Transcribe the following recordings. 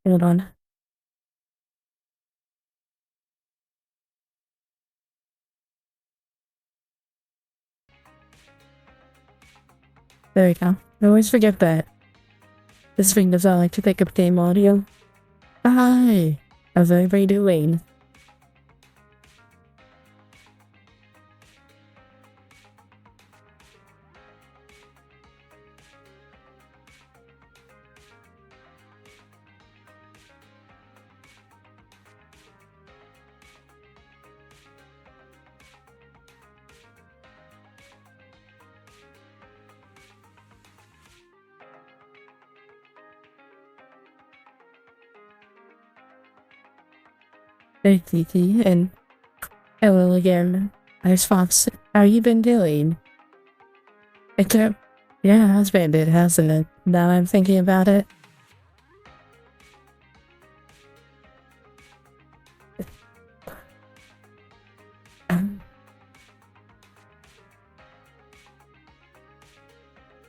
Hold on. There we go. I always forget that. This thing does not like to pick up game audio. Hi! How's everybody doing? Hey Kiki, and hello again. Ice Fox, how you been doing? Yeah, it has been, it hasn't it? Now I'm thinking about it.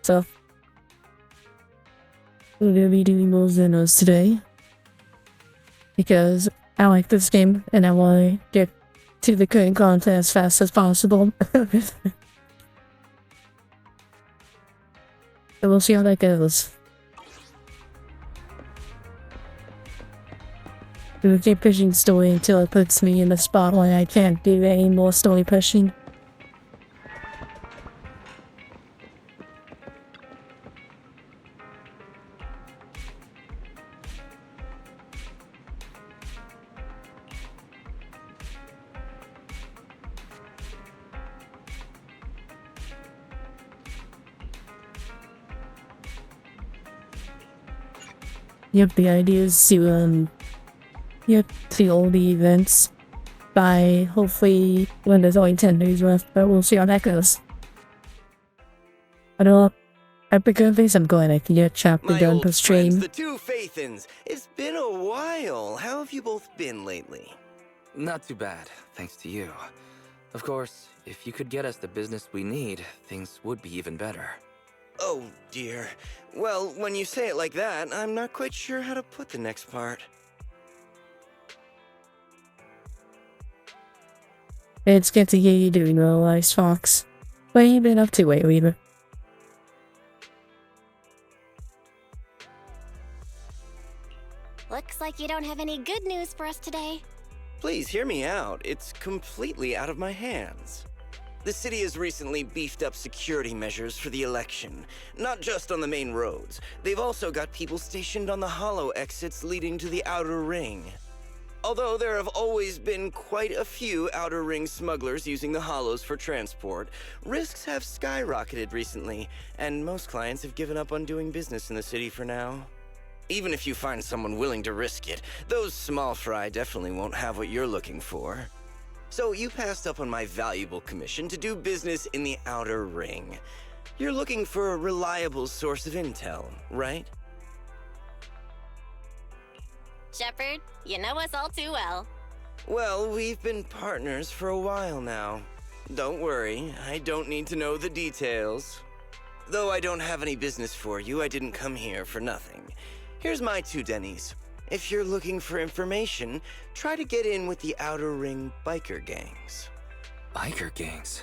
So, we're gonna be doing more Zenos today. Because I like this game and I want to get to the current content as fast as possible. So we'll see how that goes. We'll keep pushing story until it puts me in the spot where I can't do any more story pushing. Yep, the idea is to see all the events by hopefully when there's only 10 days left, but we'll see how that goes. I don't know. At the good place I'm going, I can get chapter done per stream. Friends, the two Faithins. It's been a while. How have you both been lately? Not too bad, thanks to you. Of course, if you could get us the business we need, things would be even better. Oh, dear. Well, when you say it like that, I'm not quite sure how to put the next part. It's good to hear you doing well, Ice Fox. What have you been up to lately? Looks like you don't have any good news for us today. Please hear me out. It's completely out of my hands. The city has recently beefed up security measures for the election, not just on the main roads. They've also got people stationed on the hollow exits leading to the outer ring. Although there have always been quite a few outer ring smugglers using the hollows for transport, risks have skyrocketed recently, and most clients have given up on doing business in the city for now. Even if you find someone willing to risk it, those small fry definitely won't have what you're looking for. So you passed up on my valuable commission to do business in the outer ring. You're looking for a reliable source of intel, right? Shepard, you know us all too well. Well, we've been partners for a while now. Don't worry, I don't need to know the details. Though I don't have any business for you, I didn't come here for nothing. Here's my 2 Denny's. If you're looking for information, try to get in with the Outer Ring biker gangs. Biker gangs?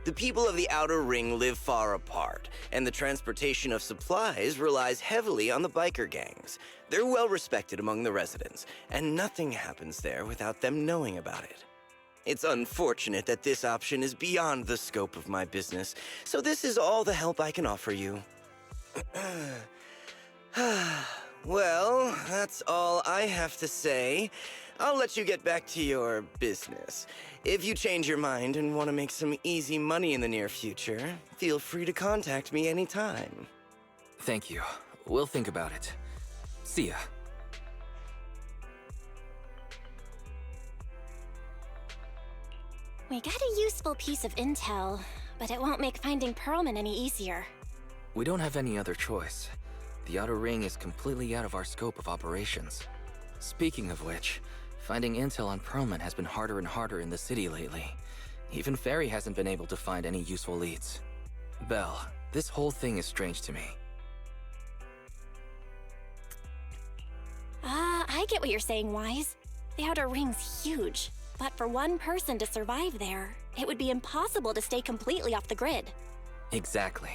The people of the Outer Ring live far apart, and the transportation of supplies relies heavily on the biker gangs. They're well respected among the residents, and nothing happens there without them knowing about it. It's unfortunate that this option is beyond the scope of my business, so this is all the help I can offer you. Well, that's all I have to say. I'll let you get back to your business. If you change your mind and want to make some easy money in the near future, feel free to contact me anytime. Thank you. We'll think about it. See ya. We got a useful piece of intel, but it won't make finding Pearlman any easier. We don't have any other choice. The Outer Ring is completely out of our scope of operations. Speaking of which, finding intel on Pearlman has been harder and harder in the city lately. Even Ferry hasn't been able to find any useful leads. Belle, this whole thing is strange to me. I get what you're saying, Wise. The Outer Ring's huge, but for one person to survive there, it would be impossible to stay completely off the grid. Exactly.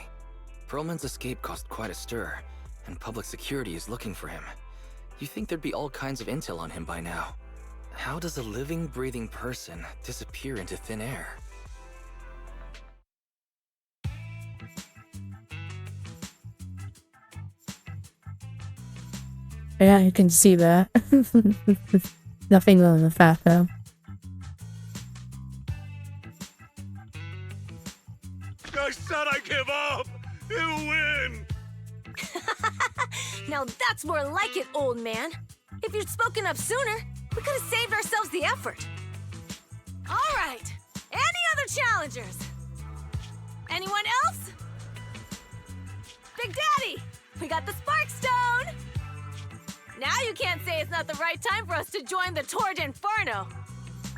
Perlman's escape caused quite a stir, and public security is looking for him. You think there'd be all kinds of intel on him by now. How does a living, breathing person disappear into thin air? Yeah, you can see that. Nothing on the fact though. I said I give up! You win! Now that's more like it, old man. If you'd spoken up sooner, we could have saved ourselves the effort. All right. Any other challengers? Anyone else? Big Daddy, we got the Spark Stone! Now you can't say it's not the right time for us to join the Torrid Inferno.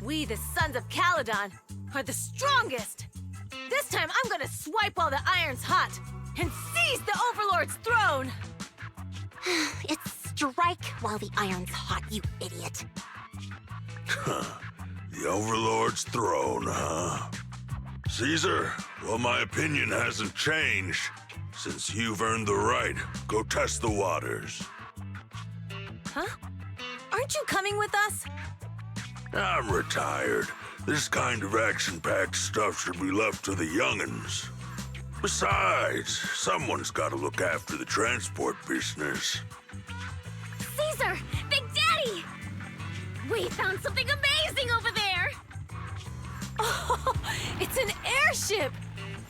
We, the Sons of Caledon, are the strongest. This time I'm gonna swipe while the iron's hot and seize the Overlord's throne. It's strike while the iron's hot, you idiot. The Overlord's throne, huh? Caesar, well, my opinion hasn't changed. Since you've earned the right, go test the waters. Huh? Aren't you coming with us? I'm retired. This kind of action-packed stuff should be left to the young'uns. Besides, someone's got to look after the transport business. Caesar! Big Daddy! We found something amazing over there! Oh, it's an airship!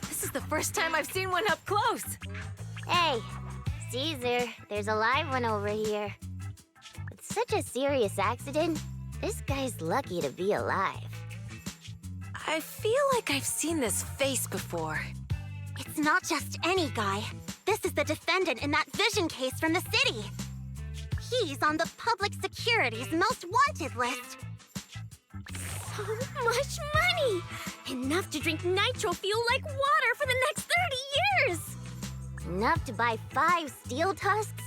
This is the first time I've seen one up close. Hey, Caesar, there's a live one over here. With such a serious accident, this guy's lucky to be alive. I feel like I've seen this face before. It's not just any guy. This is the defendant in that vision case from the city. He's on the public security's most wanted list. So much money! Enough to drink nitro fuel like water for the next 30 years! Enough to buy 5 steel tusks?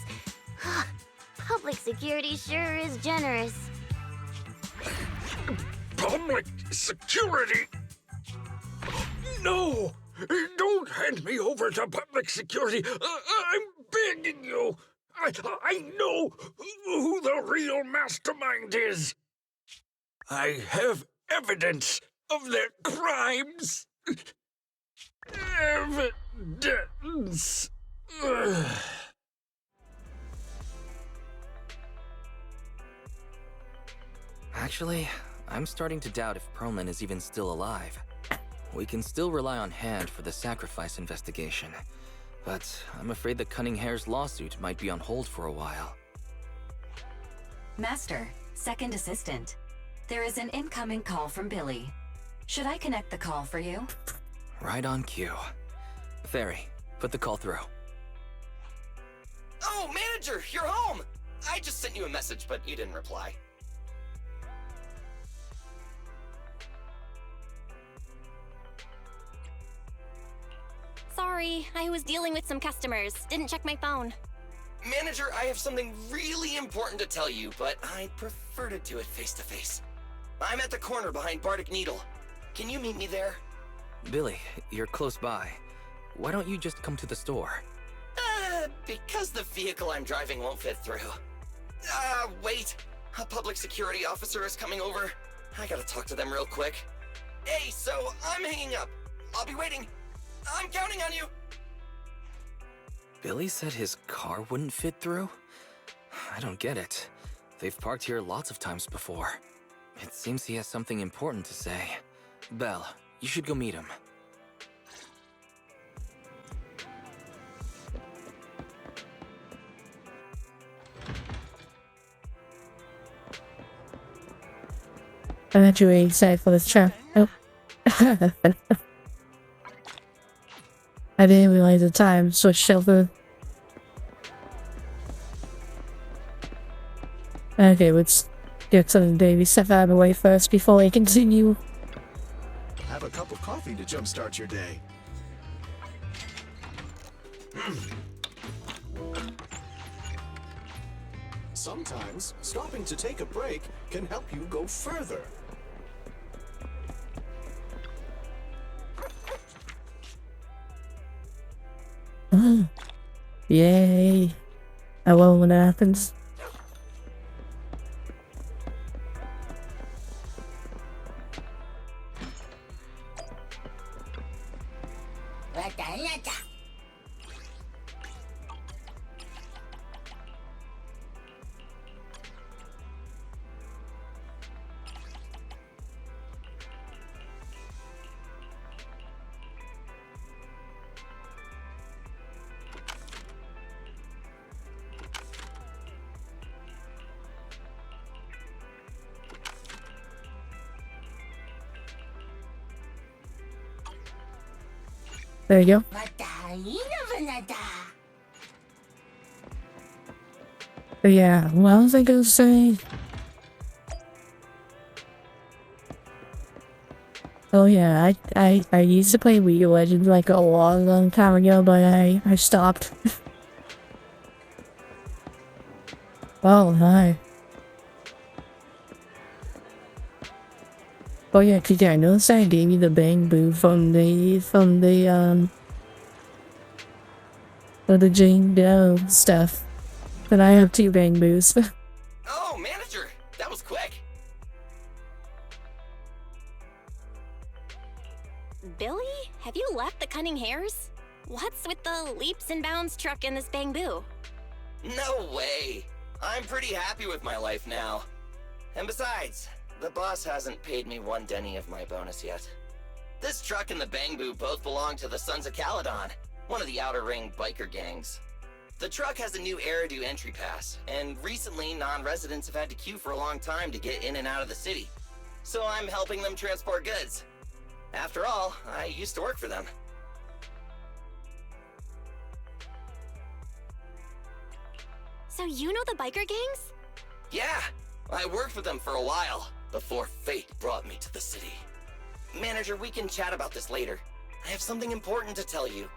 Public security sure is generous. Public security? No! Don't hand me over to public security! I'm begging you! I know who the real mastermind is! I have evidence of their crimes! Evidence! Actually, I'm starting to doubt if Perlman is even still alive. We can still rely on Hand for the sacrifice investigation, but I'm afraid the Cunning Hare's lawsuit might be on hold for a while. Master, second assistant. There is an incoming call from Billy. Should I connect the call for you? Right on cue. Fairy, put the call through. Oh, manager, you're home! I just sent you a message, but you didn't reply. Sorry, I was dealing with some customers. Didn't check my phone. Manager, I have something really important to tell you, but I'd prefer to do it face-to-face. I'm at the corner behind Bardic Needle. Can you meet me there? Billy, you're close by. Why don't you just come to the store? Because the vehicle I'm driving won't fit through. Wait. A public security officer is coming over. I gotta talk to them real quick. Hey, so I'm hanging up. I'll be waiting. I'm counting on you. Billy said his car wouldn't fit through? I don't get it. They've parked here lots of times before. It seems he has something important to say. Belle, you should go meet him. I'm actually excited for this trip. Oh. I didn't realize the time switched over. Okay, let's get some daily stuff out of the way first before we continue. Have a cup of coffee to jumpstart your day. sometimes stopping to take a break can help you go further. Yay. I love when that happens. There you go. But yeah, what was I gonna say? Oh yeah, I used to play League of Legends like a long time ago, but I stopped. Oh hi. Oh yeah, TJ, I noticed I gave you the bamboo from the Jane Doe stuff. But I have 2 bamboos. Oh, manager, that was quick. Billy, have you left the Cunning Hares? What's with the leaps and bounds truck and this bamboo? No way. I'm pretty happy with my life now. And besides, the boss hasn't paid me 1 denny of my bonus yet. This truck and the bamboo both belong to the Sons of Caledon, one of the Outer Ring biker gangs. The truck has a new Eridu entry pass, and recently non-residents have had to queue for a long time to get in and out of the city. So I'm helping them transport goods. After all, I used to work for them. So you know the biker gangs? Yeah, I worked with them for a while, before fate brought me to the city. Manager, we can chat about this later. I have something important to tell you.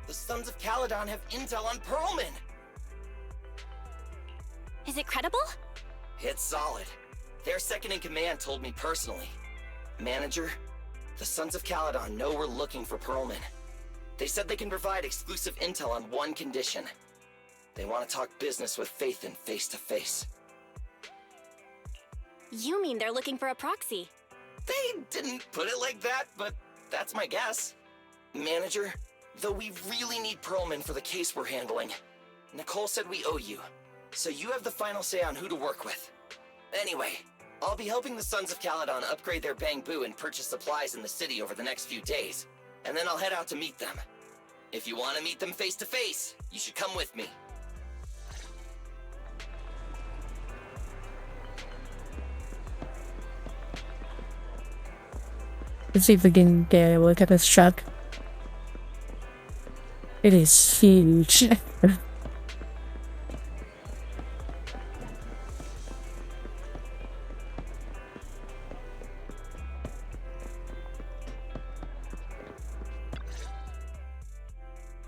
The Sons of Caledon have intel on Pearlman! Is it credible? It's solid. Their second-in-command told me personally. Manager, the Sons of Caledon know we're looking for Pearlman. They said they can provide exclusive intel on one condition. They want to talk business with Phaethon face-to-face. You mean they're looking for a proxy? They didn't put it like that, but that's my guess. Manager, though we really need Pearlman for the case we're handling, Nicole said we owe you, so you have the final say on who to work with. Anyway, I'll be helping the Sons of Caledon upgrade their bamboo and purchase supplies in the city over the next few days, and then I'll head out to meet them. If you want to meet them face-to-face, you should come with me. Let's see if we can get a look at this truck. It is huge.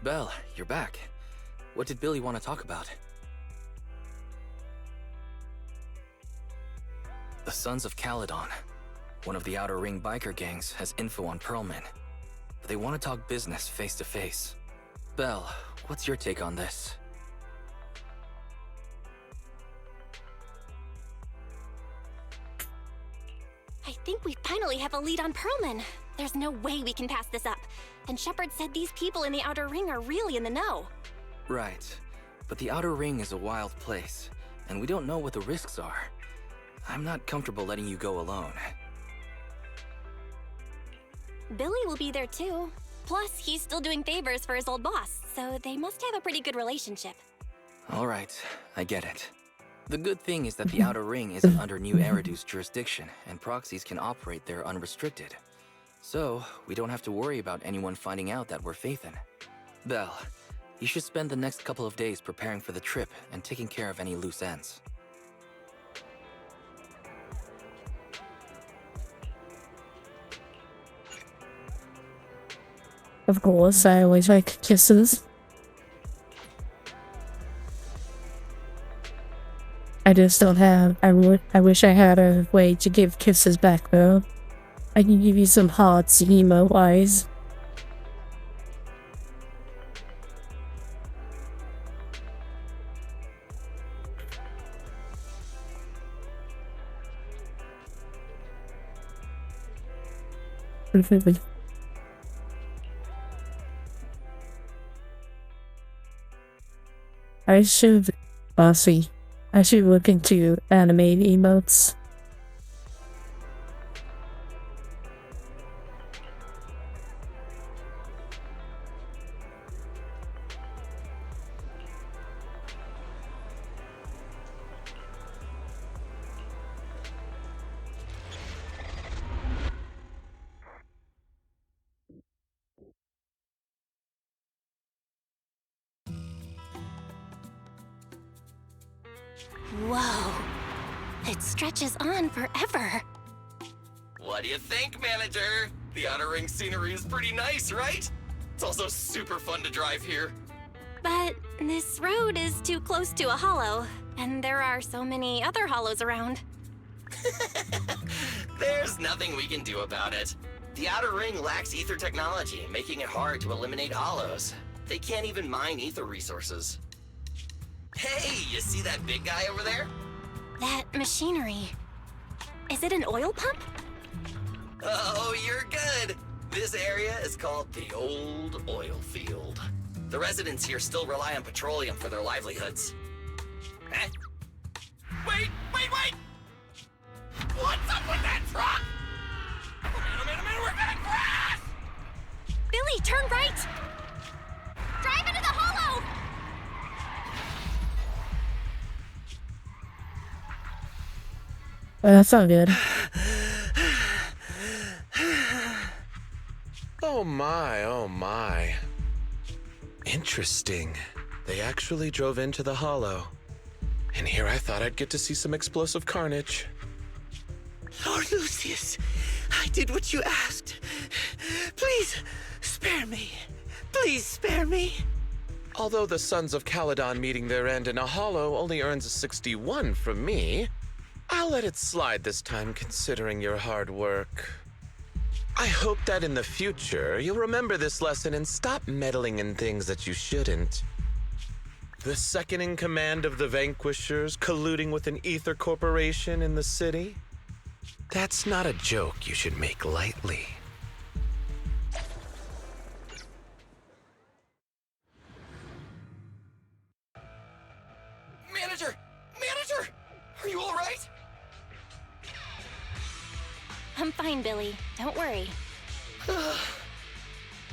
Belle, you're back. What did Billy want to talk about? The Sons of Caledon, one of the Outer Ring biker gangs, has info on Pearlman. But they want to talk business face to face. Belle, what's your take on this? I think we finally have a lead on Pearlman. There's no way we can pass this up. And Shepard said these people in the Outer Ring are really in the know. Right. But the Outer Ring is a wild place, and we don't know what the risks are. I'm not comfortable letting you go alone. Billy will be there too. Plus, he's still doing favors for his old boss, so they must have a pretty good relationship. All right, I get it. The good thing is that the Outer Ring isn't under New Eridu's jurisdiction, and proxies can operate there unrestricted. So, we don't have to worry about anyone finding out that we're Phaethon. Belle, you should spend the next couple of days preparing for the trip and taking care of any loose ends. Of course, I always like kisses. I just don't have. I wish I had a way to give kisses back though. I can give you some hearts, emo wise. I should, see. I should look into anime emotes. Whoa. It stretches on forever. What do you think, manager? The Outer Ring scenery is pretty nice, right? It's also super fun to drive here. But this road is too close to a hollow, and there are so many other hollows around. There's nothing we can do about it. The Outer Ring lacks ether technology, making it hard to eliminate hollows. They can't even mine ether resources. Hey, you see that big guy over there? That machinery. Is it an oil pump? Oh, you're good. This area is called the Old Oil Field. The residents here still rely on petroleum for their livelihoods. Eh? Wait! What's up with that truck? Oh man, we're gonna crash! Billy, turn right! Drive into the hollow! Well, that's not good. Oh my. Interesting. They actually drove into the hollow. And here I thought I'd get to see some explosive carnage. Lord Lucius, I did what you asked. Please, spare me. Please spare me. Although the Sons of Caledon meeting their end in a hollow only earns a 61 from me, I'll let it slide this time considering your hard work. I hope that in the future you'll remember this lesson and stop meddling in things that you shouldn't. The second in command of the Vanquishers colluding with an ether corporation in the city? That's not a joke you should make lightly. Manager! Are you alright? I'm fine, Billy. Don't worry.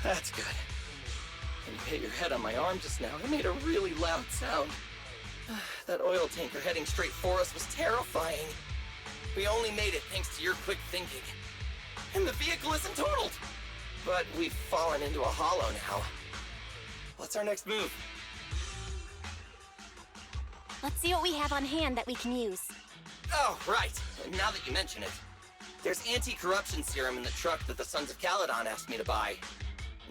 That's good. When you hit your head on my arm just now, it made a really loud sound. That oil tanker heading straight for us was terrifying. We only made it thanks to your quick thinking. And the vehicle isn't totaled. But we've fallen into a hollow now. What's our next move? Let's see what we have on hand that we can use. Oh, right. Now that you mention it. There's anti-corruption serum in the truck that the Sons of Caledon asked me to buy.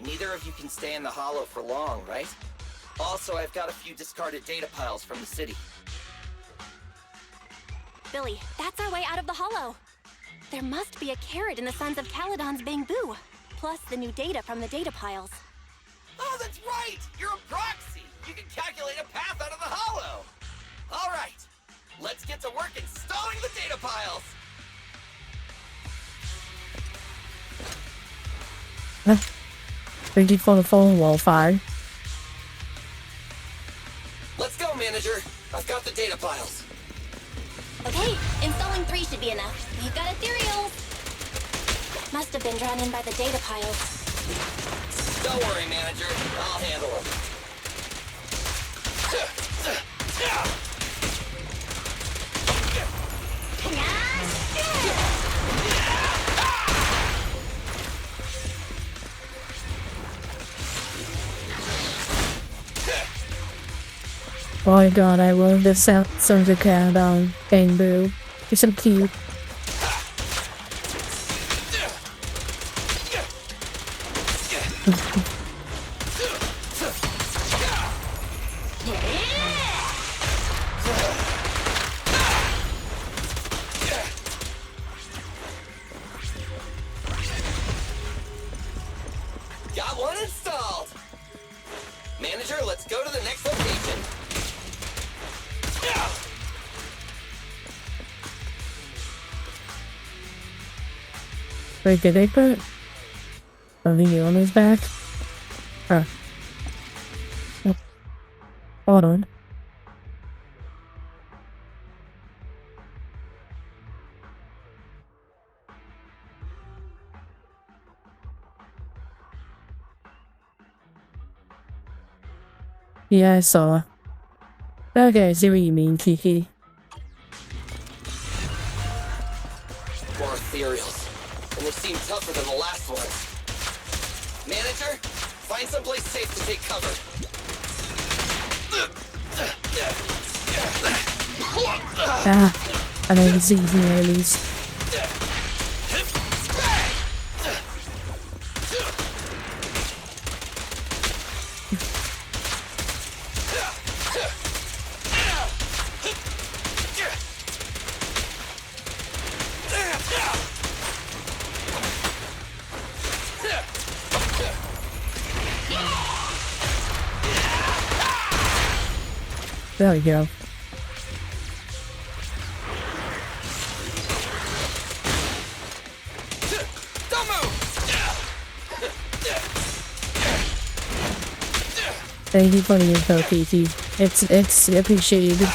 Neither of you can stay in the hollow for long, right? Also, I've got a few discarded data piles from the city. Billy, that's our way out of the hollow. There must be a carrot in the Sons of Caledon's bamboo, plus the new data from the data piles. Oh, that's right! You're a proxy! You can calculate a path out of the hollow! All right, let's get to work installing the data piles! Thank you for the phone wildfire. Let's go, manager. I've got the data piles. Okay, installing 3 should be enough. We've got ethereals! Must have been drawn in by the data piles. Don't worry, manager. I'll handle them. Oh my god, I love the Sons of Caledon bamboo. You're so cute. Wait, did they put a video on his back? Huh. Oh. Hold on. Yeah, I saw. Okay, I see what you mean, Kiki. More ethereals, and they seem tougher than the last ones. Manager, find someplace safe to take cover. I know it's easy at least. There we go. Thank you for the info, Kiki. It's appreciated.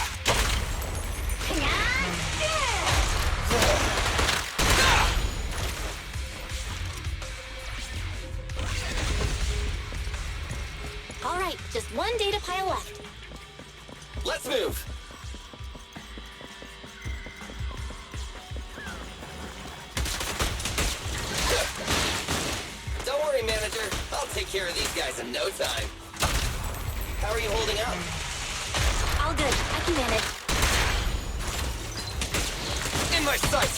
All right, just one data pile left. Let's move. Don't worry, manager. I'll take care of these guys in no time. How are you holding out? All good. I can manage. In my sights.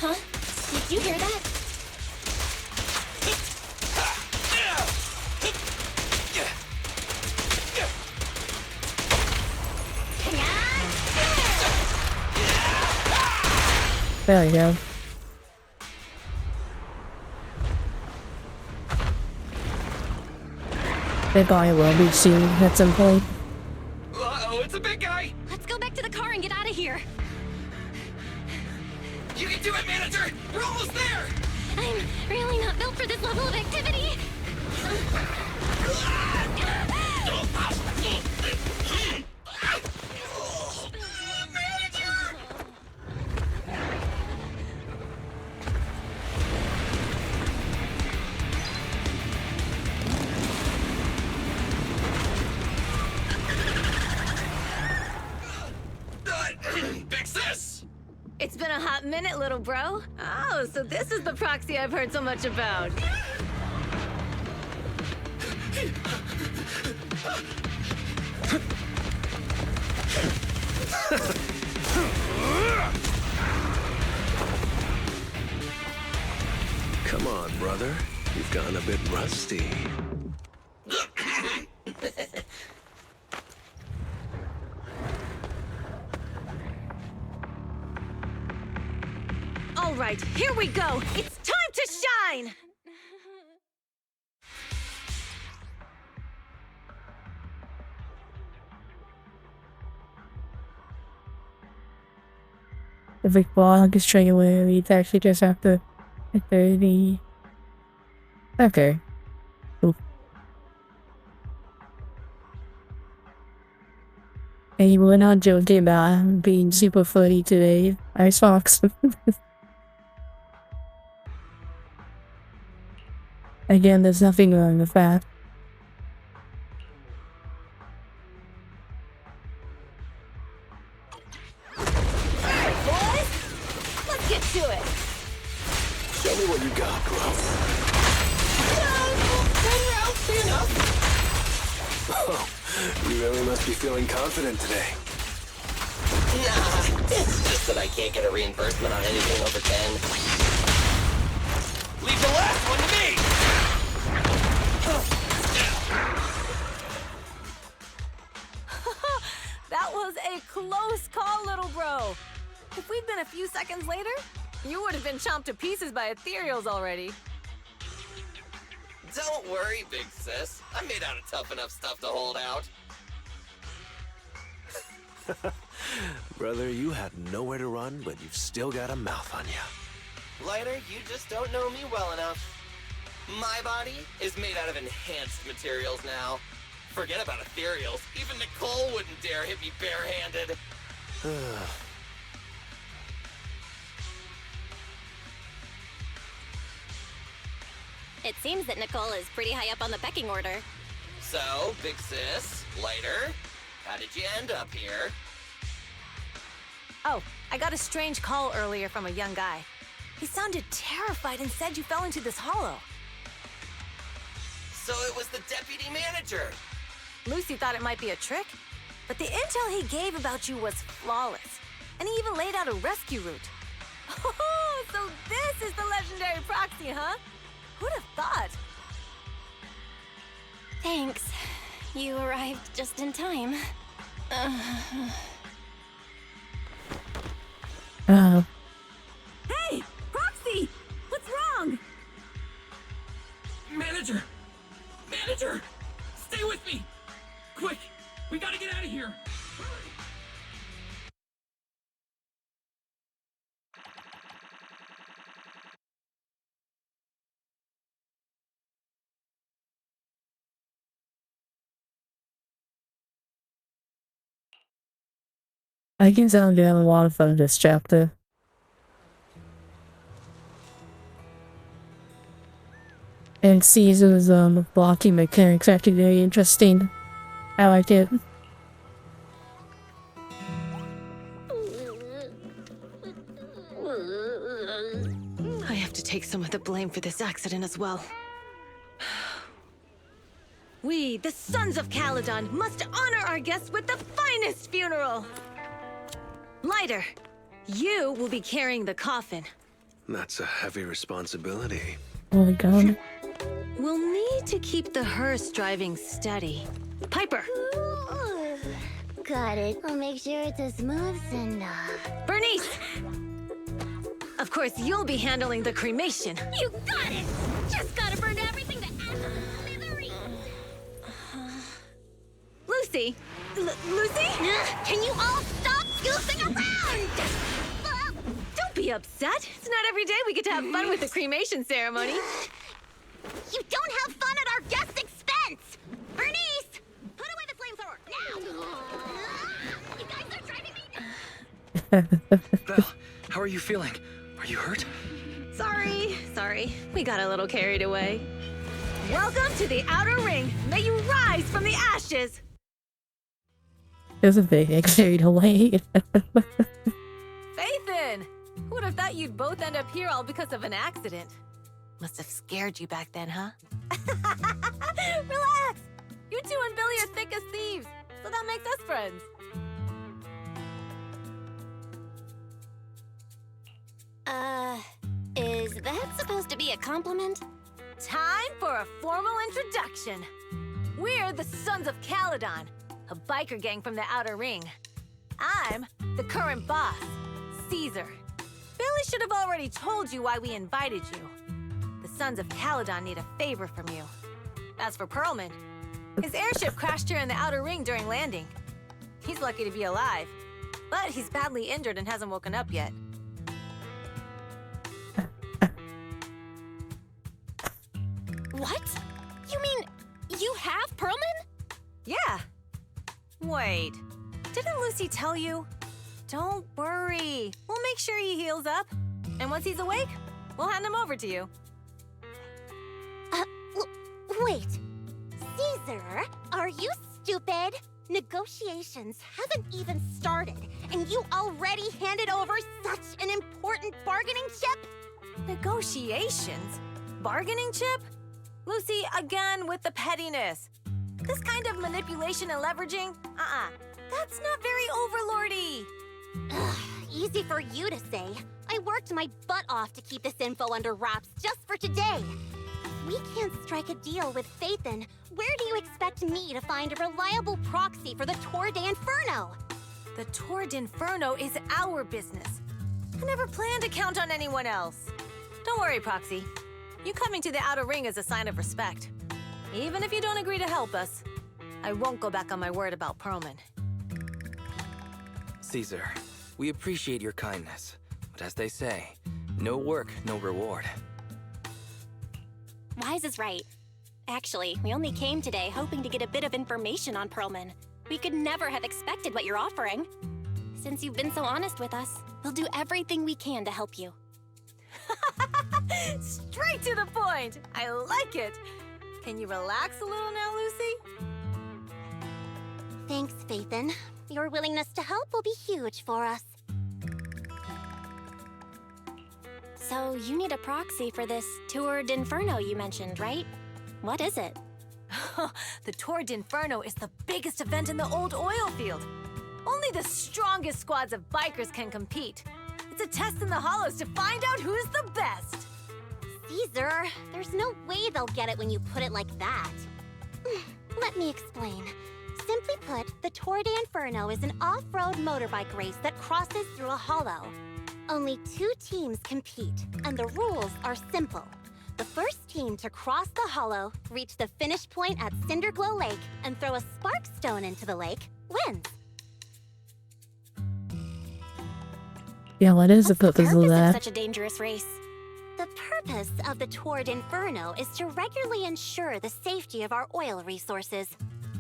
Huh? Did you hear that? There we go. They probably will be soon at some point. Uh-oh, it's a big guy! Let's go back to the car and get out of here. You can do it, manager! We're almost there! I'm really not built for this level of activity. Fix this! It's been a hot minute, little bro. Oh, so this is the proxy I've heard so much about. Come on, brother. You've gone a bit rusty. All right, here we go. It's time to shine. The big vlog is trailer. We actually just have to 30. Okay. Cool. Hey, we're not joking about being super funny today. Ice Fox. Again, there's nothing wrong with that. Let's get to it. Show me what you got, bro. Oh, you really must be feeling confident today. Nah, it's just that I can't get a reimbursement on anything over 10. Leave the last one to me! That was a close call, little bro. If we'd been a few seconds later, you would have been chomped to pieces by ethereals already. Don't worry, big sis. I'm made out of tough enough stuff to hold out. Brother, you have nowhere to run, but you've still got a mouth on you. Lighter, you just don't know me well enough. My body is made out of enhanced materials now. Forget about ethereals. Even Nicole wouldn't dare hit me barehanded. It seems that Nicole is pretty high up on the pecking order. So, big sis, Lighter, how did you end up here? Oh, I got a strange call earlier from a young guy. He sounded terrified and said you fell into this hollow. So it was the deputy manager. Lucy thought it might be a trick, but the intel he gave about you was flawless. And he even laid out a rescue route. Oh, so this is the legendary proxy, huh? Who'd have thought? Thanks. You arrived just in time. Hey! Proxy! What's wrong? Manager! Manager! Stay with me! Quick! We gotta get out of here! I can tell I'm having a lot of fun this chapter. And Caesar's blocking mechanics actually very interesting. I like it. I have to take some of the blame for this accident as well. We, the Sons of Caledon, must honor our guests with the finest funeral! Lighter, you will be carrying the coffin. That's a heavy responsibility. Oh my god. We'll need to keep the hearse driving steady. Piper! Got it. I'll make sure it's a smooth send-off. Bernice! Of course, you'll be handling the cremation. You got it! Just gotta burn everything to smithereens! Lucy! Lucy? Can you all stop goofing around? Don't be upset. It's not every day we get to have fun with the cremation ceremony. You don't have fun at our guest expense! Bernice! Put away the flamethrower, now! You guys are driving me... Belle, how are you feeling? Are you hurt? Sorry. We got a little carried away. Welcome to the Outer Ring. May you rise from the ashes. There's a big carried away. Faithin! Who would have thought you'd both end up here all because of an accident? Must have scared you back then, huh? Relax! You two and Billy are thick as thieves, so that makes us friends. Is that supposed to be a compliment? Time for a formal introduction. We're the Sons of Caledon, a biker gang from the Outer Ring. I'm the current boss, Caesar. Billy should have already told you why we invited you. The Sons of Caledon need a favor from you. As for Perlman, his airship crashed here in the Outer Ring during landing. He's lucky to be alive, but he's badly injured and hasn't woken up yet. What? You mean you have Perlman? Yeah. Wait, didn't Lucy tell you? Don't worry. We'll make sure he heals up. And once he's awake, we'll hand him over to you. Wait. Caesar, are you stupid? Negotiations haven't even started, and you already handed over such an important bargaining chip? Negotiations? Bargaining chip? Lucy, again with the pettiness. This kind of manipulation and leveraging? That's not very overlordy. Ugh, easy for you to say. I worked my butt off to keep this info under wraps just for today. If we can't strike a deal with Faithin, where do you expect me to find a reliable proxy for the Tour de Inferno? The Tour de Inferno is our business. I never planned to count on anyone else. Don't worry, Proxy. You coming to the Outer Ring is a sign of respect. Even if you don't agree to help us, I won't go back on my word about Perlman. Caesar. We appreciate your kindness. But as they say, no work, no reward. Wise is right. Actually, we only came today hoping to get a bit of information on Pearlman. We could never have expected what you're offering. Since you've been so honest with us, we'll do everything we can to help you. Straight to the point! I like it! Can you relax a little now, Lucy? Thanks, Phaethon. Your willingness to help will be huge for us. So, you need a proxy for this Tour d'Inferno you mentioned, right? What is it? The Tour d'Inferno is the biggest event in the old oil field. Only the strongest squads of bikers can compete. It's a test in the hollows to find out who's the best. Caesar, there's no way they'll get it when you put it like that. Let me explain. Simply put, the Tour d'Inferno is an off-road motorbike race that crosses through a hollow. Only 2 teams compete, and the rules are simple. The first team to cross the hollow, reach the finish point at Cinderglow Lake, and throw a spark stone into the lake, wins. Yeah, what is the What's purpose of that? such a dangerous race? The purpose of the Tour d'Inferno is to regularly ensure the safety of our oil resources.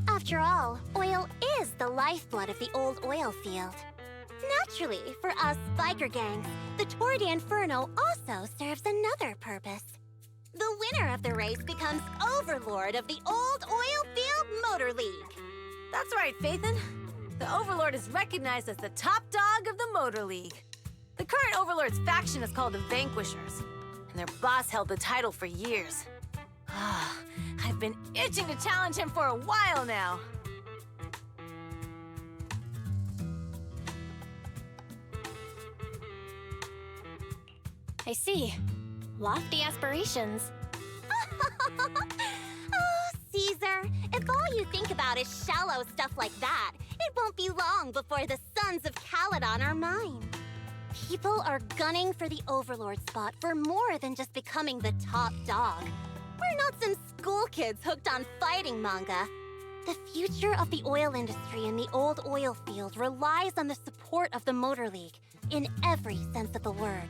After all, oil is the lifeblood of the old oil field. Naturally, for us biker gangs, the Tour d'Inferno also serves another purpose. The winner of the race becomes overlord of the old oil field motor league. That's right, Phaethon. The Overlord is recognized as the top dog of the Motor League. The current Overlord's faction is called the Vanquishers, and their boss held the title for years. I've been itching to challenge him for a while now. I see. Lofty aspirations. Oh, Caesar, if all you think about is shallow stuff like that, it won't be long before the Sons of Caledon are mine. People are gunning for the Overlord spot for more than just becoming the top dog. We're not some school kids hooked on fighting manga. The future of the oil industry in the old oil field relies on the support of the Motor League, in every sense of the word.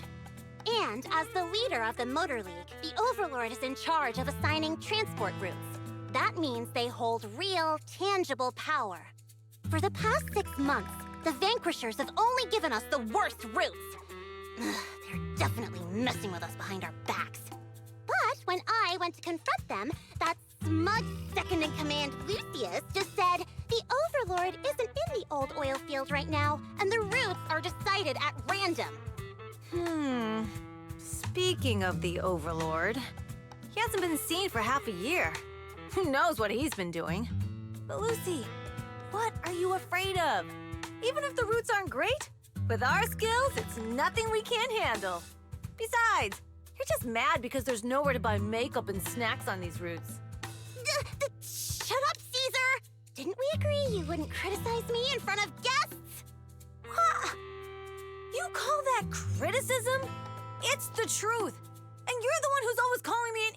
And as the leader of the Motor League, the Overlord is in charge of assigning transport routes. That means they hold real, tangible power. For the past 6 months, the Vanquishers have only given us the worst routes. They're definitely messing with us behind our backs. But when I went to confront them, that smug second-in-command Lucius just said the Overlord isn't in the old oil field right now, and the routes are decided at random. Speaking of the Overlord, he hasn't been seen for half a year. Who knows what he's been doing? But Lucy, what are you afraid of? Even if the routes aren't great, with our skills, it's nothing we can't handle. Besides, you're just mad because there's nowhere to buy makeup and snacks on these routes. Shut up, Caesar! Didn't we agree you wouldn't criticize me in front of guests? What? You call that criticism? It's the truth. And you're the one who's always calling me an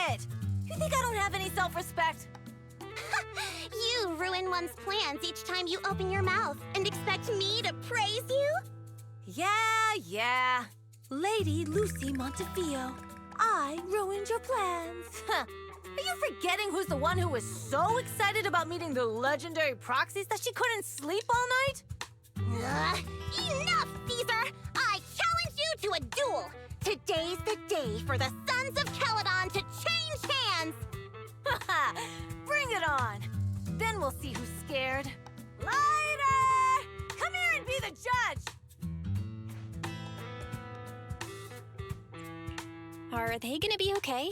idiot. You think I don't have any self-respect? You ruin one's plans each time you open your mouth and expect me to praise you? Yeah. Lady Lucy Montefiore, I ruined your plans. Are you forgetting who's the one who was so excited about meeting the legendary proxies that she couldn't sleep all night? Enough, Caesar! I challenge you to a duel! Today's the day for the Sons of Caledon to change hands! Bring it on! Then we'll see who's scared. Lighter! Come here and be the judge! Are they gonna be okay?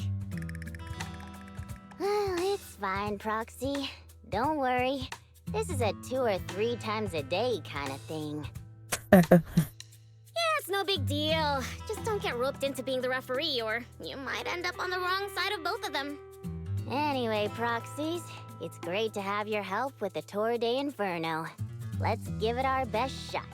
Well, it's fine, Proxy. Don't worry. This is a 2 or 3 times a day kind of thing. Yeah, it's no big deal. Just don't get roped into being the referee, or you might end up on the wrong side of both of them. Anyway, Proxies, it's great to have your help with the Tour d'Inferno. Let's give it our best shot.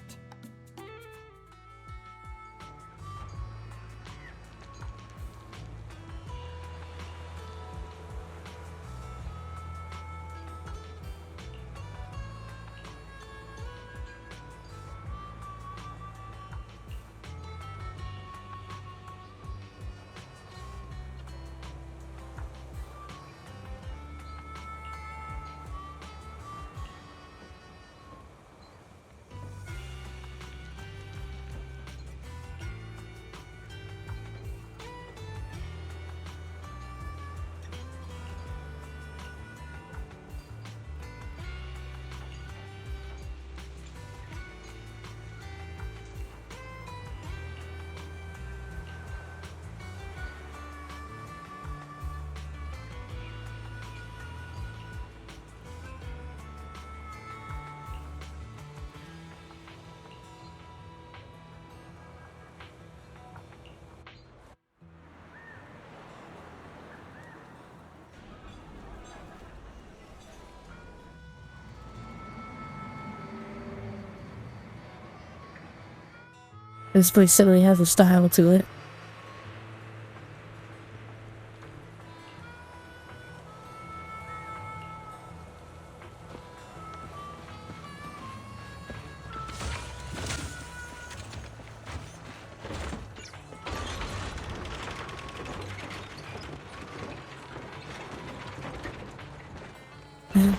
This place certainly has a style to it.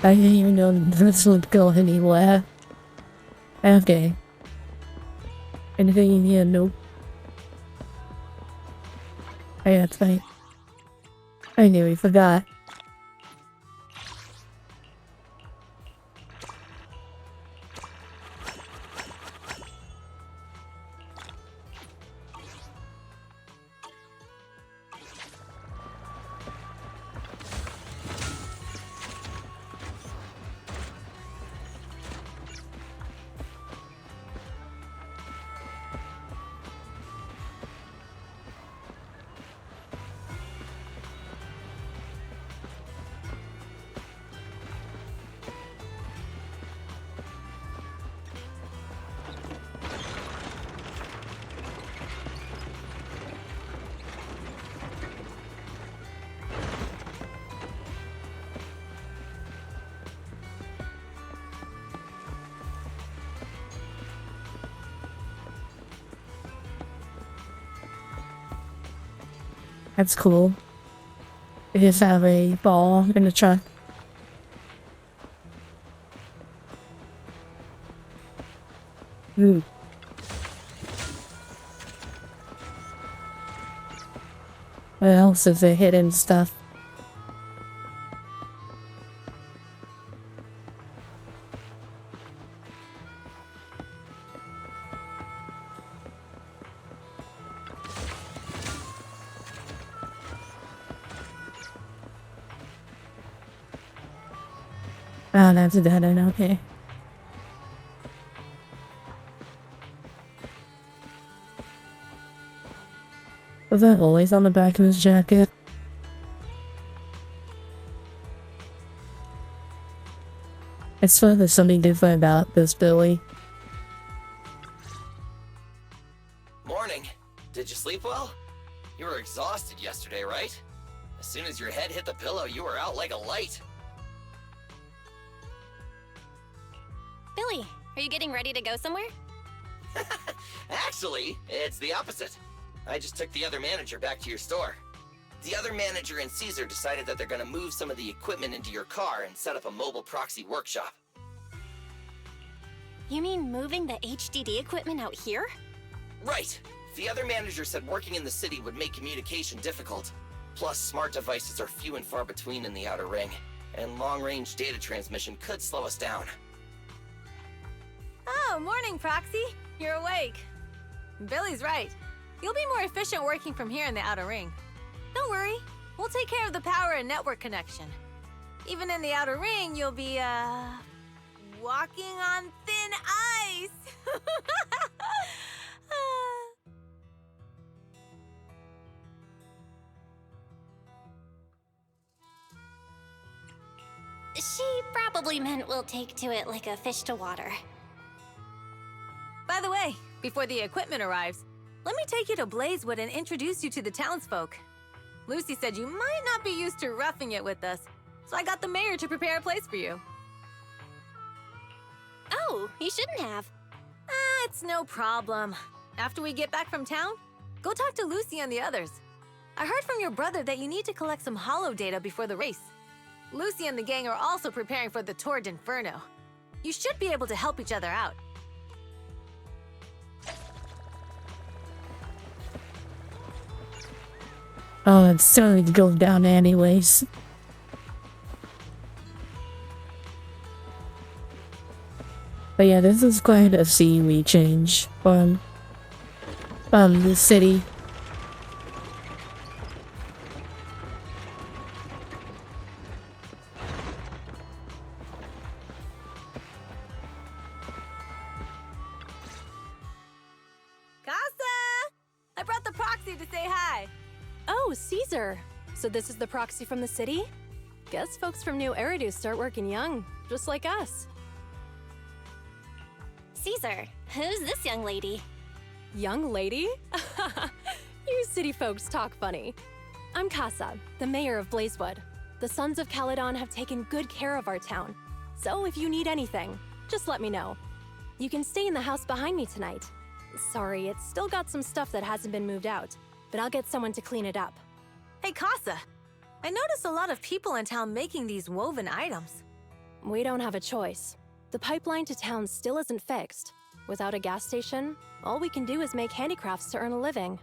I didn't even know this would go anywhere. Okay. Anything in here? Nope. Oh yeah, that's right. I nearly forgot. That's cool. They just have a ball in the truck. Ooh. What else is there hidden stuff? Oh, that's a dead end, okay. Was that always on the back of his jacket? I swear there's something different about this Billy. Morning. Did you sleep well? You were exhausted yesterday, right? As soon as your head hit the pillow, you were out like a light. Billy, are you getting ready to go somewhere? Actually, it's the opposite. I just took the other manager back to your store. The other manager and Caesar decided that they're gonna move some of the equipment into your car and set up a mobile proxy workshop. You mean moving the HDD equipment out here? Right. The other manager said working in the city would make communication difficult. Plus, smart devices are few and far between in the Outer Ring, and long-range data transmission could slow us down. Oh, morning, Proxy. You're awake. Billy's right. You'll be more efficient working from here in the Outer Ring. Don't worry. We'll take care of the power and network connection. Even in the Outer Ring, you'll be, walking on thin ice. She probably meant we'll take to it like a fish to water. By the way, before the equipment arrives, let me take you to Blazewood and introduce you to the townsfolk. Lucy said you might not be used to roughing it with us, so I got the mayor to prepare a place for you. Oh, you shouldn't have. It's no problem. After we get back from town, go talk to Lucy and the others. I heard from your brother that you need to collect some holo data before the race. Lucy and the gang are also preparing for the Tour d'Inferno. You should be able to help each other out. Oh, it's certainly goes down anyways. But yeah, this is quite a scenery change from the city. I brought the proxy to say hi. Oh, Caesar. So this is the proxy from the city? Guess folks from New Eridu start working young, just like us. Caesar, who's this young lady? Young lady? You city folks talk funny. I'm Casa, the mayor of Blazewood. The Sons of Caledon have taken good care of our town. So if you need anything, just let me know. You can stay in the house behind me tonight. Sorry, it's still got some stuff that hasn't been moved out, but I'll get someone to clean it up. Hey, Casa. I noticed a lot of people in town making these woven items. We don't have a choice. The pipeline to town still isn't fixed. Without a gas station, all we can do is make handicrafts to earn a living.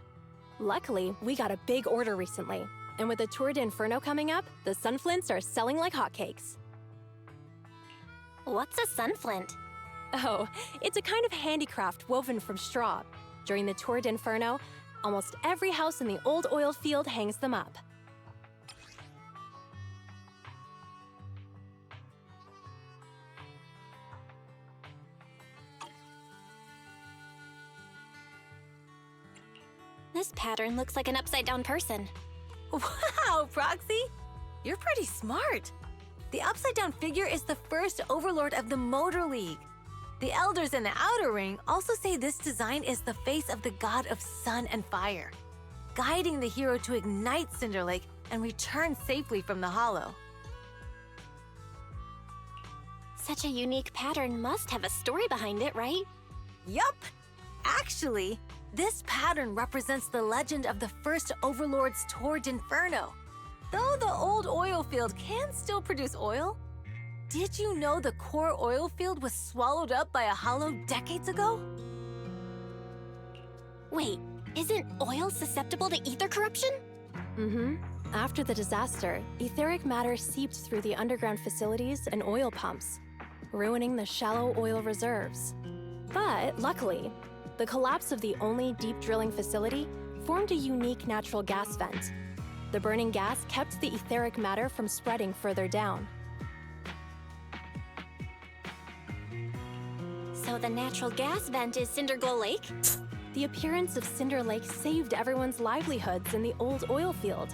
Luckily, we got a big order recently, and with the Tour d'Inferno coming up, the sunflints are selling like hotcakes. What's a sunflint? Oh, it's a kind of handicraft woven from straw. During the Tour d'Inferno, almost every house in the old oil field hangs them up. This pattern looks like an upside-down person. Wow, Proxy! You're pretty smart. The upside-down figure is the first overlord of the Motor League. The elders in the Outer Ring also say this design is the face of the god of sun and fire, guiding the hero to ignite Cinder Lake and return safely from the Hollow. Such a unique pattern must have a story behind it, right? Yup! Actually, this pattern represents the legend of the first Overlord's Tour d'Inferno. Though the old oil field can still produce oil, did you know the core oil field was swallowed up by a hollow decades ago? Wait, isn't oil susceptible to ether corruption? Mm-hmm. After the disaster, etheric matter seeped through the underground facilities and oil pumps, ruining the shallow oil reserves. But luckily, the collapse of the only deep drilling facility formed a unique natural gas vent. The burning gas kept the etheric matter from spreading further down. So the natural gas vent is Cindergold Lake? The appearance of Cinder Lake saved everyone's livelihoods in the old oil field.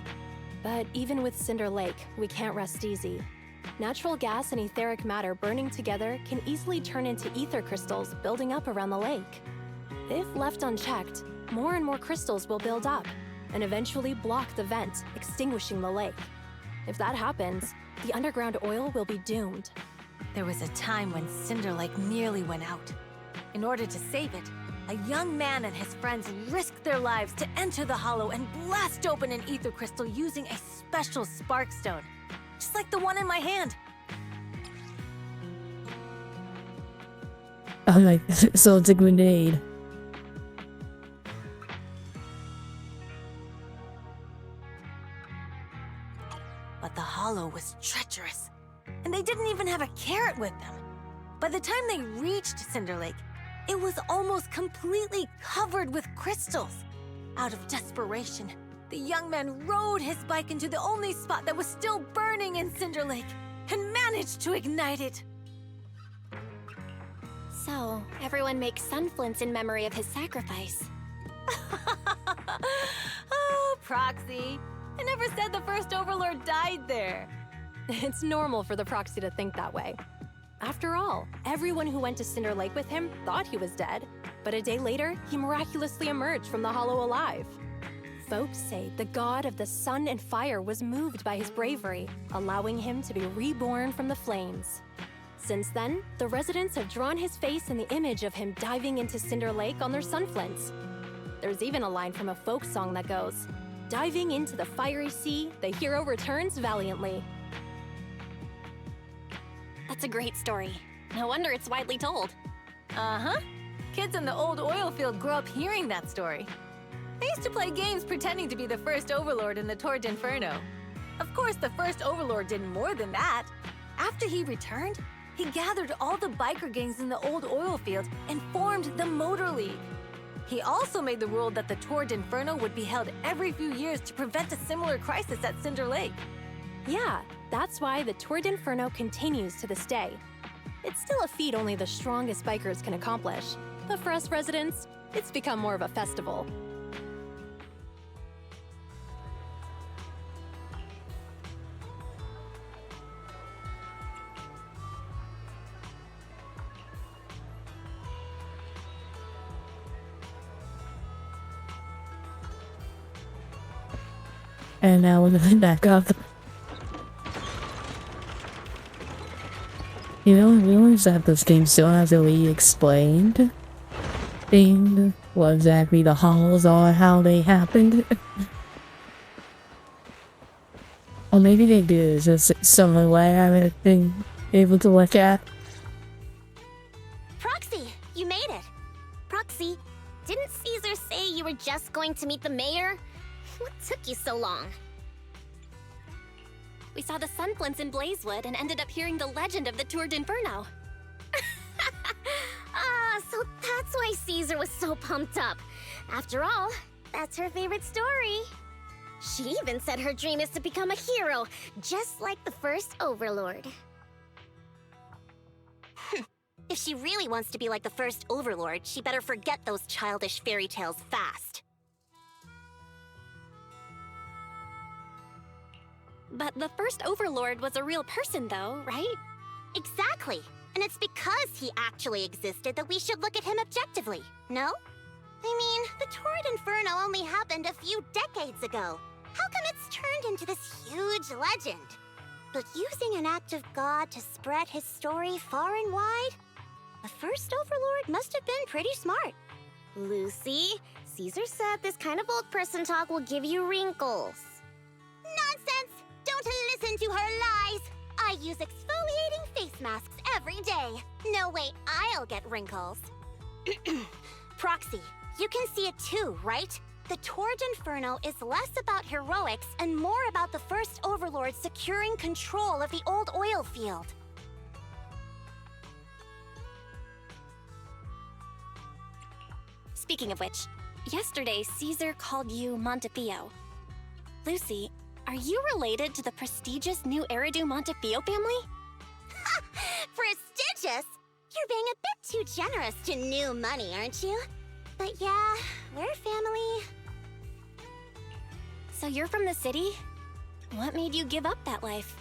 But even with Cinder Lake, we can't rest easy. Natural gas and etheric matter burning together can easily turn into ether crystals building up around the lake. If left unchecked, more and more crystals will build up and eventually block the vent, extinguishing the lake. If that happens, the underground oil will be doomed. There was a time when Cinder Lake nearly went out. In order to save it, a young man and his friends risked their lives to enter the Hollow and blast open an ether crystal using a special spark stone, just like the one in my hand. I'm like, so it's a grenade. But the Hollow was treacherous, and they didn't even have a carrot with them. By the time they reached Cinder Lake, it was almost completely covered with crystals. Out of desperation, the young man rode his bike into the only spot that was still burning in Cinder Lake and managed to ignite it. So, everyone makes sunflints in memory of his sacrifice. Oh, Proxy. I never said the first Overlord died there. It's normal for the Proxy to think that way. After all, everyone who went to Cinder Lake with him thought he was dead, but a day later, he miraculously emerged from the Hollow alive. Folks say the god of the sun and fire was moved by his bravery, allowing him to be reborn from the flames. Since then, the residents have drawn his face in the image of him diving into Cinder Lake on their sunflints. There's even a line from a folk song that goes, "Diving into the fiery sea, the hero returns valiantly." That's a great story. No wonder it's widely told. Uh-huh. Kids in the old oil field grew up hearing that story. They used to play games pretending to be the first Overlord in the Tour d'Inferno. Of course, the first Overlord did more than that. After he returned, he gathered all the biker gangs in the old oil field and formed the Motor League. He also made the rule that the Tour d'Inferno would be held every few years to prevent a similar crisis at Cinder Lake. Yeah, that's why the Tour d'Inferno continues to this day. It's still a feat only the strongest bikers can accomplish, but for us residents, it's become more of a festival. And now we're going back up. You know, I realize that this game still hasn't really explained what exactly the hollows are, how they happened. Or maybe they do, it's just some way I haven't been able to look at. Proxy, you made it. Proxy, didn't Caesar say you were just going to meet the mayor? What took you so long? We saw the Sunflints in Blazewood and ended up hearing the legend of the Tour d'Inferno. So that's why Caesar was so pumped up. After all, that's her favorite story. She even said her dream is to become a hero, just like the first Overlord. If she really wants to be like the first Overlord, she better forget those childish fairy tales fast. But the first Overlord was a real person though, right? Exactly. And it's because he actually existed that we should look at him objectively, no? I mean, the Tour d'Inferno only happened a few decades ago. How come it's turned into this huge legend? But using an act of God to spread his story far and wide? The first Overlord must have been pretty smart. Lucy, Caesar said this kind of old person talk will give you wrinkles. Nonsense! Don't listen to her lies! I use exfoliating face masks every day. No way I'll get wrinkles. Proxy, you can see it too, right? The Tour d'Inferno is less about heroics and more about the first Overlord securing control of the old oil field. Speaking of which, yesterday Caesar called you Montefiore. Lucy, are you related to the prestigious new Eridu Montefiore family? Prestigious? You're being a bit too generous to new money, aren't you? But yeah, we're family. So you're from the city? What made you give up that life?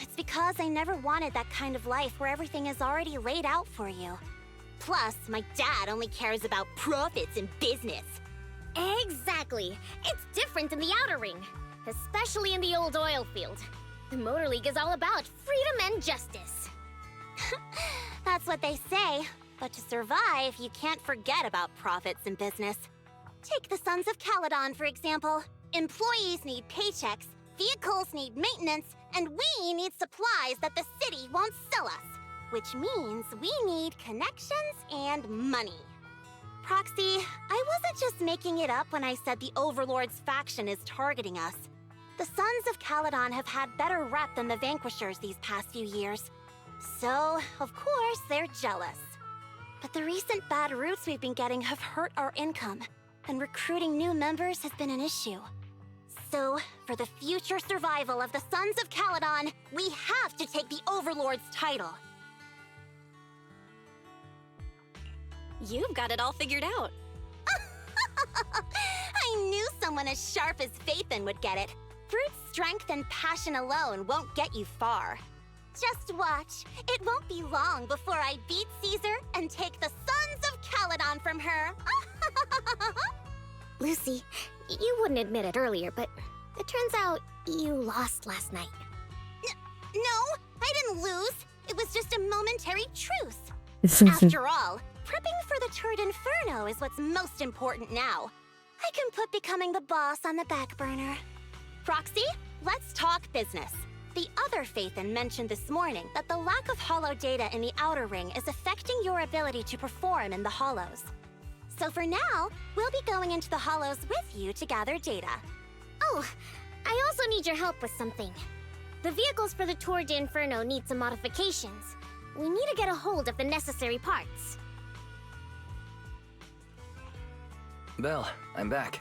It's because I never wanted that kind of life where everything is already laid out for you. Plus, my dad only cares about profits and business. Exactly. It's different in the Outer Ring, especially in the old oil field. The Motor League is all about freedom and justice. That's what they say. But to survive, you can't forget about profits and business. Take the Sons of Caledon, for example. Employees need paychecks, vehicles need maintenance, and we need supplies that the city won't sell us. Which means we need connections and money. Proxy, I wasn't just making it up when I said the Overlord's faction is targeting us. The Sons of Caledon have had better rep than the Vanquishers these past few years. So, of course, they're jealous. But the recent bad routes we've been getting have hurt our income, and recruiting new members has been an issue. So, for the future survival of the Sons of Caledon, we have to take the Overlord's title. You've got it all figured out. I knew someone as sharp as Phaethon would get it. Brute strength and passion alone won't get you far. Just watch. It won't be long before I beat Caesar and take the Sons of Caledon from her. Lucy, you wouldn't admit it earlier, but it turns out you lost last night. No, I didn't lose. It was just a momentary truce. After all, prepping for the Tour d'Inferno is what's most important now. I can put becoming the boss on the back burner. Proxy, let's talk business. The other Phaethon mentioned this morning that the lack of hollow data in the Outer Ring is affecting your ability to perform in the hollows. So for now, we'll be going into the hollows with you to gather data. Oh, I also need your help with something. The vehicles for the Tour d'Inferno need some modifications. We need to get a hold of the necessary parts. Belle, I'm back.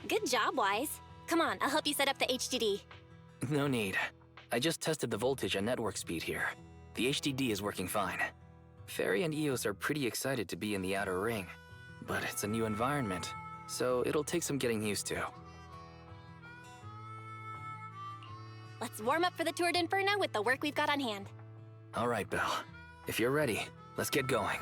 Good job, Wise. Come on, I'll help you set up the HDD. No need. I just tested the voltage and network speed here. The HDD is working fine. Fairy and Eos are pretty excited to be in the Outer Ring, but it's a new environment, so it'll take some getting used to. Let's warm up for the Tour d'Inferno with the work we've got on hand. All right, Belle. If you're ready, let's get going.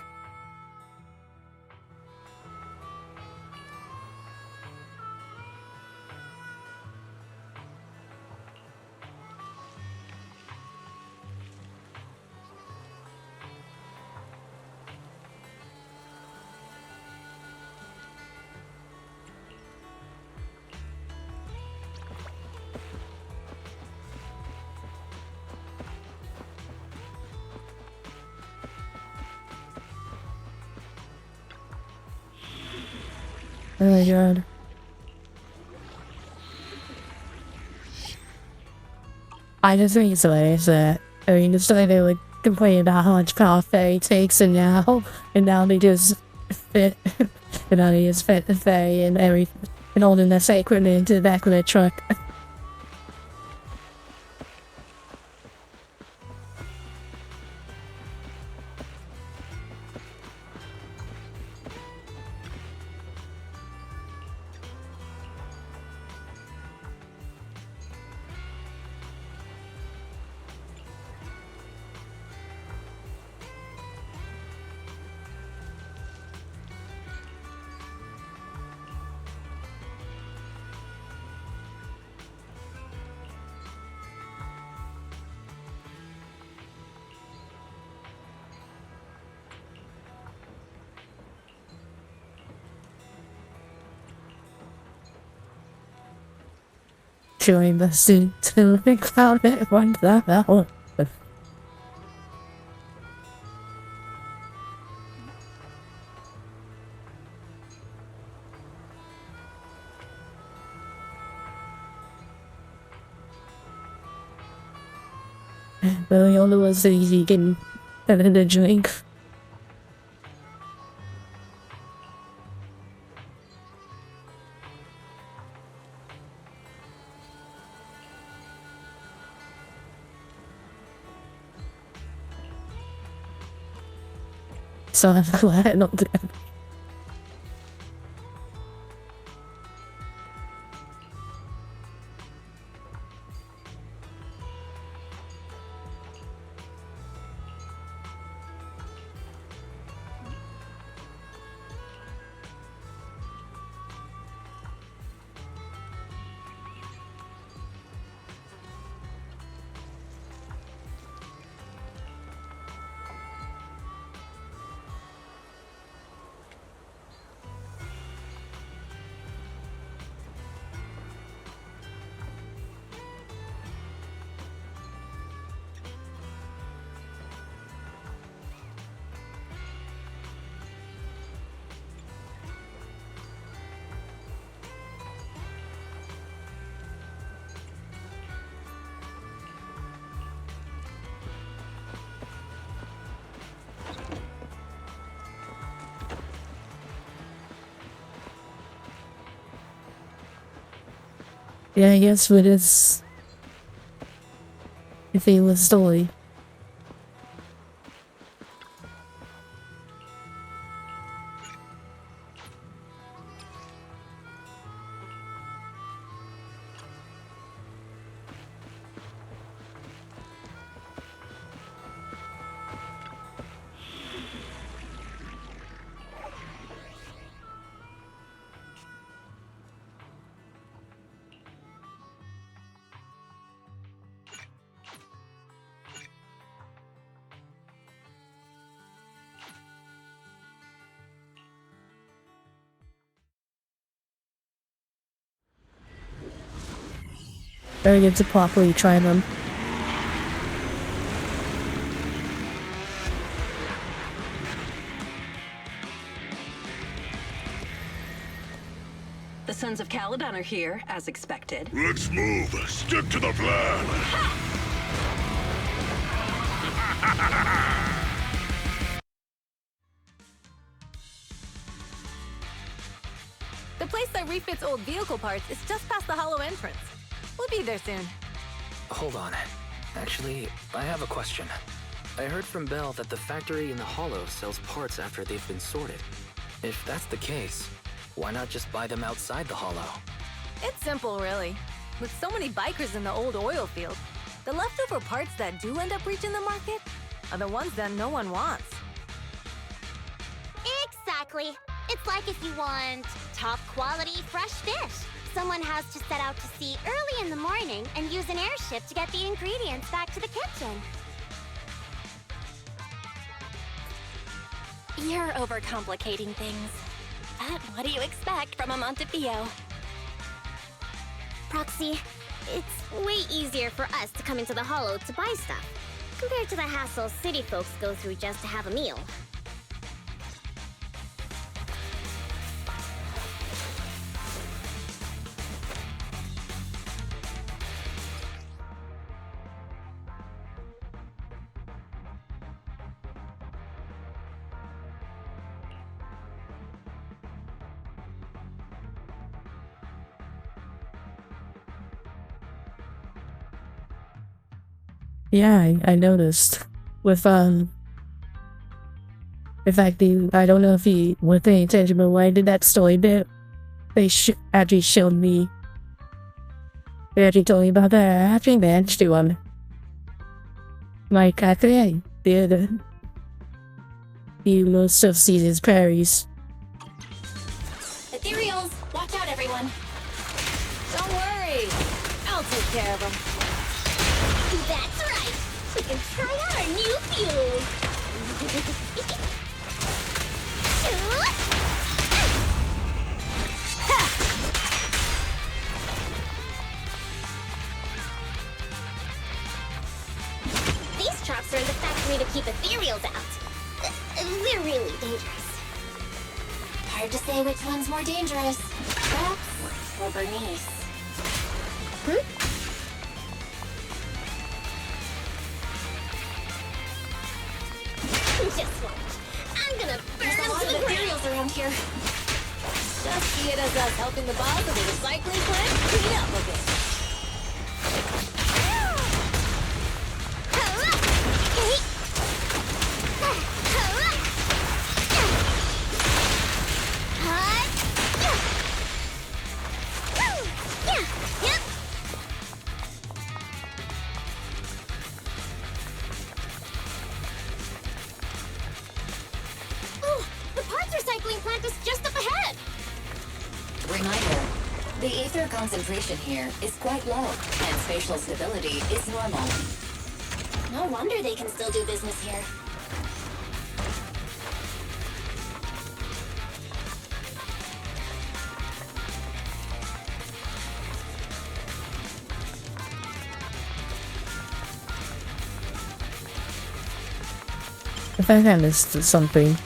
Oh my god. I just think it's hilarious that, I mean, it's like they would complain about how much power Fairy takes, and now they just fit, and now they just fit the Fairy and everything, and holding their sacred into the back of their truck. Showing the suit to think about it once that out. But the only was easy getting better than drink. So I'm glad not to. Yeah, I guess with his... if he was story. Very good to properly try them. The Sons of Caledon are here, as expected. Let's move. Stick to the plan. The place that refits old vehicle parts is just past the hollow entrance. We'll be there soon. Hold on. Actually, I have a question. I heard from Belle that the factory in the hollow sells parts after they've been sorted. If that's the case, why not just buy them outside the hollow? It's simple, really. With so many bikers in the old oil field, the leftover parts that do end up reaching the market are the ones that no one wants. Exactly. It's like if you want top quality fresh fish. Someone has to set out to sea early in the morning and use an airship to get the ingredients back to the kitchen. You're overcomplicating things. But what do you expect from a Montefio? Proxy, it's way easier for us to come into the hollow to buy stuff, compared to the hassle city folks go through just to have a meal. Yeah, I noticed. With in fact, I don't know if you were paying attention, but when I did that story bit, they actually showed me. They actually told me about that. I actually managed to like I think I did most of Caesar's Prairies. Ethereals, watch out, everyone. Don't worry. I'll take care of them. That's right. We can try out our new fuel. These traps are in the factory to keep ethereals out. They're really dangerous. Hard to say which one's more dangerous. Traps or Bernice. Just watch. I'm gonna burn There's a them lot to of the ground. ethereals around here. Just see it as us helping the boss of the recycling plant clean up a bit. Oh, the parts recycling plant is just up ahead. Reminder, the ether concentration here is quite low, and spatial stability is normal. No wonder they can still do business here. I think I missed something.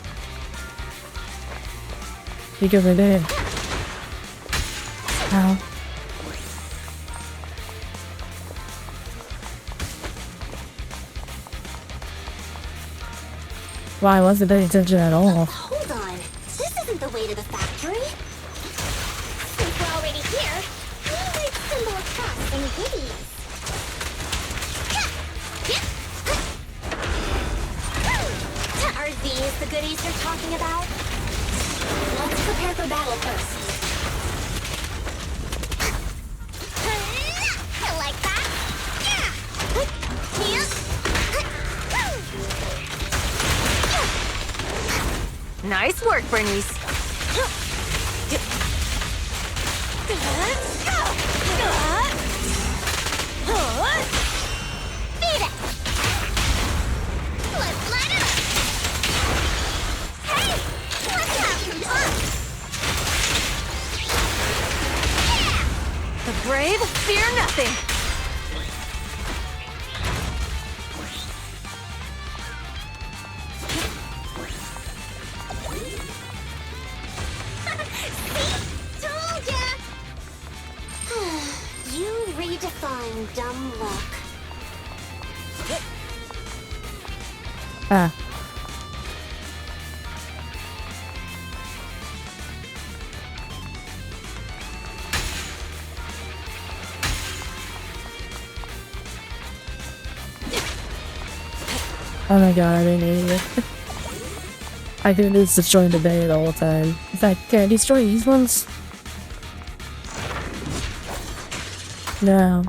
Look over there. Ow. Wow, I wasn't paying attention at all. Hold on. This isn't the way to the factory. Since we're already here, we'll make some more costs and goodies. Are these the goodies you're talking about? Let's prepare for battle first. I like that. Nice work, Bernice. Beat it! Let's light it up! Hey! Let's have some fun! The brave fear nothing. Told ya! You redefine dumb luck. Ah. Oh my god, I didn't need it. I can just destroy the bed all the time. In fact, can I destroy these ones? No.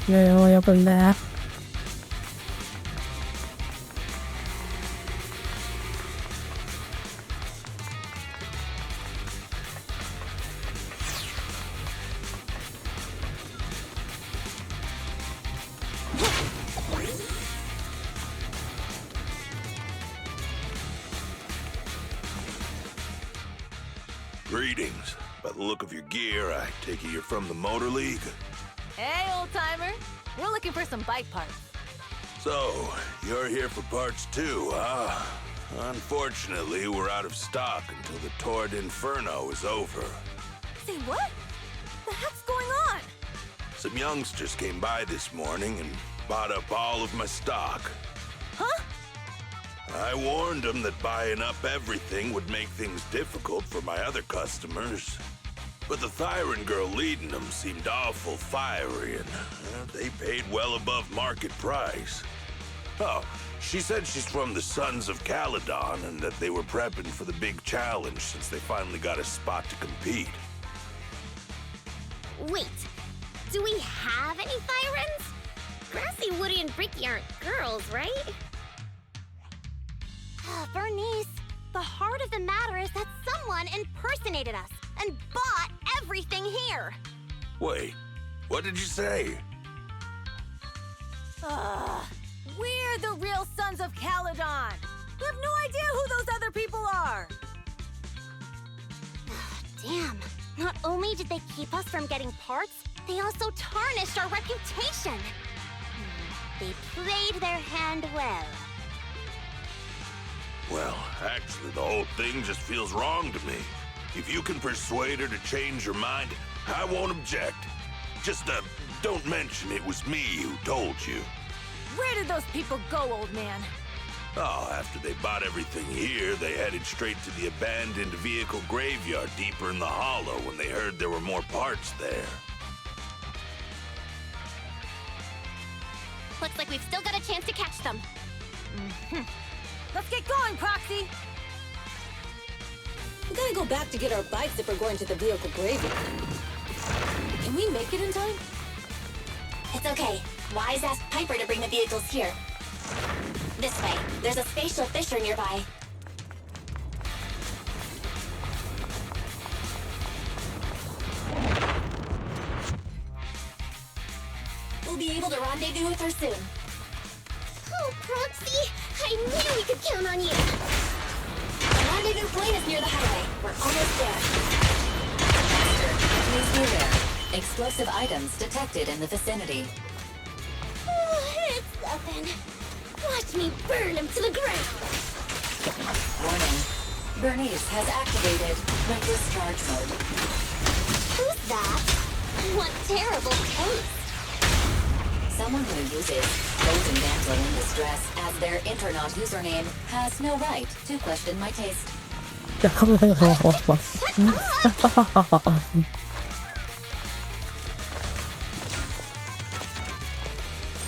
Yeah, only open that. Greetings. By the look of your gear, I take it you're from the Motor League? Hey, old timer. We're looking for some bike parts. So, you're here for parts too, huh? Unfortunately, we're out of stock until the Torrid Inferno is over. Say what? The heck's going on? Some youngsters came by this morning and bought up all of my stock. Huh? I warned them that buying up everything would make things difficult for my other customers. But the Thyran girl leading them seemed awful fiery, and they paid well above market price. Oh, she said she's from the Sons of Caledon and that they were prepping for the big challenge since they finally got a spot to compete. Wait, do we have any Thyrans? Grassy, Woody, and Bricky aren't girls, right? Bernice, the heart of the matter is that someone impersonated us and bought everything here. Wait, what did you say? We're the real Sons of Caledon. We have no idea who those other people are. Damn, not only did they keep us from getting parts, they also tarnished our reputation. They played their hand well. Well, actually, the whole thing just feels wrong to me. If you can persuade her to change her mind, I won't object. Just, don't mention it was me who told you. Where did those people go, old man? Oh, after they bought everything here, they headed straight to the abandoned vehicle graveyard deeper in the hollow when they heard there were more parts there. Looks like we've still got a chance to catch them. Let's get going, Proxy! We gotta go back to get our bikes if we're going to the vehicle graveyard. Can we make it in time? It's okay. Wise asked Piper to bring the vehicles here. This way. There's a spatial fissure nearby. We'll be able to rendezvous with her soon. Oh, Proxy! I knew we could count on you! The rendezvous point is near the highway. We're almost there. Please beware. Explosive items detected in the vicinity. Oh, it's nothing. Watch me burn him to the ground! Warning. Bernice has activated reckless charge mode. Who's that? What terrible taste! Someone who uses Golden Damsel in Distress as their Internaut username has no right to question my taste.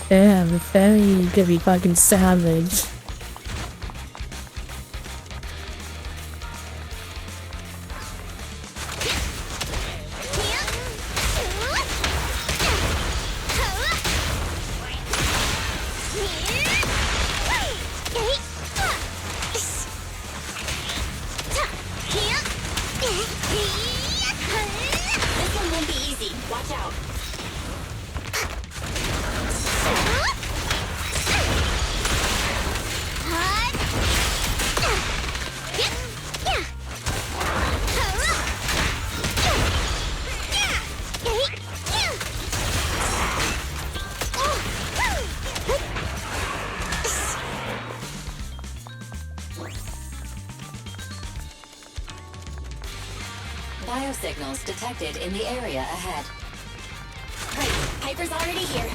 Damn, the fairy gonna be fucking savage. This one won't be easy. Watch out. Biosignals detected in the area ahead. Right, Piper's already here.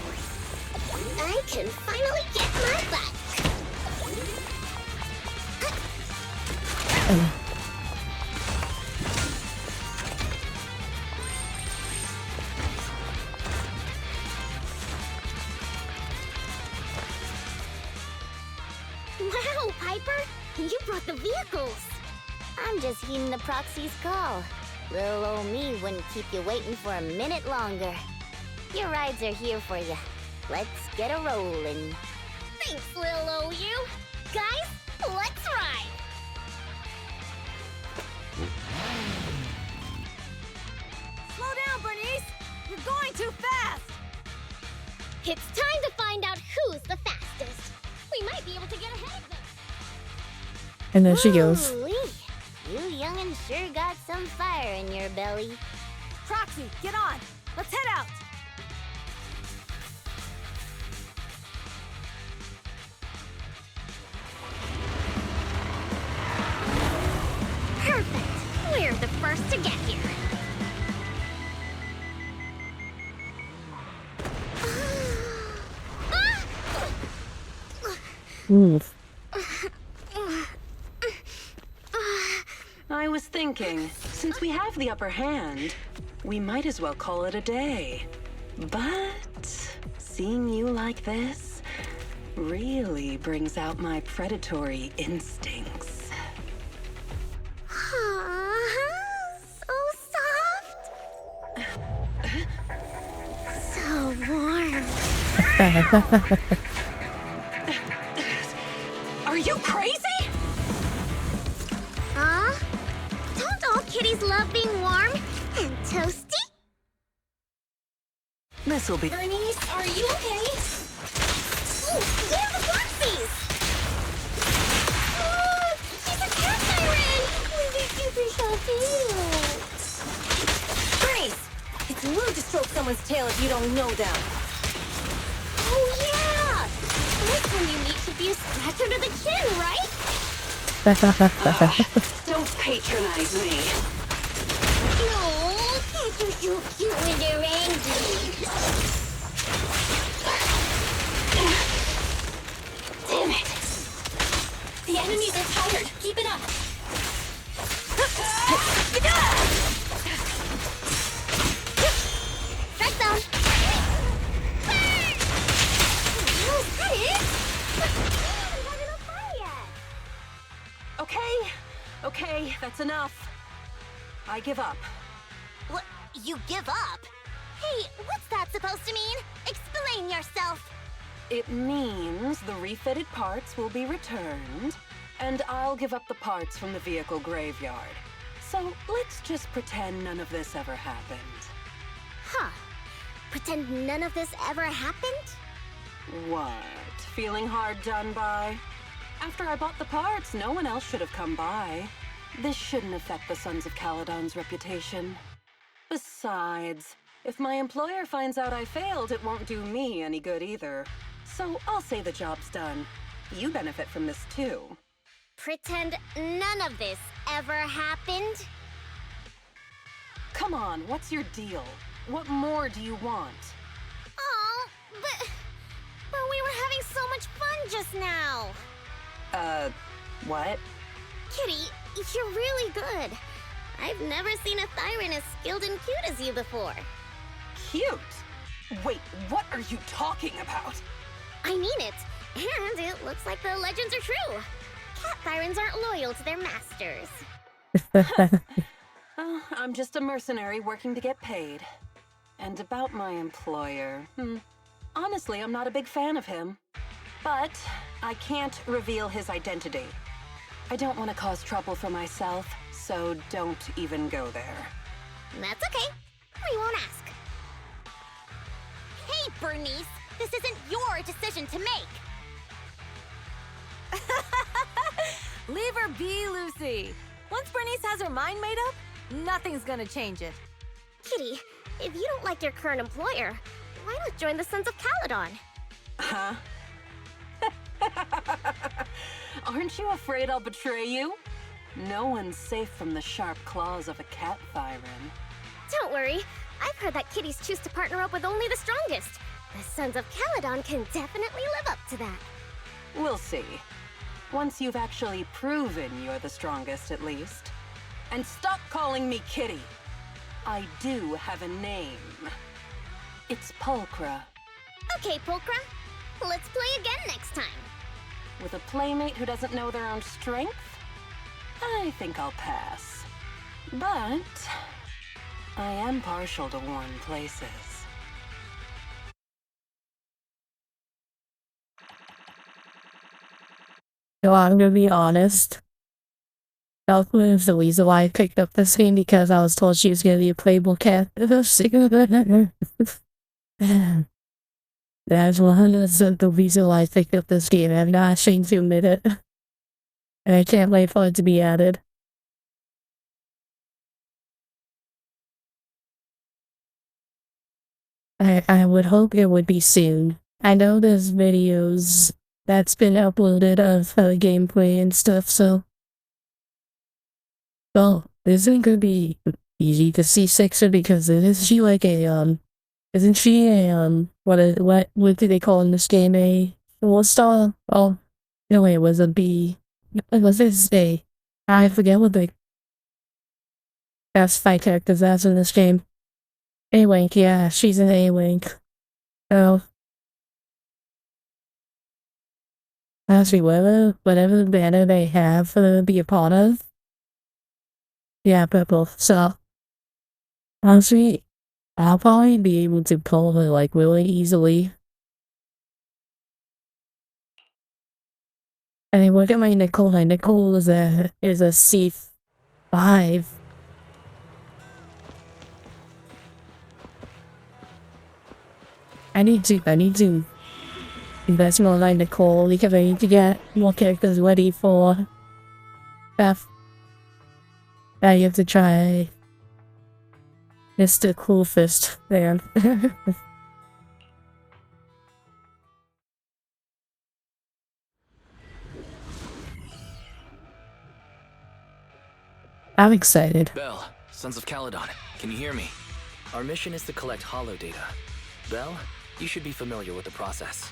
I can finally get my back! Wow, Piper! You brought the vehicles! I'm just heeding the proxy's call. Little old me wouldn't keep you waiting for a minute longer. Your rides are here for you. Let's get a rolling. Thanks, little old you. Guys, let's ride! Slow down, Bernice! You're going too fast! It's time to find out who's the fastest. We might be able to get ahead of them. And there she goes. Ooh-wee. You young'un sure got some fire in your belly. Proxy, get on! Let's head out! Perfect! We're the first to get here. I was thinking, Since we have the upper hand, we might as well call it a day. But seeing you like this really brings out my predatory instincts. So soft. So warm. Are you crazy? Huh? Don't all kitties love being warm and toasty? This'll be. Bernice, are you okay? Ooh, they're the Foxies! Oh, she's a cat siren! With a super short tail. Bernice! It's rude to stroke someone's tail if you don't know them. Oh, yeah! First one you meet should be a scratch under the chin, right? Don't patronize me. No, cats are so cute when they're angry. Damn it! The enemies are tired. Keep it up. Strike zone. Oh, is that it? We haven't had enough fire yet. Okay, that's enough. I give up. What? You give up? Hey, what's that supposed to mean? Explain yourself. It means the refitted parts will be returned, and I'll give up the parts from the vehicle graveyard. So let's just pretend none of this ever happened. Huh. Pretend none of this ever happened? What? Feeling hard done by? After I bought the parts, no one else should have come by. This shouldn't affect the Sons of Caledon's reputation. Besides, if my employer finds out I failed, it won't do me any good either. So I'll say the job's done. You benefit from this too. Pretend none of this ever happened? Come on, what's your deal? What more do you want? Oh, but we were having so much fun just now. What? Kitty, you're really good. I've never seen a Thyran as skilled and cute as you before. Cute? Wait, what are you talking about? I mean it. And it looks like the legends are true. Cat Thyrans aren't loyal to their masters. I'm just a mercenary working to get paid. And about my employer, honestly, I'm not a big fan of him. But I can't reveal his identity. I don't want to cause trouble for myself, so don't even go there. That's okay. We won't ask. Hey, Bernice, this isn't your decision to make. Leave her be, Lucy. Once Bernice has her mind made up, nothing's gonna change it. Kitty, if you don't like your current employer, why not join the Sons of Caledon? Huh? Aren't you afraid I'll betray you? No one's safe from the sharp claws of a cat Thyran. Don't worry. I've heard that kitties choose to partner up with only the strongest. The Sons of Caledon can definitely live up to that. We'll see. Once you've actually proven you're the strongest, at least. And stop calling me Kitty. I do have a name. It's Pulchra. Okay, Pulchra. Let's play again next time. With a playmate who doesn't know their own strength? I think I'll pass. But I am partial to warm places. So I'm gonna be honest. That was the reason why I picked up this game, because I was told she was gonna be a playable cat. That's 100% the reason why I picked up this game. I'm not ashamed to admit it. And I can't wait for it to be added. I would hope it would be soon. I know there's videos that's been uploaded of gameplay and stuff, so... Well, this isn't gonna be easy to see Sixer, because isn't she like a, isn't she a, what do they call in this game, a 4-star? Oh, no, it was a B. Was this A? I forget what they... best fight characters as in this game. A-Wing, yeah, she's an A-Wing. So, actually, whatever banner they have for them to be a part of, yeah, purple. So, honestly, I'll probably be able to pull her, like, really easily. I mean, look at my Nicole. My Nicole is a C5. I need to invest more in my Nicole because I need to get more characters ready for Beth. I have to try Mr. Coolfist there. I'm excited. Belle, Sons of Caledon, can you hear me? Our mission is to collect holo data. Belle, you should be familiar with the process.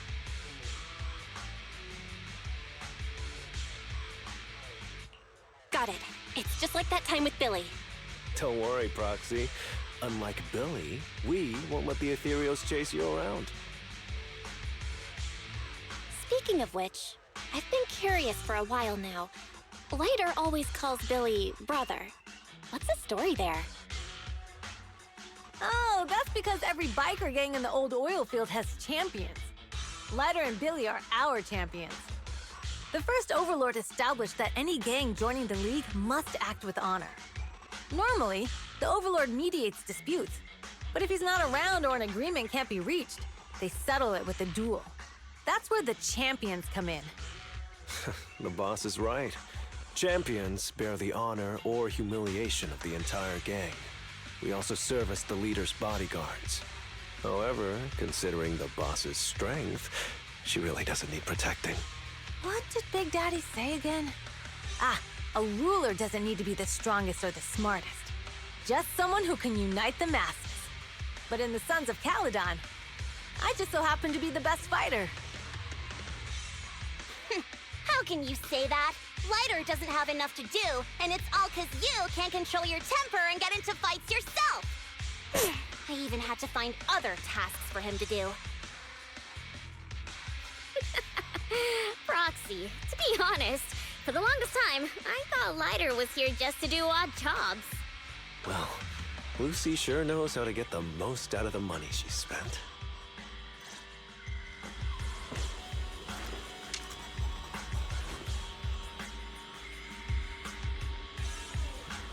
Got it. It's just like that time with Billy. Don't worry, Proxy. Unlike Billy, we won't let the Ethereals chase you around. Speaking of which, I've been curious for a while now. Lighter always calls Billy brother. What's the story there? Oh, that's because every biker gang in the old oil field has champions. Lighter and Billy are our champions. The first Overlord established that any gang joining the League must act with honor. Normally, the Overlord mediates disputes, but if he's not around or an agreement can't be reached, they settle it with a duel. That's where the champions come in. The boss is right. Champions bear the honor or humiliation of the entire gang. We also serve as the leader's bodyguards. However, considering the boss's strength, she really doesn't need protecting. What did Big Daddy say again? Ah, a ruler doesn't need to be the strongest or the smartest. Just someone who can unite the masses. But in the Sons of Caledon, I just so happen to be the best fighter. How can you say that? Lighter doesn't have enough to do, and it's all 'cause you can't control your temper and get into fights yourself. I even had to find other tasks for him to do. Proxy, to be honest, for the longest time, I thought Lighter was here just to do odd jobs. Well, Lucy sure knows how to get the most out of the money she spent.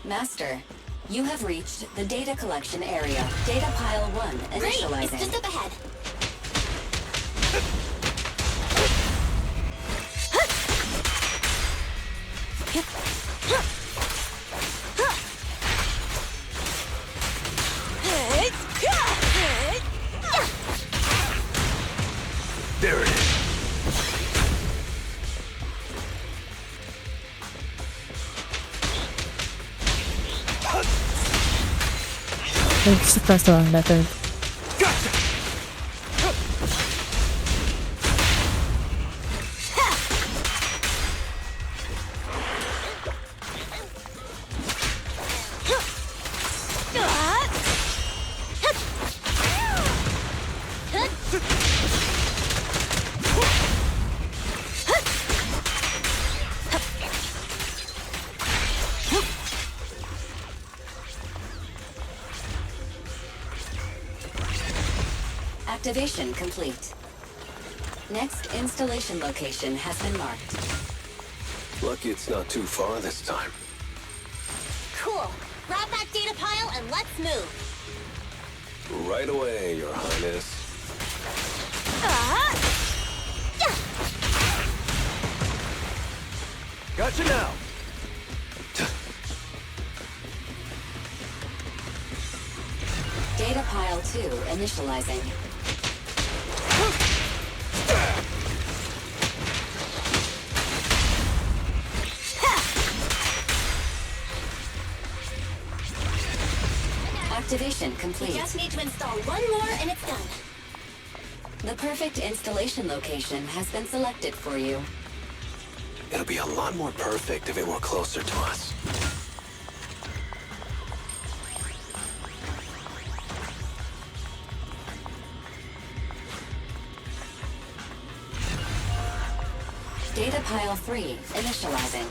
Master, you have reached the data collection area. Data pile 1 initializing. Great, it's just up ahead. There it is. It's the first one, I think. Activation complete. Next installation location has been marked. Lucky it's not too far this time. Cool. Grab that data pile and let's move. Right away, Your Highness. Gotcha now! Data pile 2 initializing. Activation complete. We just need to install one more and it's done. The perfect installation location has been selected for you. It'll be a lot more perfect if it were closer to us. Data pile 3 initializing.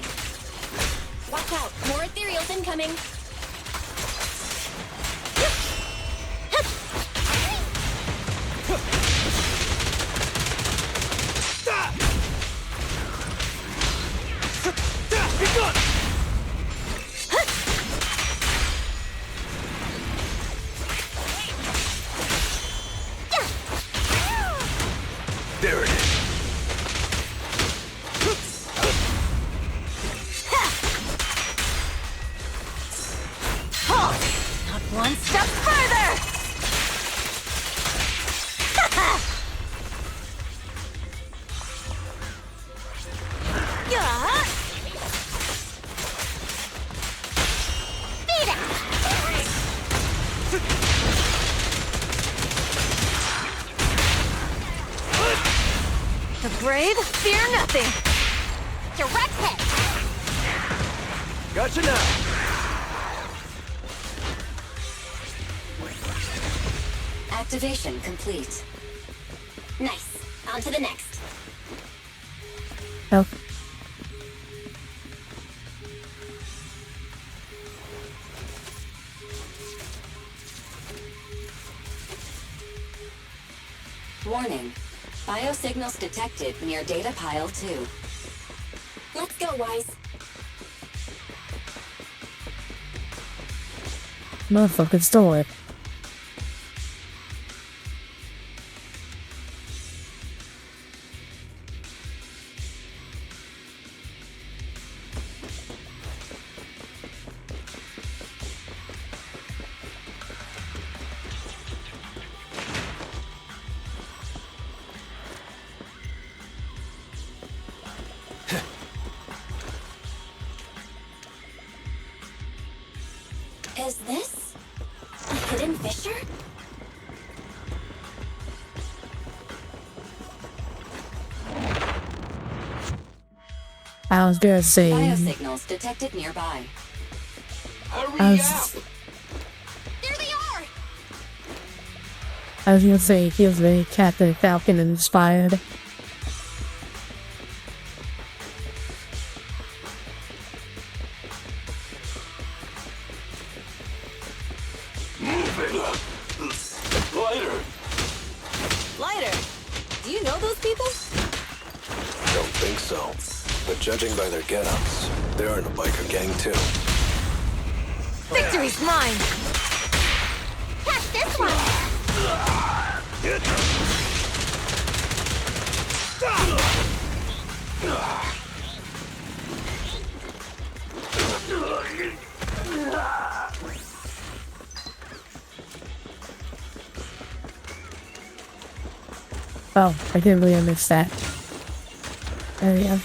Watch out! More ethereals incoming! There it is. Not one step further! Yeah. Beat it! The brave fear nothing. Direct hit! Gotcha now. Activation complete. Nice. On to the next. Oh. Warning. Biosignals detected near data pile 2. Let's go, Wise. Motherfucker stole it. Is this a hidden fissure? I was gonna say. Biosignals detected nearby. I was, There they are! I was gonna say he was very Captain Falcon inspired. Lighter. Lighter, do you know those people? Don't think so. But judging by their get-ups, they're in a biker gang too. Victory's mine! Catch this one! Oh, I didn't really miss that. There we go.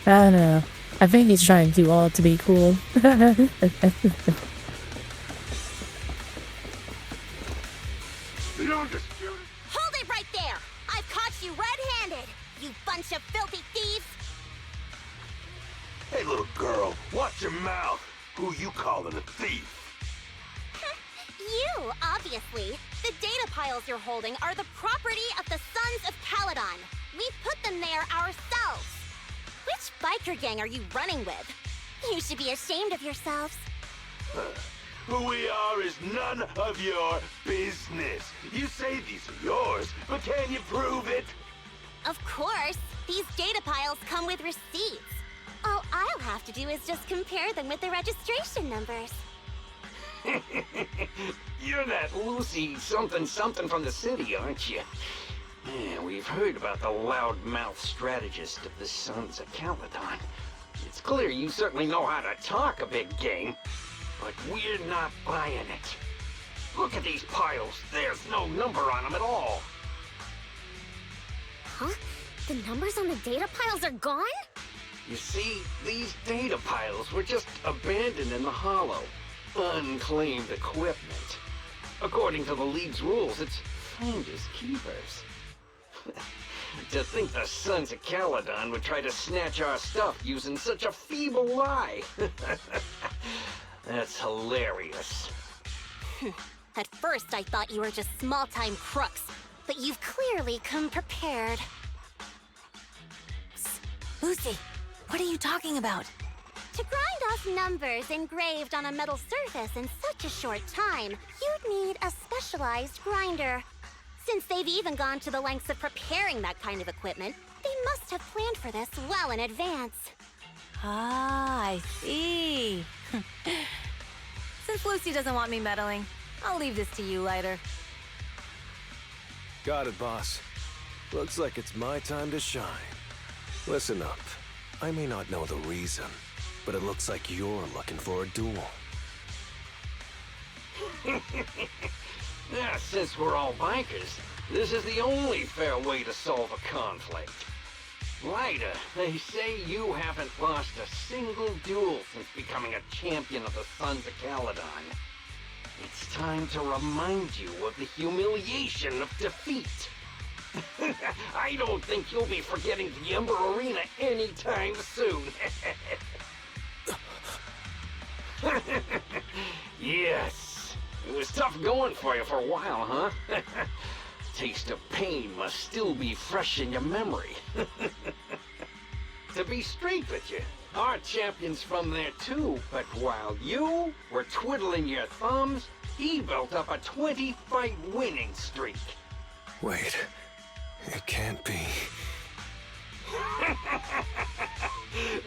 I don't know. I think he's trying too hard to be cool. Hold it right there! I've caught you red-handed, you bunch of filthy thieves! Hey, little girl, watch your mouth. Who you calling a thief? You, obviously. The data piles you're holding are the property of the Sons of Caledon. We put them there ourselves. Which biker gang are you running with? You should be ashamed of yourselves. Who we are is none of your business. You say these are yours, but can you prove it? Of course. These data piles come with receipts. All I'll have to do is just compare them with the registration numbers. You're that Lucy something from the city, aren't you? Yeah, we've heard about the loudmouth strategist of the Sons of Caledon. It's clear you certainly know how to talk a big game, but we're not buying it. Look at these piles. There's no number on them at all. Huh? The numbers on the data piles are gone? You see, these data piles were just abandoned in the hollow. Unclaimed equipment. According to the League's rules, it's finders keepers. To think the Sons of Caledon would try to snatch our stuff using such a feeble lie. That's hilarious. At first, I thought you were just small-time crooks, but you've clearly come prepared. Lucy, what are you talking about? To grind off numbers engraved on a metal surface in such a short time, you'd need a specialized grinder. Since they've even gone to the lengths of preparing that kind of equipment, they must have planned for this well in advance. Ah, I see. Since Lucy doesn't want me meddling, I'll leave this to you, Lighter. Got it, boss. Looks like it's my time to shine. Listen up. I may not know the reason, but it looks like you're looking for a duel. Yeah, since we're all bikers, this is the only fair way to solve a conflict. Lighter, they say you haven't lost a single duel since becoming a champion of the Sons of Caledon. It's time to remind you of the humiliation of defeat. I don't think you'll be forgetting the Ember Arena anytime soon. Yes, it was tough going for you for a while, huh? Taste of pain must still be fresh in your memory. To be straight with you, our champion's from there too, but while you were twiddling your thumbs, he built up a 20-fight winning streak. Wait, it can't be.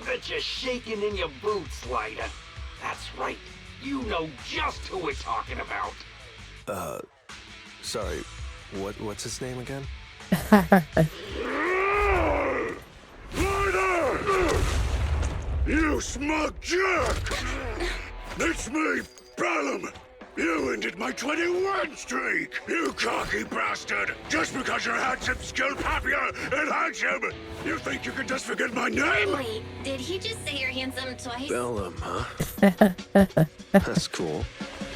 Bet you're shaking in your boots, Lighter. That's right, you know just who we're talking about. Sorry, what's his name again? Lighter! You smug jerk! It's me, Bellum! You ended my 21 streak! You cocky bastard! Just because you're handsome, skilled, happier, and handsome! You think you can just forget my name? Wait, did he just say you're handsome twice? Bellum, huh? That's cool.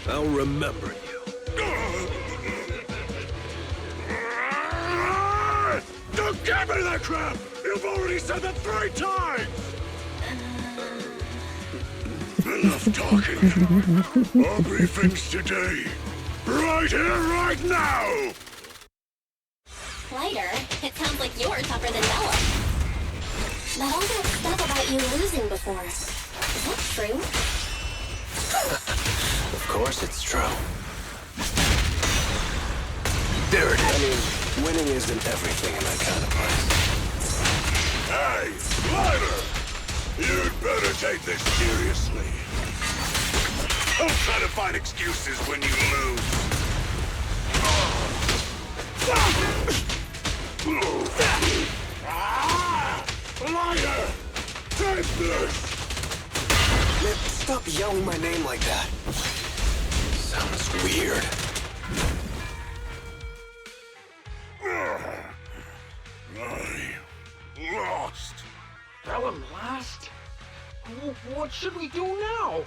I'll remember you. Don't give me that crap! You've already said that 3 times! Enough talking. Our briefings today. Right here, right now! Lighter, it sounds like you're tougher than Bella. But all that stuff about you losing before, is that true? Of course it's true. There it is. I mean, winning isn't everything in that kind of place. Hey, Lighter! You'd better take this seriously. Don't try to find excuses when you lose. Lighter! Take this! Man, stop yelling my name like that. Sounds weird. I lost. Bellum lost? What should we do now?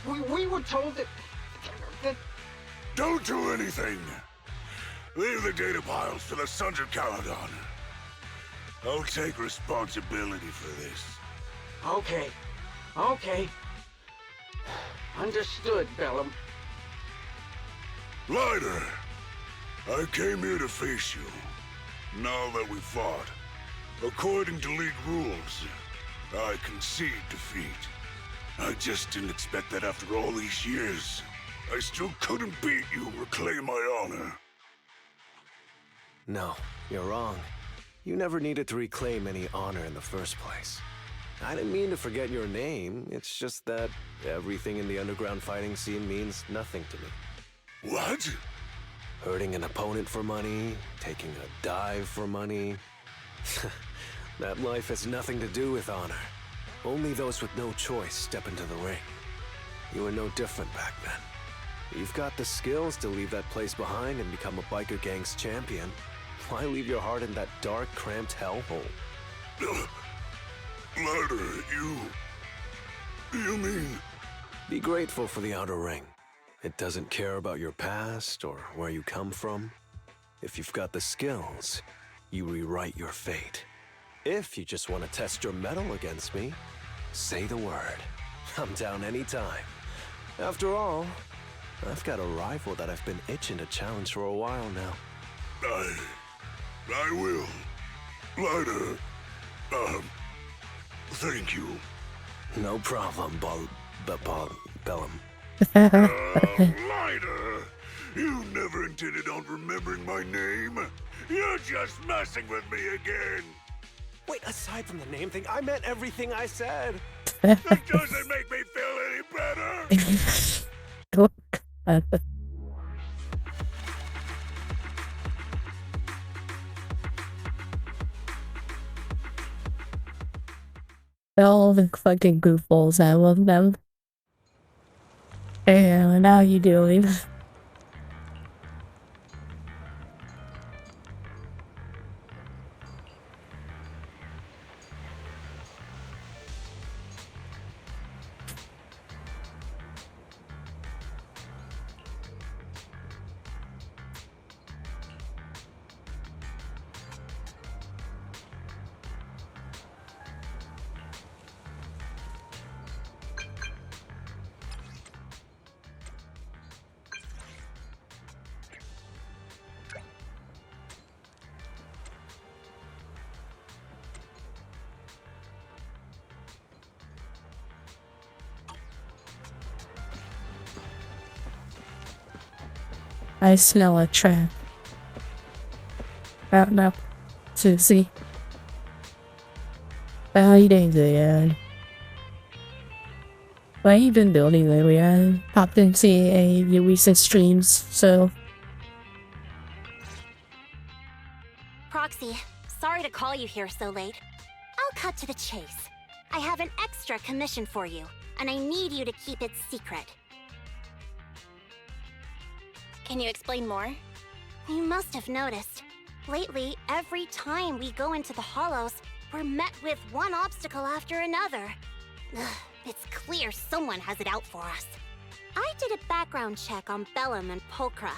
We were told that... Don't do anything. Leave the data piles to the Sons of Caledon. I'll take responsibility for this. Okay. Understood, Bellum. Lighter, I came here to face you. Now that we fought, according to League rules, I concede defeat. I just didn't expect that after all these years, I still couldn't beat you or reclaim my honor. No, you're wrong. You never needed to reclaim any honor in the first place. I didn't mean to forget your name, it's just that everything in the underground fighting scene means nothing to me. What? Hurting an opponent for money, taking a dive for money. That life has nothing to do with honor. Only those with no choice step into the ring. You were no different back then. You've got the skills to leave that place behind and become a biker gang's champion. Why leave your heart in that dark, cramped hellhole? Lighter, you mean... Be grateful for the outer ring. It doesn't care about your past or where you come from. If you've got the skills, you rewrite your fate. If you just want to test your mettle against me, say the word. I'm down anytime. After all, I've got a rival that I've been itching to challenge for a while now. I will. Lighter. Thank you. No problem, Bellum. Lighter! You never intended on remembering my name. You're just messing with me again. Wait, aside from the name thing, I meant everything I said. That doesn't make me feel any better. They're all the fucking goofballs. I love them. And how you doing? I smell a trap. Out now. Susie. How you doing today? What have you been building lately? I popped into your recent streams, so... Proxy, sorry to call you here so late. I'll cut to the chase. I have an extra commission for you, and I need you to keep it secret. Can you explain more? You must have noticed. Lately, every time we go into the Hollows, we're met with one obstacle after another. Ugh, it's clear someone has it out for us. I did a background check on Bellum and Pulchra.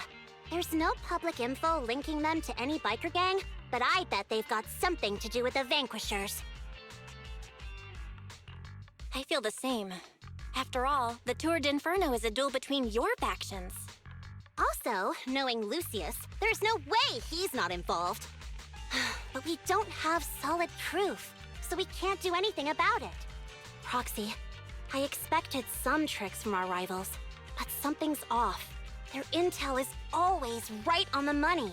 There's no public info linking them to any biker gang, but I bet they've got something to do with the Vanquishers. I feel the same. After all, the Tour d'Inferno is a duel between your factions. Also, knowing Lucius, there's no way he's not involved. But we don't have solid proof, so we can't do anything about it. Proxy, I expected some tricks from our rivals, but something's off. Their intel is always right on the money.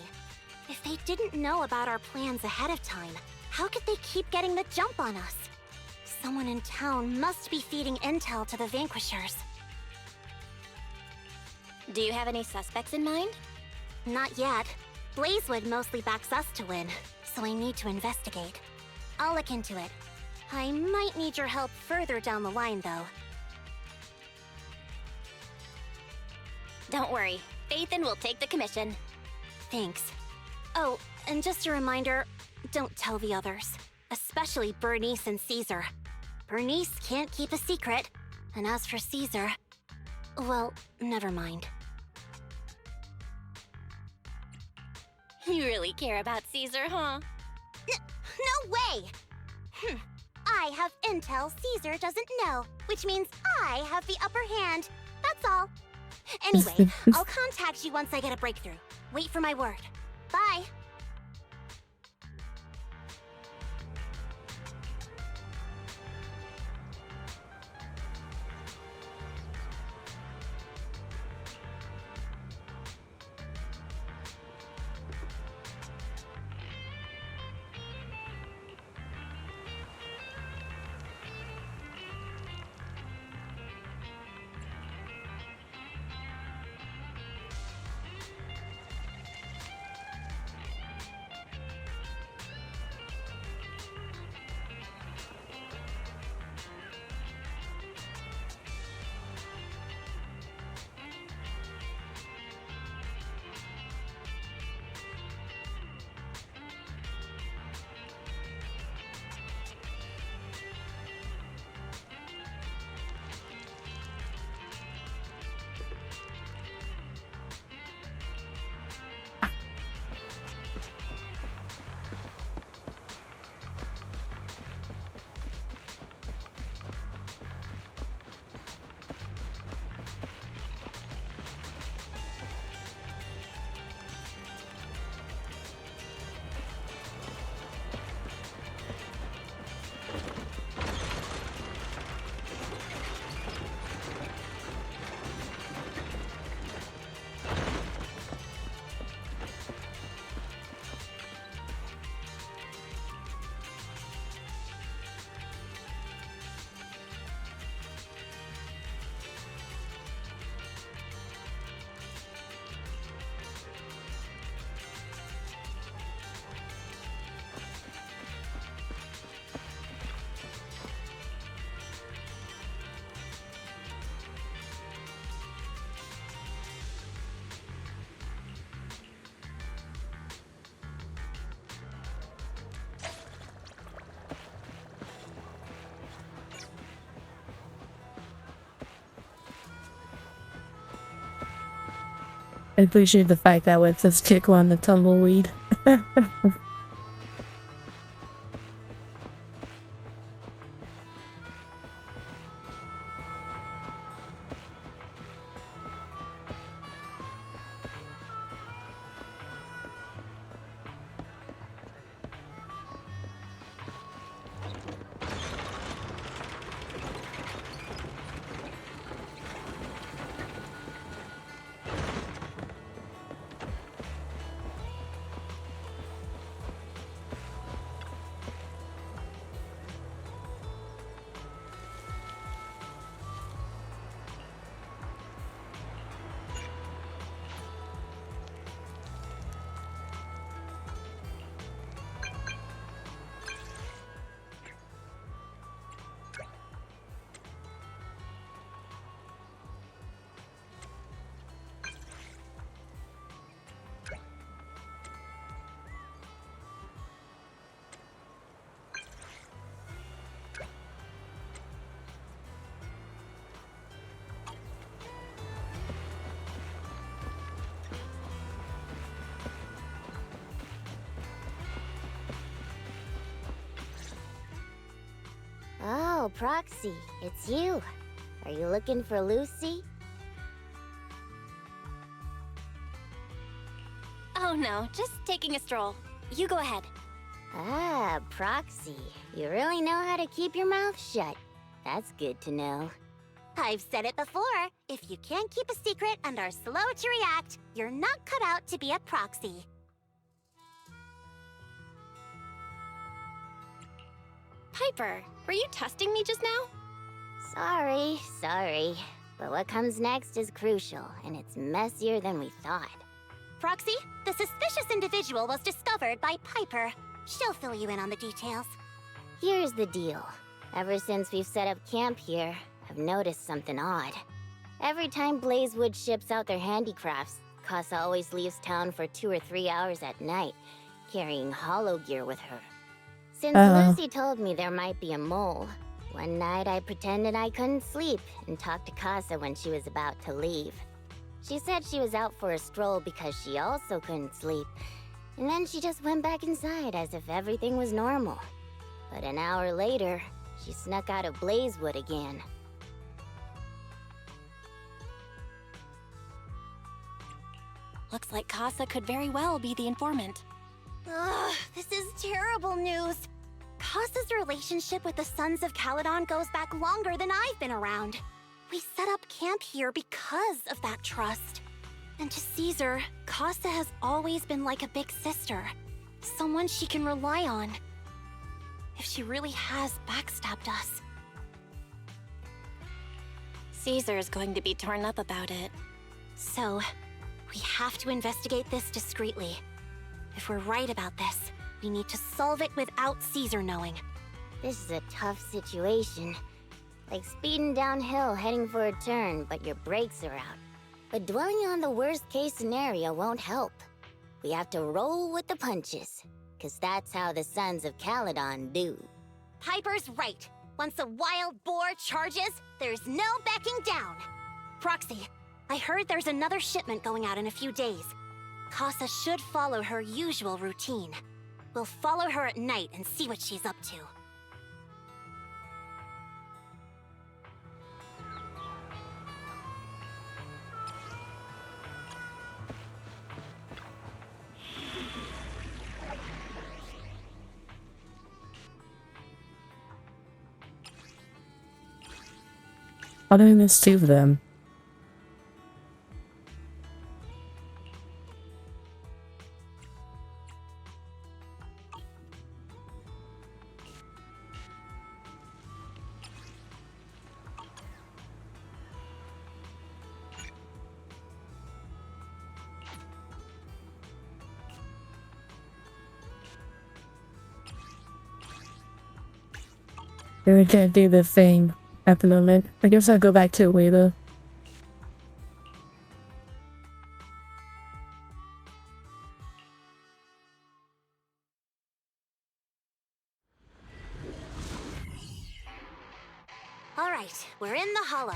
If they didn't know about our plans ahead of time, how could they keep getting the jump on us? Someone in town must be feeding intel to the Vanquishers. Do you have any suspects in mind? Not yet. Blazewood mostly backs us to win, so I need to investigate. I'll look into it. I might need your help further down the line, though. Don't worry. Phaethon will take the commission. Thanks. Oh, and just a reminder, don't tell the others. Especially Bernice and Caesar. Bernice can't keep a secret, and as for Caesar... well, never mind. You really care about Caesar, huh? No way! I have intel Caesar doesn't know, which means I have the upper hand. That's all. Anyway, I'll contact you once I get a breakthrough. Wait for my word. Bye! I appreciate the fact that with this kick on the tumbleweed. Oh, Proxy, it's you. Are you looking for Lucy? Oh no, just taking a stroll. You go ahead. Ah, Proxy. You really know how to keep your mouth shut. That's good to know. I've said it before. If you can't keep a secret and are slow to react, you're not cut out to be a proxy. Piper, were you testing me just now? Sorry. But what comes next is crucial, and it's messier than we thought. Proxy, the suspicious individual was discovered by Piper. She'll fill you in on the details. Here's the deal. Ever since we've set up camp here, I've noticed something odd. Every time Blazewood ships out their handicrafts, Casa always leaves town for 2 or 3 hours at night, carrying hollow gear with her. Since Lucy told me there might be a mole, one night I pretended I couldn't sleep and talked to Casa when she was about to leave. She said she was out for a stroll because she also couldn't sleep, and then she just went back inside as if everything was normal. But an hour later, she snuck out of Blazewood again. Looks like Casa could very well be the informant. Ugh, this is terrible news. Casa's relationship with the Sons of Caledon goes back longer than I've been around. We set up camp here because of that trust. And to Caesar, Casa has always been like a big sister. Someone she can rely on. If she really has backstabbed us. Caesar's going to be torn up about it. So, we have to investigate this discreetly. If we're right about this, we need to solve it without Caesar knowing. This is a tough situation. Like speeding downhill heading for a turn, but your brakes are out. But dwelling on the worst case scenario won't help. We have to roll with the punches, 'cause that's how the Sons of Caledon do. Piper's right. Once a wild boar charges, there's no backing down. Proxy, I heard there's another shipment going out in a few days. Casa should follow her usual routine. We'll follow her at night and see what she's up to. How do I miss 2 of them? We can't do the thing at the moment. I guess I'll go back to it later. All right, we're in the hollow.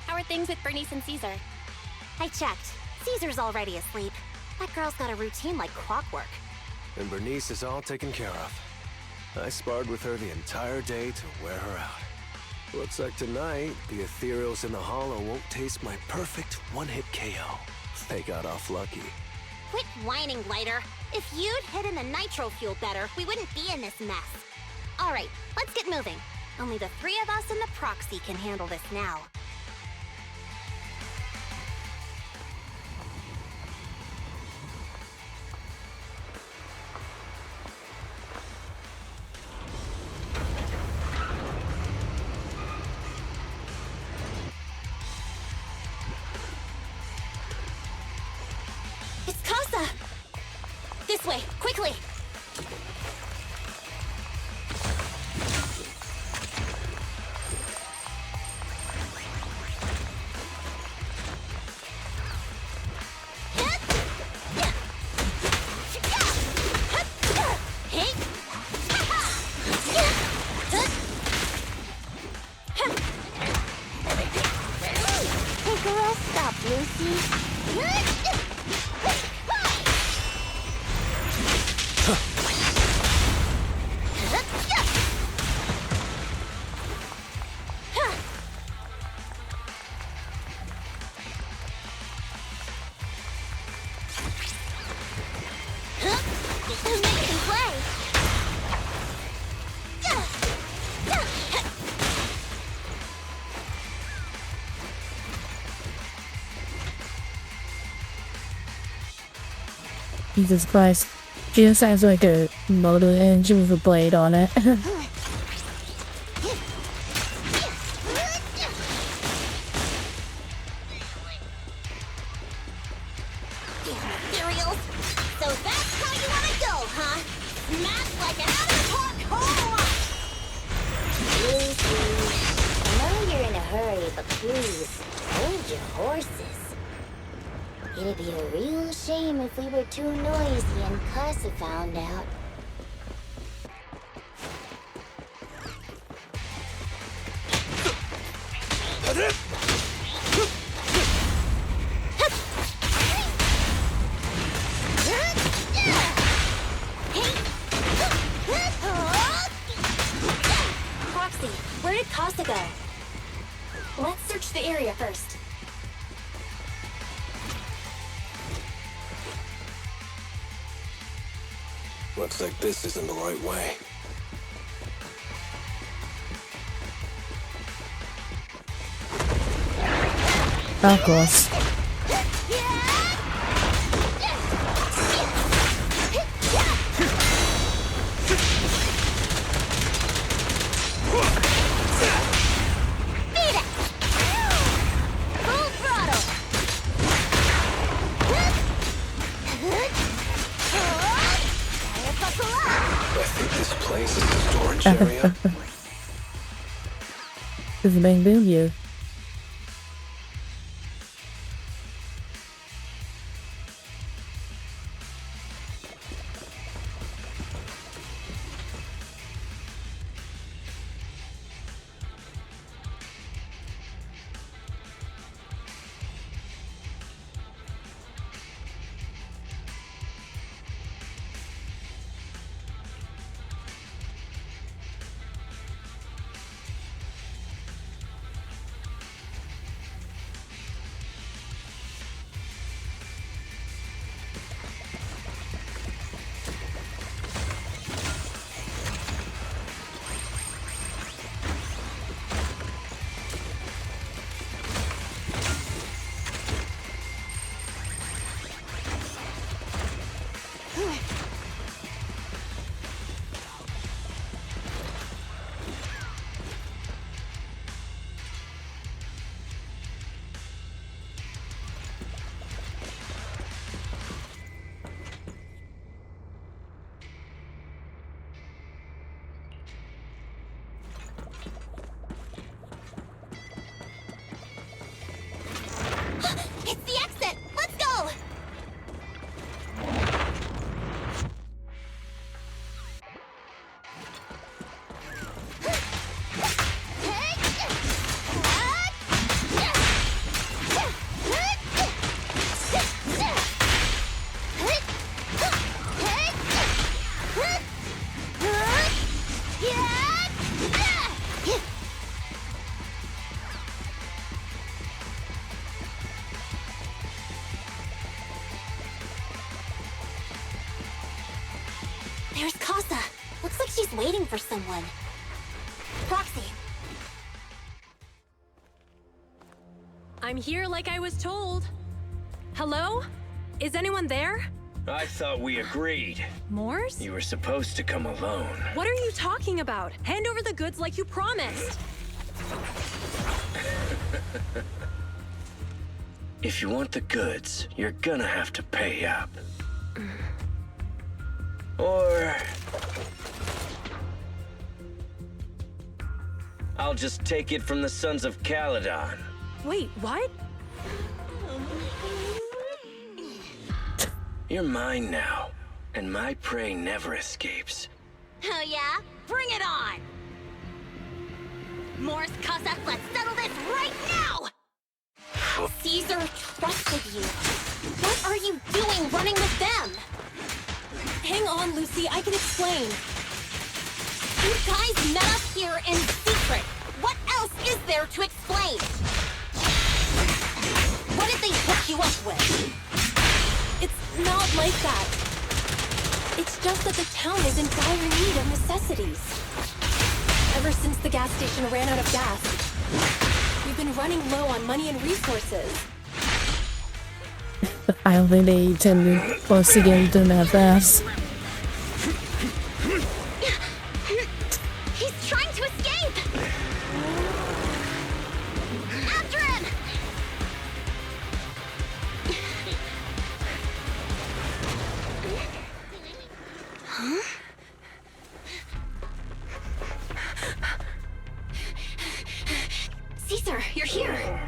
Our are things with Bernice and Caesar? I checked. Caesar's already asleep. That girl's got a routine like clockwork. And Bernice is all taken care of. I sparred with her the entire day to wear her out. Looks like tonight, the ethereals in the hollow won't taste my perfect one-hit KO. They got off lucky. Quit whining, Lighter. If you'd hidden the nitro fuel better, we wouldn't be in this mess. Alright, let's get moving. Only the three of us and the proxy can handle this now. It's Casa! This way, quickly! Take a rest stop, Lucy. Amazing play! Jesus Christ. She just sounds like a motor engine with a blade on it. Cereals. So that's how you want to go, huh? Smash like an out-of-the-park home run! Lucy, I know you're in a hurry, but please, hold your horses. It'd be a real shame if we were too noisy and Casa found out. Proxy, where did Casa go? Let's search the area first. Looks like this isn't the right way. Of course. Beat it! Full throttle! Buckle up! I think this place is a storage area. This is being boom you. There's Casa. Looks like she's waiting for someone. Proxy. I'm here like I was told. Hello? Is anyone there? I thought we agreed. Morse? You were supposed to come alone. What are you talking about? Hand over the goods like you promised. If you want the goods, you're gonna have to pay up. Or... I'll just take it from the Sons of Caledon. Wait, what? You're mine now, and my prey never escapes. Oh yeah? Bring it on! Morse, Casa, let's settle this right now! Caesar trusted you. What are you doing running with them? Hang on, Lucy, I can explain. You guys met up here in secret. What else is there to explain? What did they hook you up with? It's not like that. It's just that the town is in dire need of necessities. Ever since the gas station ran out of gas, we've been running low on money and resources. I don't think they intended for us to get into that fast. He's trying to escape! After him! Huh? Caesar, you're here!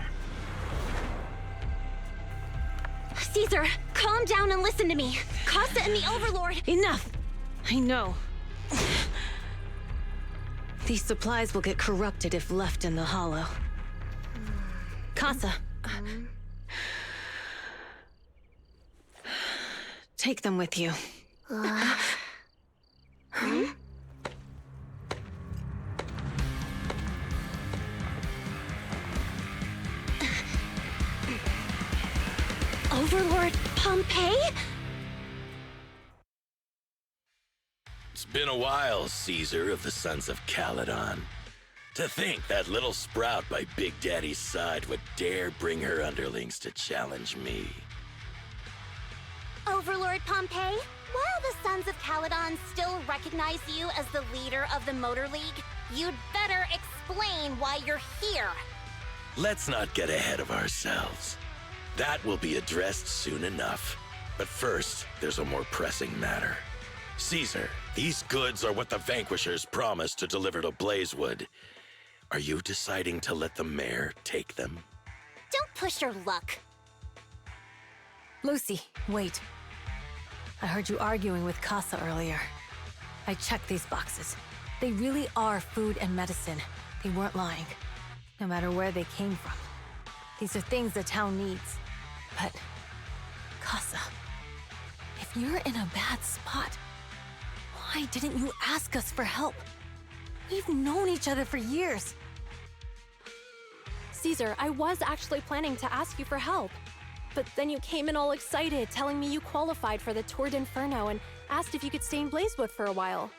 Caesar, calm down and listen to me. Casa and the Overlord... Enough! I know. These supplies will get corrupted if left in the hollow. Casa. Take them with you. Overlord Pompeii? It's been a while, Caesar of the Sons of Caledon. To think that little sprout by Big Daddy's side would dare bring her underlings to challenge me. Overlord Pompeii, while the Sons of Caledon still recognize you as the leader of the Motor League, you'd better explain why you're here. Let's not get ahead of ourselves. That will be addressed soon enough. But first, there's a more pressing matter. Caesar, these goods are what the Vanquishers promised to deliver to Blazewood. Are you deciding to let the mayor take them? Don't push your luck. Lucy, wait. I heard you arguing with Casa earlier. I checked these boxes. They really are food and medicine. They weren't lying, no matter where they came from. These are things the town needs. But, Casa, if you're in a bad spot, why didn't you ask us for help? We've known each other for years. Caesar, I was actually planning to ask you for help. But then you came in all excited, telling me you qualified for the Tour d'Inferno and asked if you could stay in Blazewood for a while.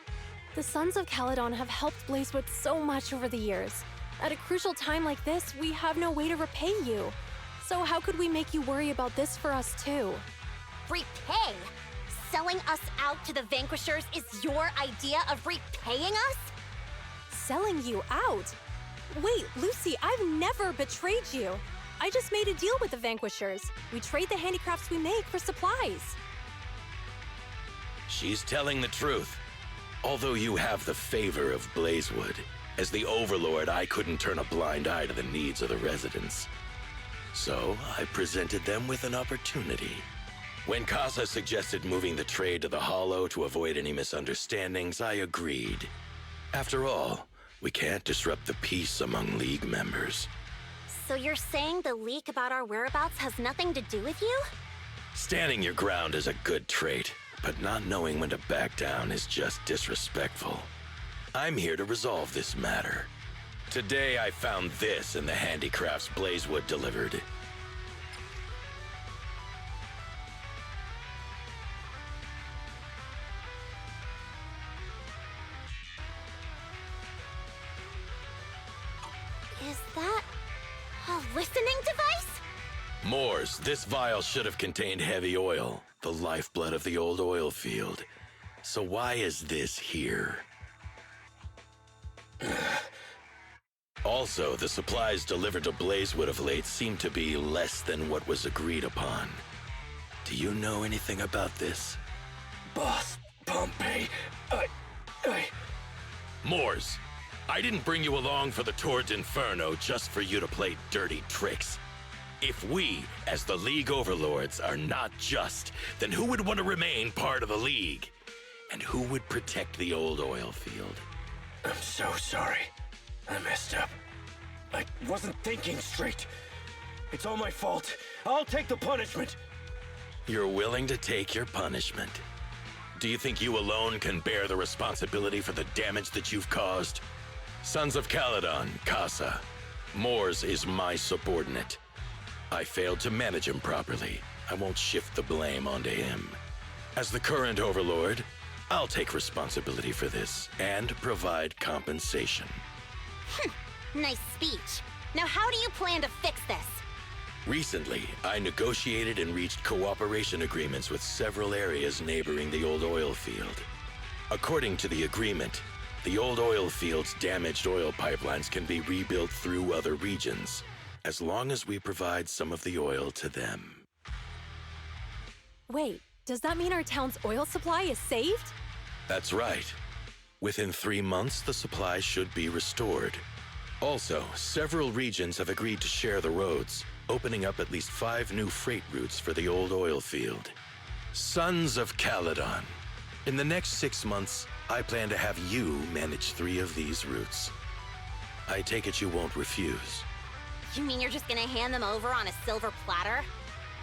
The Sons of Caledon have helped Blazewood so much over the years. At a crucial time like this, we have no way to repay you. So how could we make you worry about this for us too? Repay? Selling us out to the Vanquishers is your idea of repaying us? Selling you out? Wait, Lucy, I've never betrayed you. I just made a deal with the Vanquishers. We trade the handicrafts we make for supplies. She's telling the truth. Although you have the favor of Blazewood, as the Overlord, I couldn't turn a blind eye to the needs of the residents. So I presented them with an opportunity. When Casa suggested moving the trade to the Hollow to avoid any misunderstandings, I agreed. After all, we can't disrupt the peace among League members. So you're saying the leak about our whereabouts has nothing to do with you? Standing your ground is a good trait, but not knowing when to back down is just disrespectful. I'm here to resolve this matter. Today I found this in the handicrafts Blazewood delivered. listening device? Moors, this vial should have contained heavy oil, the lifeblood of the old oil field. So why is this here? Also, the supplies delivered to Blazewood of late seem to be less than what was agreed upon. Do you know anything about this? Boss, Pompey, Moors, I didn't bring you along for the Tour d'Inferno just for you to play dirty tricks. If we, as the League Overlords, are not just, then who would want to remain part of the League? And who would protect the old oil field? I'm so sorry. I messed up. I wasn't thinking straight. It's all my fault. I'll take the punishment. You're willing to take your punishment. Do you think you alone can bear the responsibility for the damage that you've caused? Sons of Caledon, Casa. Moors is my subordinate. I failed to manage him properly. I won't shift the blame onto him. As the current overlord, I'll take responsibility for this and provide compensation. Nice speech. Now how do you plan to fix this? Recently, I negotiated and reached cooperation agreements with several areas neighboring the old oil field. According to the agreement, the old oil field's damaged oil pipelines can be rebuilt through other regions, as long as we provide some of the oil to them. Wait, does that mean our town's oil supply is saved? That's right. Within 3 months, the supply should be restored. Also, several regions have agreed to share the roads, opening up at least 5 new freight routes for the old oil field. Sons of Caledon. In the next 6 months, I plan to have you manage 3 of these routes. I take it you won't refuse. You mean you're just gonna hand them over on a silver platter?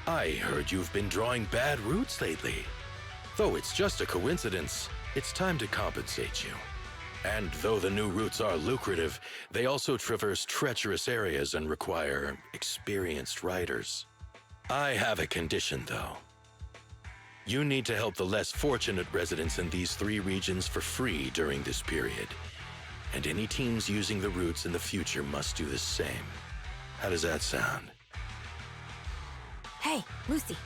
I heard you've been drawing bad routes lately. Though it's just a coincidence, it's time to compensate you. And though the new routes are lucrative, they also traverse treacherous areas and require experienced riders. I have a condition, though. You need to help the less fortunate residents in these 3 regions for free during this period. And any teams using the routes in the future must do the same. How does that sound? Hey, Lucy.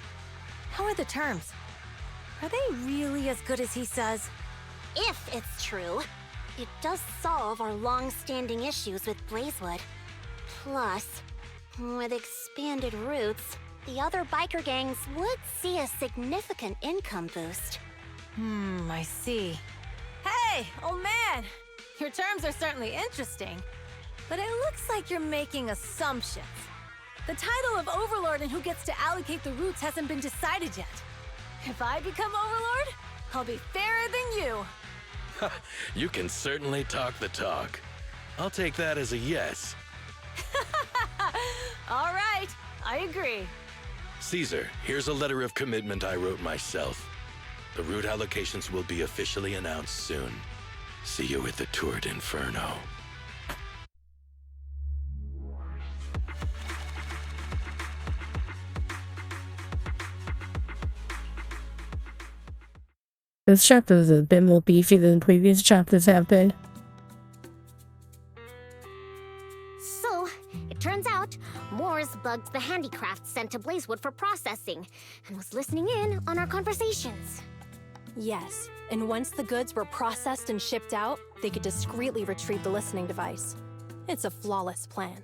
How are the terms? Are they really as good as he says? If it's true, it does solve our long-standing issues with Blazewood. Plus, with expanded routes, the other biker gangs would see a significant income boost. I see. Hey, old man! Your terms are certainly interesting, but it looks like you're making assumptions. The title of Overlord and who gets to allocate the routes hasn't been decided yet. If I become Overlord, I'll be fairer than you. You can certainly talk the talk. I'll take that as a yes. All right, I agree. Caesar, here's a letter of commitment I wrote myself. The route allocations will be officially announced soon. See you at the Tour d'Inferno. This chapter is a bit more beefy than previous chapters have been. So, it turns out, Moores bugged the handicrafts sent to Blazewood for processing, and was listening in on our conversations. Yes, and once the goods were processed and shipped out, they could discreetly retrieve the listening device. It's a flawless plan.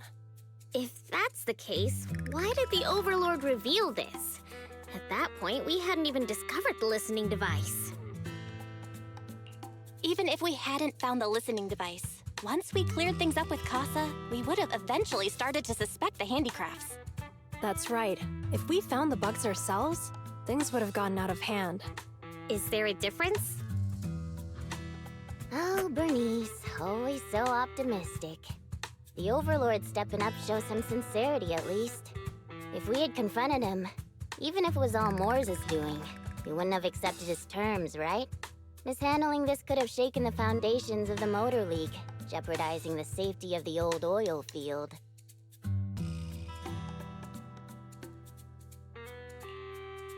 If that's the case, why did the Overlord reveal this? At that point, we hadn't even discovered the listening device. Even if we hadn't found the listening device, once we cleared things up with Casa, we would have eventually started to suspect the handicrafts. That's right. If we found the bugs ourselves, things would have gotten out of hand. Is there a difference? Oh, Bernice, always so optimistic. The Overlord stepping up shows some sincerity, at least. If we had confronted him, even if it was all Moores' doing, we wouldn't have accepted his terms, right? Mishandling this could have shaken the foundations of the Motor League, jeopardizing the safety of the old oil field.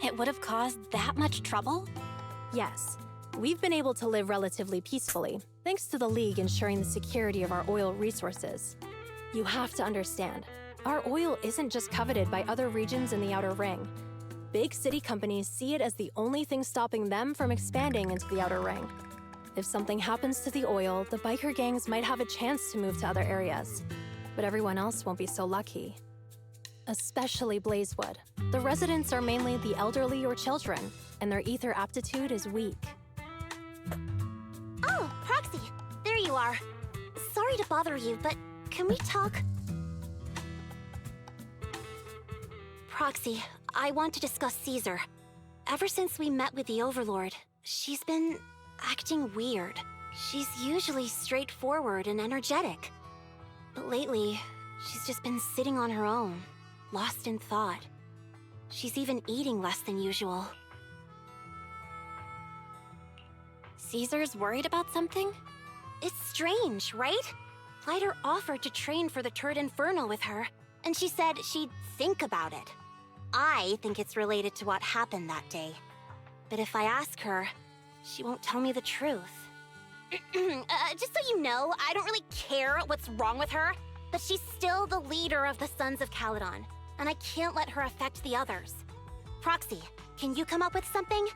It would have caused that much trouble? Yes. We've been able to live relatively peacefully, thanks to the League ensuring the security of our oil resources. You have to understand, Our oil isn't just coveted by other regions in the Outer Ring. Big city companies see it as the only thing stopping them from expanding into the Outer Ring. If something happens to the oil, the biker gangs might have a chance to move to other areas. But everyone else won't be so lucky. Especially Blazewood. The residents are mainly the elderly or children, and their ether aptitude is weak. Oh, Proxy, there you are. Sorry to bother you, but can we talk? Proxy, I want to discuss Caesar. Ever since we met with the Overlord, she's been acting weird. She's usually straightforward and energetic. But lately, she's just been sitting on her own, lost in thought. She's even eating less than usual. Caesar's worried about something? It's strange, right? Lighter offered to train for the Turd Inferno with her, and she said she'd think about it. I think it's related to what happened that day. But if I ask her, she won't tell me the truth. Just so you know, I don't really care what's wrong with her, but she's still the leader of the Sons of Caledon, and I can't let her affect the others. Proxy, can you come up with something?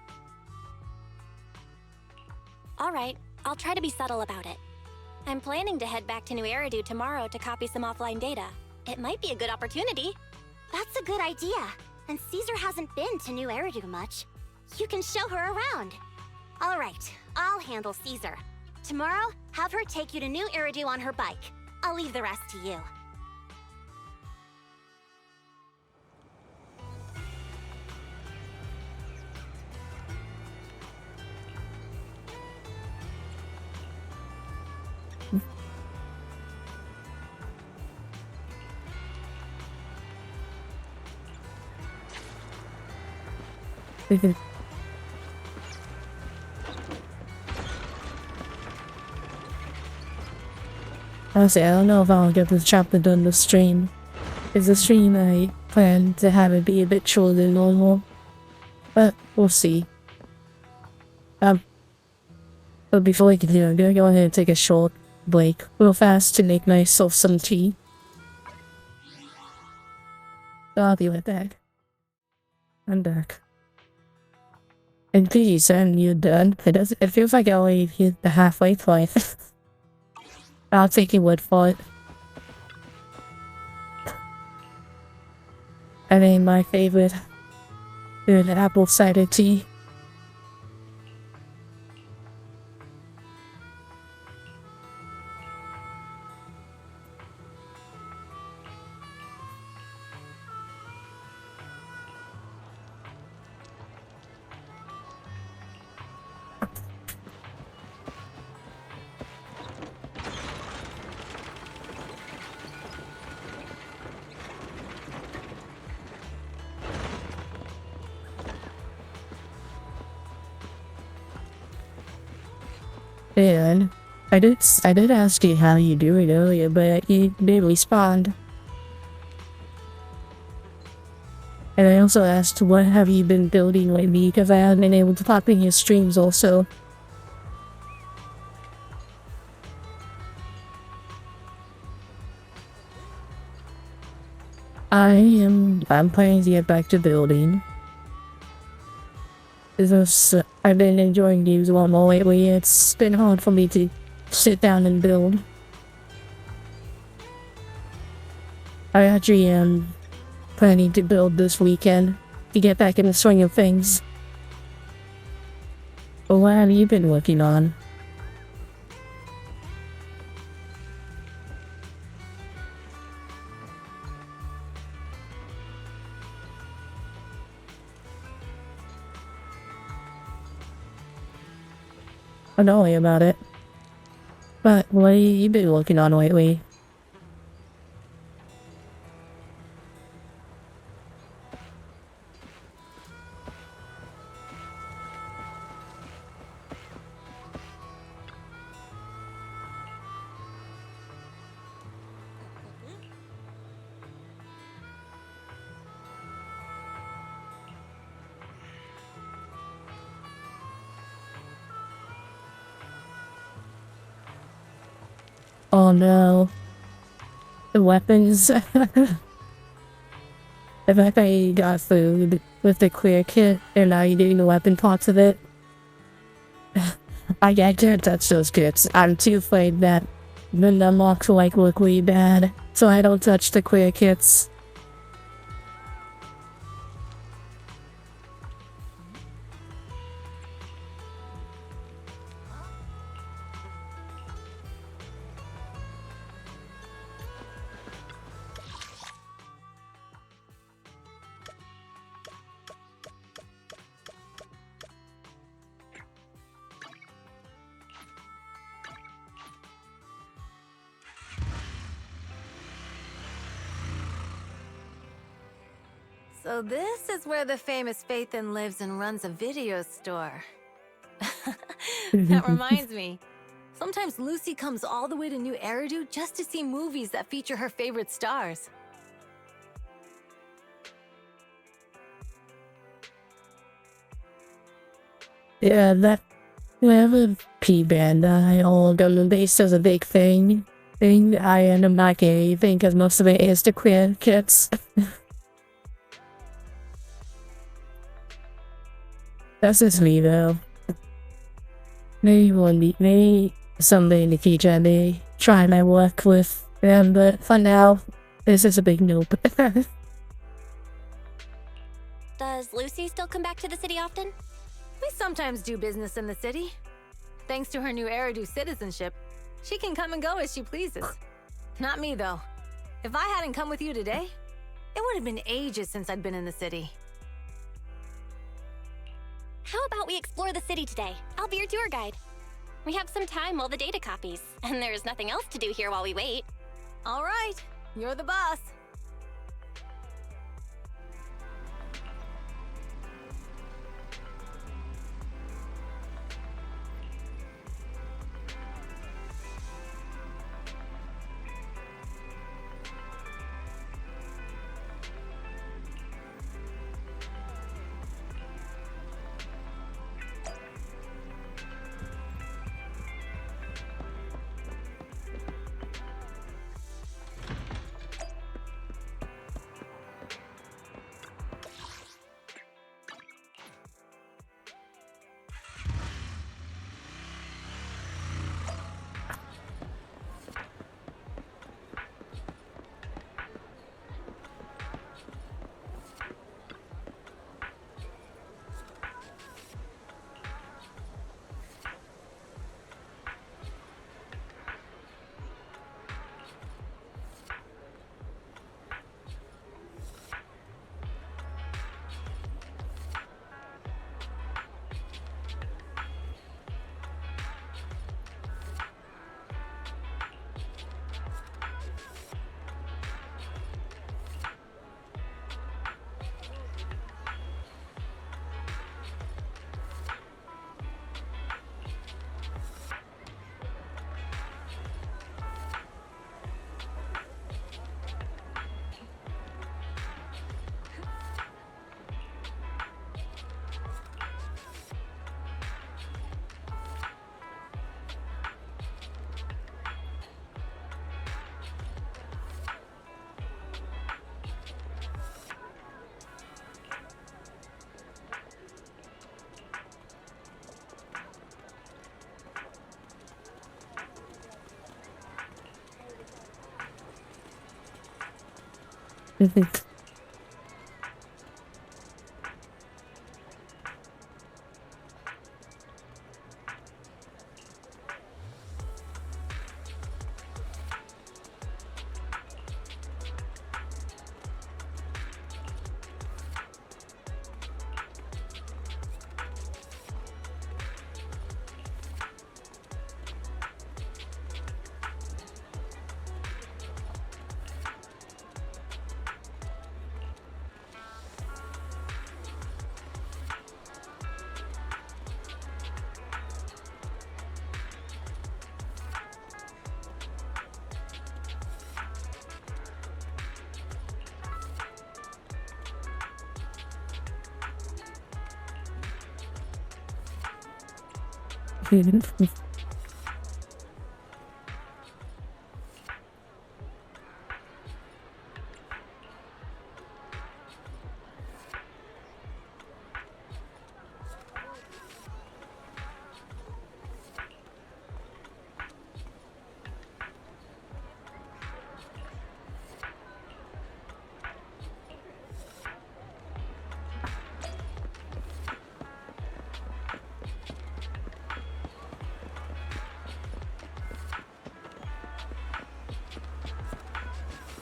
All right, I'll try to be subtle about it. I'm planning to head back to New Eridu tomorrow to copy some offline data. It might be a good opportunity. That's a good idea, and Caesar hasn't been to New Eridu much. You can show her around. All right, I'll handle Caesar. Tomorrow, have her take you to New Eridu on her bike. I'll leave the rest to you. Honestly, I don't know if I'll get this chapter done this stream. It's a stream I plan to have it be a bit shorter than normal. But we'll see. But before we continue, I'm gonna go ahead and take a short break real fast to make myself some tea. So I'll be right back. I'm back. And please, and you're done. It feels like I already hit the halfway point. I'll take your word for it. I mean, my favorite is apple cider tea. And I did ask you how you doing earlier, but you didn't respond. And I also asked what have you been building lately, because I haven't been able to pop in your streams also. I'm planning to get back to building. I've been enjoying games a lot more lately. It's been hard for me to sit down and build. I actually am planning to build this weekend to get back in the swing of things. But what have you been working on? Don't worry about it. But what have you been working on lately? Oh no. The weapons. the fact that you got food with the clear kit and now you're doing the weapon parts of it. I can't touch those kits. I'm too afraid that the unlocks will like look really bad, so I don't touch the clear kits. So this is where the famous Phaethon lives and runs a video store. That reminds me. Sometimes Lucy comes all the way to New Eridu just to see movies that feature her favorite stars. Yeah, that whenever P-Bandai or Gundam Base is a big thing, I end up not getting anything because most of it is the clear kits. That's just me though. Maybe someday in the future I may try my work with them, but for now, this is a big nope. Does Lucy still come back to the city often? We sometimes do business in the city. Thanks to her new Eridu citizenship, she can come and go as she pleases. Not me, though. If I hadn't come with you today, it would have been ages since I'd been in the city. How about we explore the city today? I'll be your tour guide. We have some time while the data copies, and there's nothing else to do here while we wait. All right, you're the boss.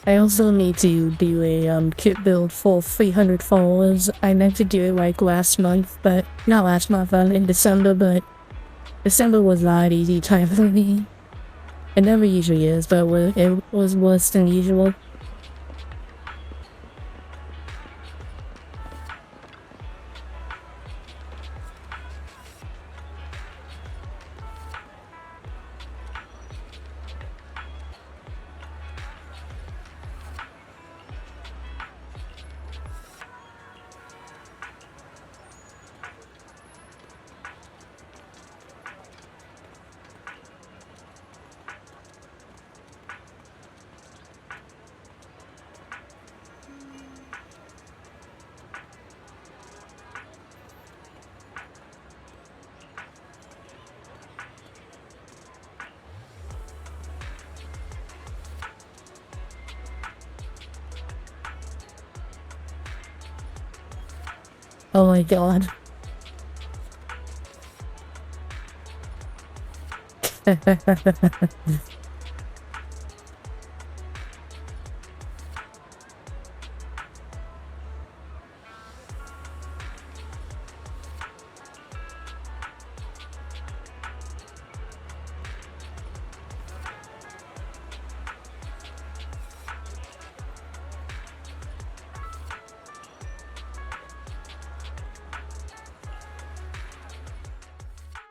I also need to do a kit build for 300 followers. I meant to do it like last month, but not last month, in December, but December was not an easy time for me. It never usually is, but it was worse than usual. Oh my god.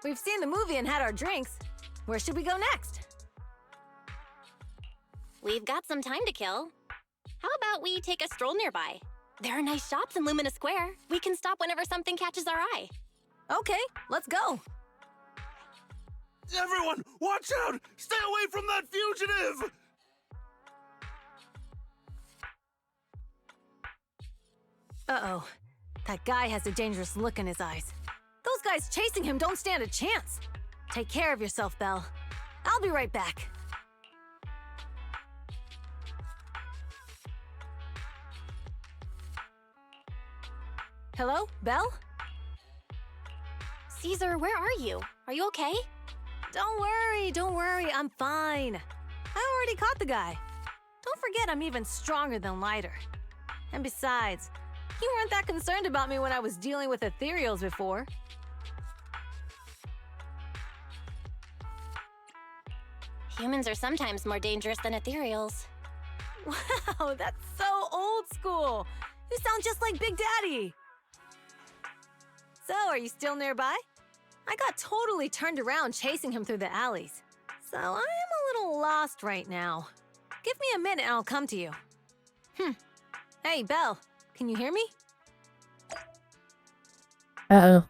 We've seen the movie and had our drinks. Where should we go next? We've got some time to kill. How about we take a stroll nearby? There are nice shops in Lumina Square. We can stop whenever something catches our eye. Okay, let's go. Everyone, watch out! Stay away from that fugitive! Uh-oh. That guy has a dangerous look in his eyes. Those guys chasing him don't stand a chance. Take care of yourself, Belle. I'll be right back. Hello, Belle? Caesar, where are you? Are you okay? Don't worry, I'm fine. I already caught the guy. Don't forget I'm even stronger than Lighter. And besides, you weren't that concerned about me when I was dealing with ethereals before. Humans are sometimes more dangerous than ethereals. Wow, that's so old school. You sound just like Big Daddy. So, are you still nearby? I got totally turned around chasing him through the alleys. So, I am a little lost right now. Give me a minute and I'll come to you. Hey, Belle, can you hear me? Uh-oh.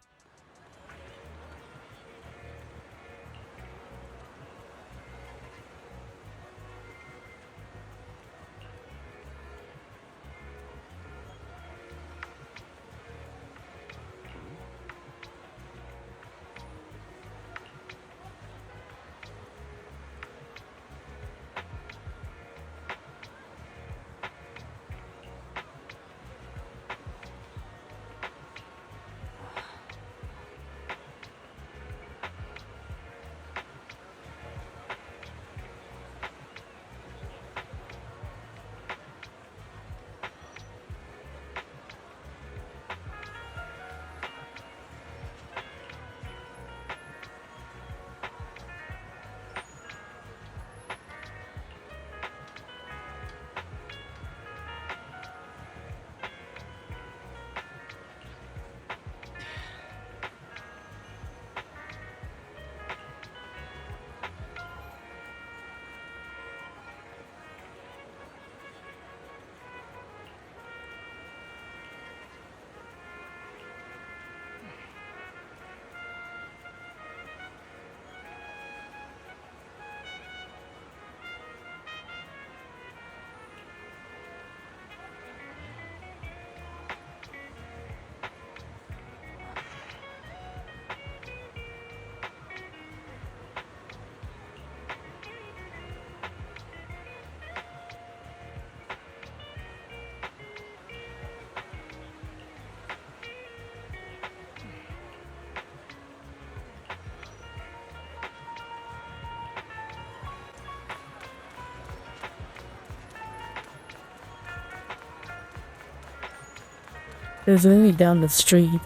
It was literally down the street.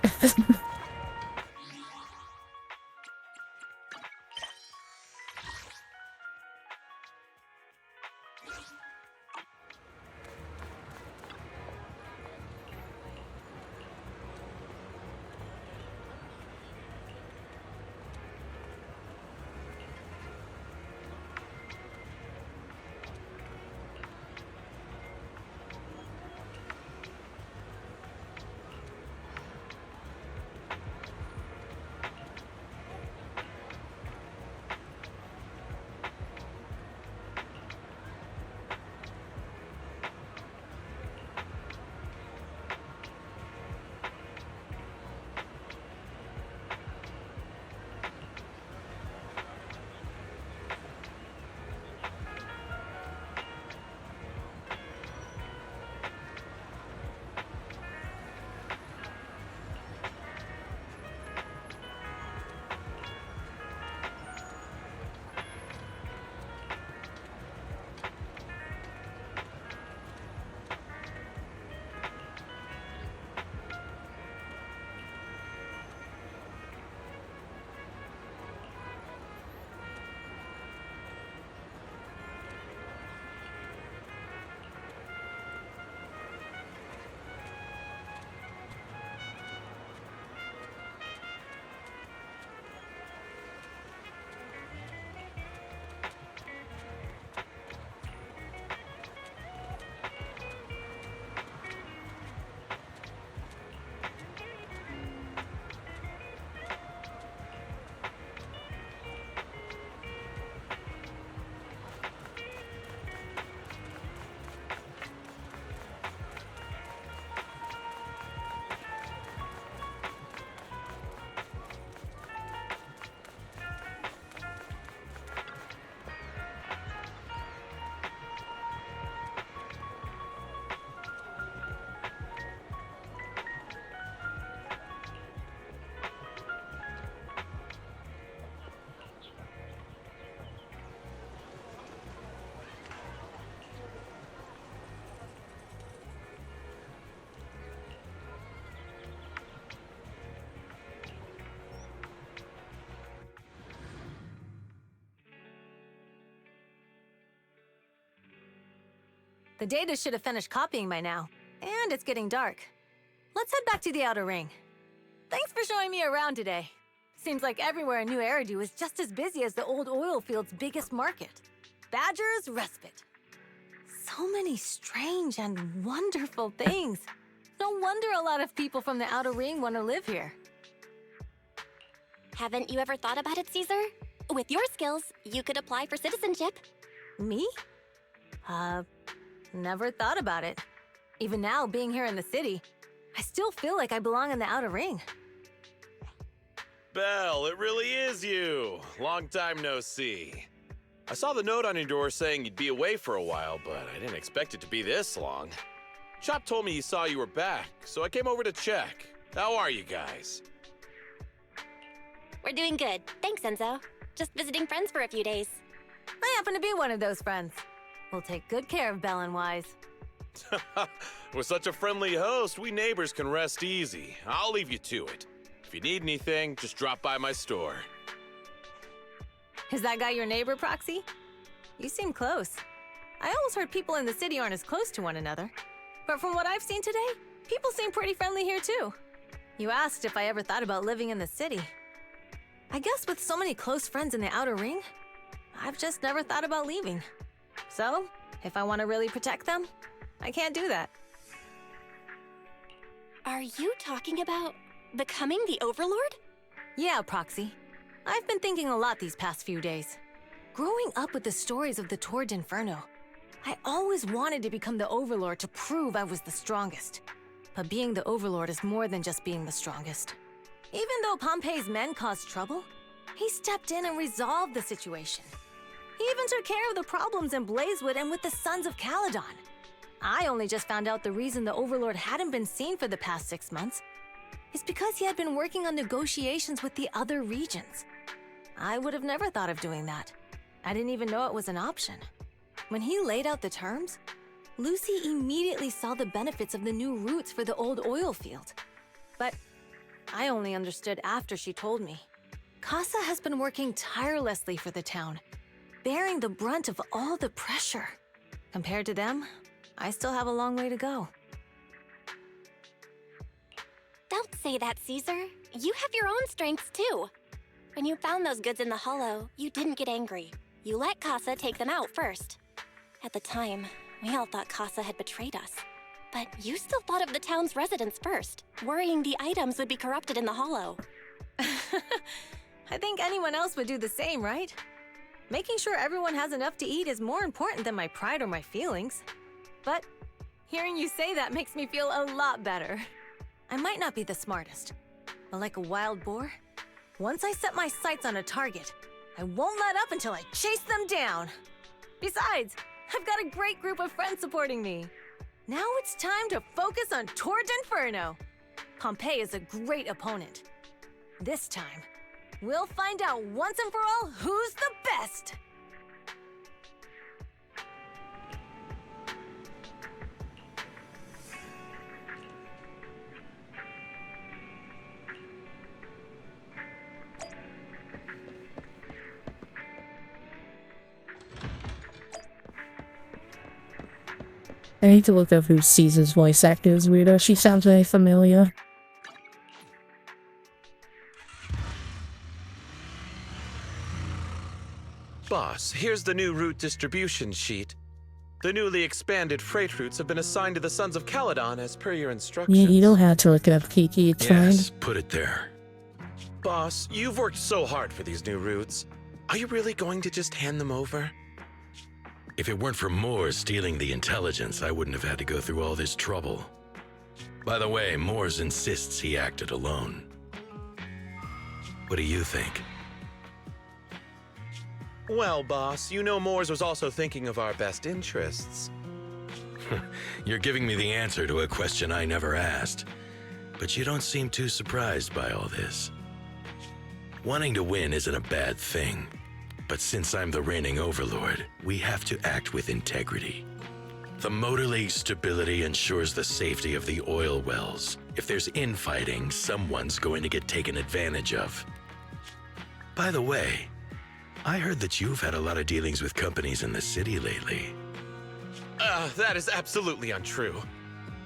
The data should have finished copying by now, and it's getting dark. Let's head back to the Outer Ring. Thanks for showing me around today. Seems like everywhere in New Eridu is just as busy as the old oil field's biggest market. Badger's Respite. So many strange and wonderful things. No wonder a lot of people from the Outer Ring want to live here. Haven't you ever thought about it, Caesar? With your skills, you could apply for citizenship. Me? Never thought about it. Even now, being here in the city, I still feel like I belong in the Outer Ring. Belle, it really is you. Long time no see. I saw the note on your door saying you'd be away for a while, but I didn't expect it to be this long. Chop told me he saw you were back, so I came over to check. How are you guys? We're doing good. Thanks, Enzo. Just visiting friends for a few days. I happen to be one of those friends. We'll take good care of Belle and Wise. With such a friendly host, we neighbors can rest easy. I'll leave you to it. If you need anything, just drop by my store. Is that guy your neighbor, Proxy? You seem close. I always heard people in the city aren't as close to one another. But from what I've seen today, people seem pretty friendly here too. You asked if I ever thought about living in the city. I guess with so many close friends in the Outer Ring, I've just never thought about leaving. So, if I want to really protect them, I can't do that. Are you talking about becoming the Overlord? Yeah, Proxy. I've been thinking a lot these past few days. Growing up with the stories of the Torrid Inferno, I always wanted to become the Overlord to prove I was the strongest. But being the Overlord is more than just being the strongest. Even though Pompey's men caused trouble, he stepped in and resolved the situation. He even took care of the problems in Blazewood and with the Sons of Caledon. I only just found out the reason the Overlord hadn't been seen for the past 6 months is because he had been working on negotiations with the other regions. I would have never thought of doing that. I didn't even know it was an option. When he laid out the terms, Lucy immediately saw the benefits of the new routes for the old oil field. But I only understood after she told me. Casa has been working tirelessly for the town, bearing the brunt of all the pressure. Compared to them, I still have a long way to go. Don't say that, Caesar. You have your own strengths, too. When you found those goods in the hollow, you didn't get angry. You let Casa take them out first. At the time, we all thought Casa had betrayed us. But you still thought of the town's residents first, worrying the items would be corrupted in the hollow. I think anyone else would do the same, right? Making sure everyone has enough to eat is more important than my pride or my feelings. But hearing you say that makes me feel a lot better. I might not be the smartest, but like a wild boar, once I set my sights on a target, I won't let up until I chase them down. Besides, I've got a great group of friends supporting me. Now it's time to focus on Tord Inferno. Pompeii is a great opponent. This time, we'll find out once and for all who's the best! I need to look up who Caesar's voice actor is weirdo. She sounds very familiar. Boss, here's the new route distribution sheet. The newly expanded freight routes have been assigned to the Sons of Caledon as per your instructions. You don't have to look it up, Kiki. It's fine. Put it there. Boss, you've worked so hard for these new routes. Are you really going to just hand them over? If it weren't for Moores stealing the intelligence, I wouldn't have had to go through all this trouble. By the way, Moores insists he acted alone. What do you think? Well, boss, you know Moores was also thinking of our best interests. You're giving me the answer to a question I never asked. But you don't seem too surprised by all this. Wanting to win isn't a bad thing. But since I'm the reigning overlord, we have to act with integrity. The Motor League's stability ensures the safety of the oil wells. If there's infighting, someone's going to get taken advantage of. By the way, I heard that you've had a lot of dealings with companies in the city lately. That is absolutely untrue.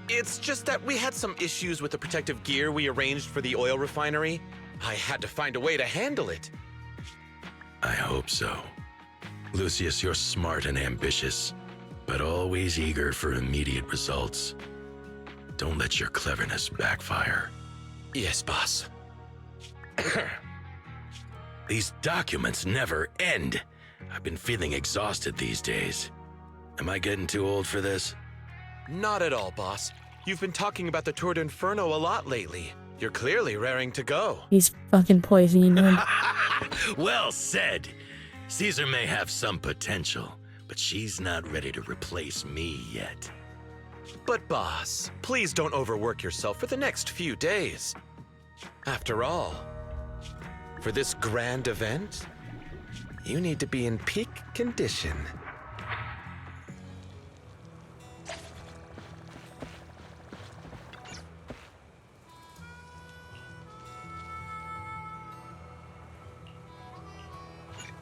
It's just that we had some issues with the protective gear we arranged for the oil refinery. I had to find a way to handle it. I hope so. Lucius, you're smart and ambitious, but always eager for immediate results. Don't let your cleverness backfire. Yes, boss. These documents never end. I've been feeling exhausted these days. Am I getting too old for this? Not at all, boss. You've been talking about the Tour d'Inferno a lot lately. You're clearly raring to go. He's fucking poisoning him. Well said. Caesar may have some potential, but she's not ready to replace me yet. But boss, please don't overwork yourself for the next few days. After all, for this grand event, you need to be in peak condition.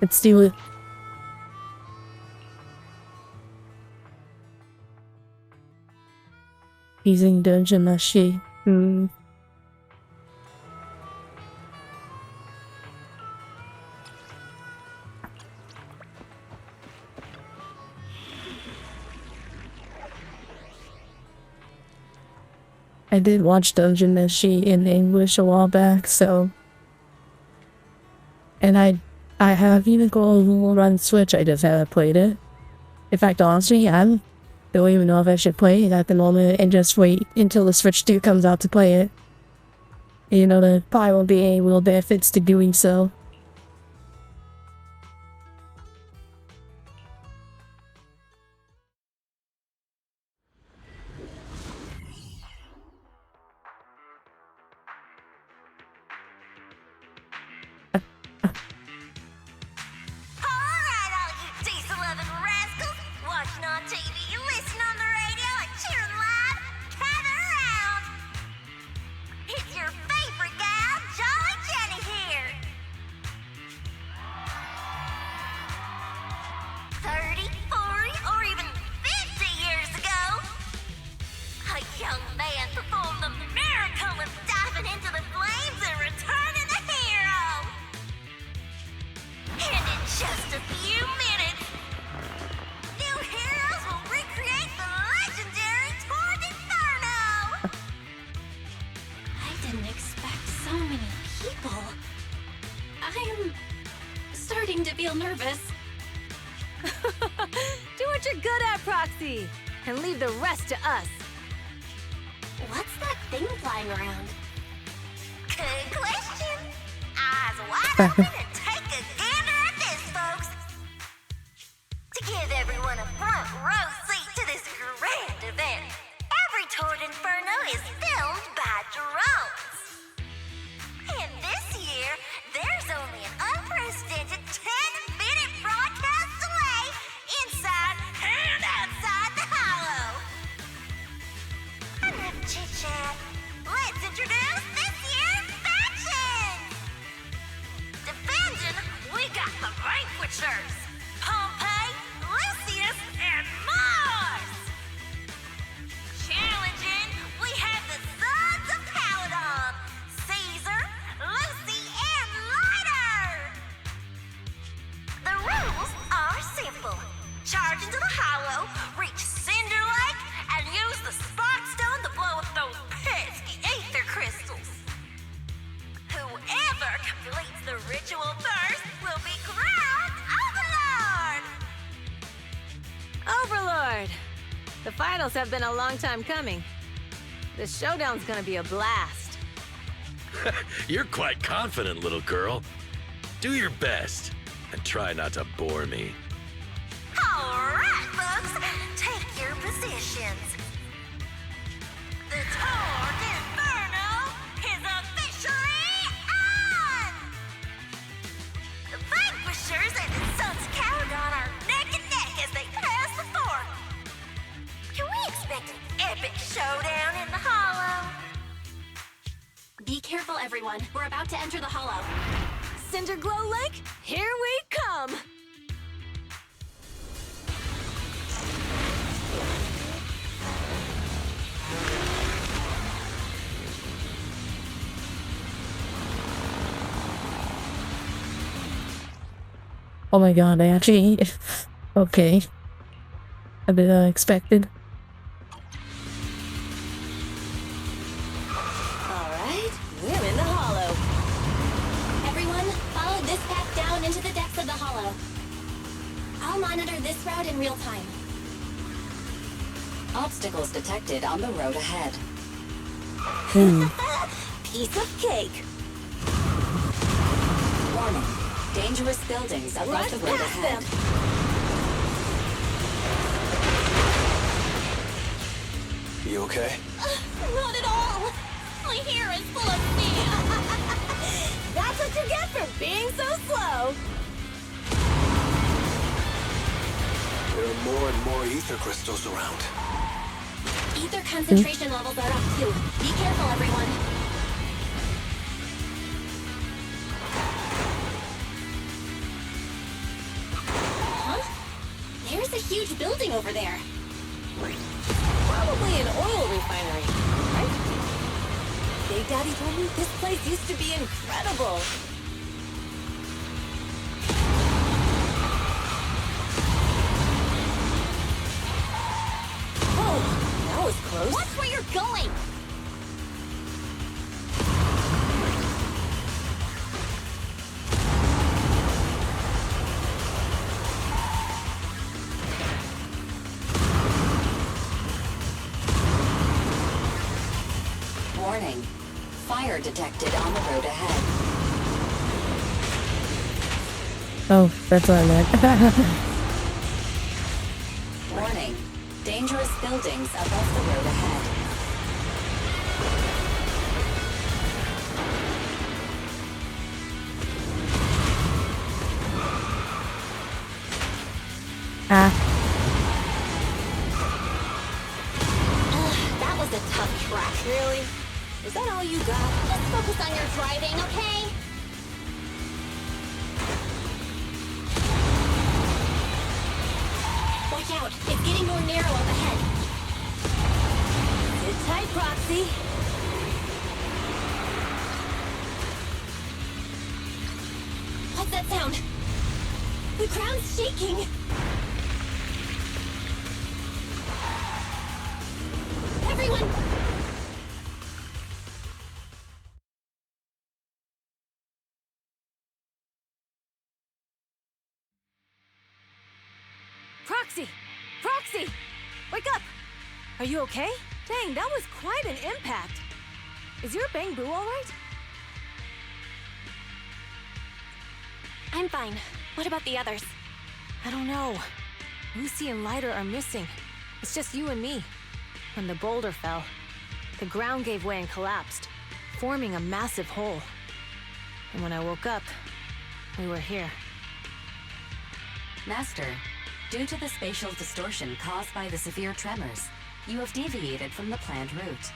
Let's do it. Using dungeon machine. I did watch Dungeon Machine in English a while back, so... And I have even Google Run Switch, I just haven't played it. In fact, honestly, I don't even know if I should play it at the moment and just wait until the Switch 2 comes out to play it. You know, there probably won't be any real benefits to doing so. Alright, all you diesel-loving rascals! Watching on TV, listen on the starting to feel nervous. Do what you're good at, Proxy, and leave the rest to us. What's that thing flying around? Good question. Eyes wide open and take a gander at this, folks. To give everyone a front row seat to this grand event, every Tord Inferno is filmed by drones. And this year, there's only an unprecedented 10-minute broadcast delay inside and outside the Hollow. Enough chit-chat. Let's introduce this year's factions! Defending, we got the Vanquishers, Pompey, Lucius, and Mars! Challenging, we have the Sons of Caledon, Caesar, Lucy, and Lighter! The rules are simple. Charge into the Hollow, reach Cinder Lake, and use the Spark Stone to blow up those pesky ether crystals. Whoever completes the ritual first will be crowned Overlord! Overlord! The finals have been a long time coming. The showdown's gonna be a blast. You're quite confident, little girl. Do your best, and try not to bore me. Alright, folks, take your positions. The Tord Inferno is officially on! The Vanquishers and the Sons of Caledon are neck and neck as they pass the fort. Can we expect an epic showdown in the Hollow? Be careful, everyone. We're about to enter the Hollow. Cinderglow Lake, here we come! Oh my god, I actually... okay. A bit unexpected. Alright, we're in the Hollow. Everyone, follow this path down into the depths of the Hollow. I'll monitor this route in real time. Obstacles detected on the road ahead. Piece of cake. Warning. Dangerous buildings above Rush the road past ahead. them. You okay? Not at all. My hair is full of sand. That's what you get for being so slow! There are more and more ether crystals around. Ether concentration levels are up too. Be careful, everyone. There's a huge building over there. Probably an oil refinery, right? Big Daddy told me this place used to be incredible. Oh, that was close. Watch where you're going! Warning. Fire detected on the road ahead. Oh, that's what I meant. Warning. Dangerous buildings above the road ahead. That was a tough track. Really? Is that all you got? Just focus on your driving, okay? Watch out! It's getting more narrow up ahead. Sit tight, Proxy. What's that sound? The ground's shaking. Everyone, Proxy! Proxy! Wake up! Are you okay? Dang, that was quite an impact. Is your Bang Boo alright? I'm fine. What about the others? I don't know. Lucy and Lighter are missing. It's just you and me. When the boulder fell, the ground gave way and collapsed, forming a massive hole. And when I woke up, we were here. Master, due to the spatial distortion caused by the severe tremors, you have deviated from the planned route.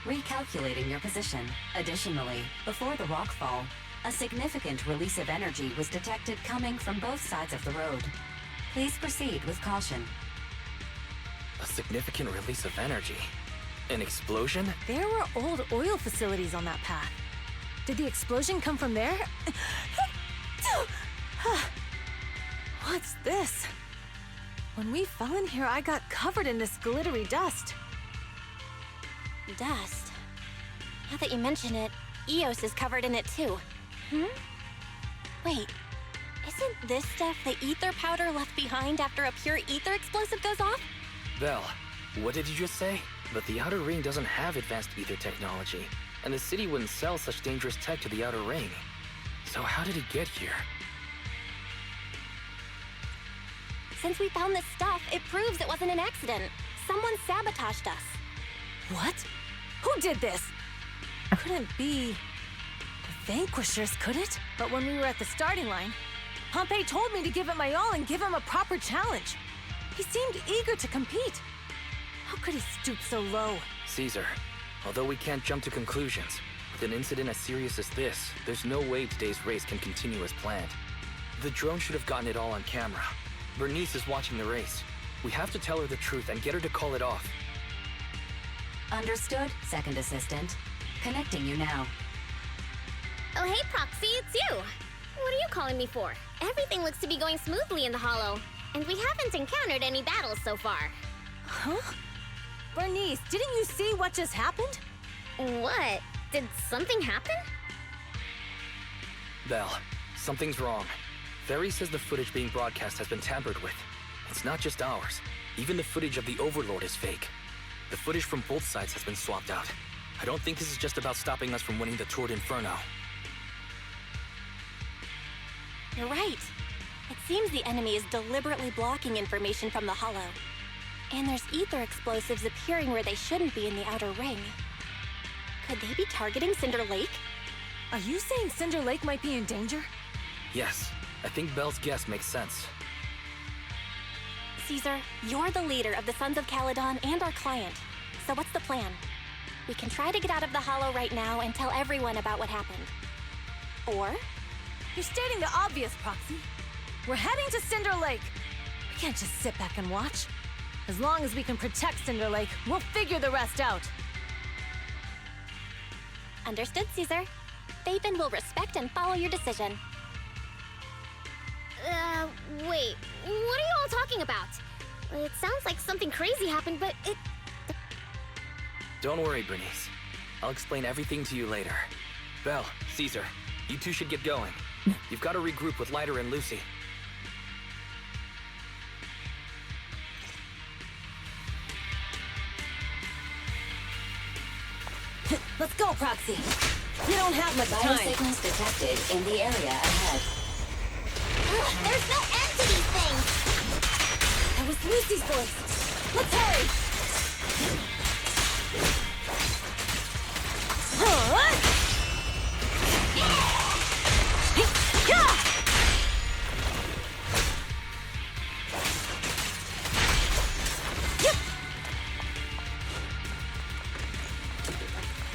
Recalculating your position. Additionally, before the rockfall, a significant release of energy was detected coming from both sides of the road. Please proceed with caution. A significant release of energy? An explosion? There were old oil facilities on that path. Did the explosion come from there? What's this? When we fell in here, I got covered in this glittery dust. Dust? Now that you mention it, Eos is covered in it too. Wait, isn't this stuff the ether powder left behind after a pure ether explosive goes off? Belle, what did you just say? But the Outer Ring doesn't have advanced ether technology, and the city wouldn't sell such dangerous tech to the Outer Ring. So how did it get here? Since we found this stuff, it proves it wasn't an accident. Someone sabotaged us. What? Who did this? Couldn't be the Vanquishers, could it? But when we were at the starting line, Pompey told me to give it my all and give him a proper challenge. He seemed eager to compete. How could he stoop so low? Caesar, although we can't jump to conclusions, with an incident as serious as this, there's no way today's race can continue as planned. The drone should have gotten it all on camera. Bernice is watching the race. We have to tell her the truth and get her to call it off. Understood, Second Assistant. Connecting you now. Oh, hey, Proxy, it's you. What are you calling me for? Everything looks to be going smoothly in the Hollow, and we haven't encountered any battles so far. Huh? Bernice, didn't you see what just happened? What? Did something happen? Belle, something's wrong. Ferry says the footage being broadcast has been tampered with. It's not just ours. Even the footage of the Overlord is fake. The footage from both sides has been swapped out. I don't think this is just about stopping us from winning the Tour d'Inferno. You're right. It seems the enemy is deliberately blocking information from the Hollow. And there's ether explosives appearing where they shouldn't be in the Outer Ring. Could they be targeting Cinder Lake? Are you saying Cinder Lake might be in danger? Yes, I think Belle's guess makes sense. Caesar, you're the leader of the Sons of Caledon and our client. So what's the plan? We can try to get out of the Hollow right now and tell everyone about what happened. Or? You're stating the obvious, Proxy. We're heading to Cinder Lake. We can't just sit back and watch. As long as we can protect Cinder Lake, we'll figure the rest out. Understood, Caesar. Phaethon will respect and follow your decision. Wait. What are you all talking about? It sounds like something crazy happened, but it... Don't worry, Bernice. I'll explain everything to you later. Belle, Caesar, you two should get going. You've got to regroup with Lighter and Lucy. Let's go, Proxy. We don't have much time. Biosignals detected in the area ahead. There's no end to these things! That was Lucy's voice. Let's hurry!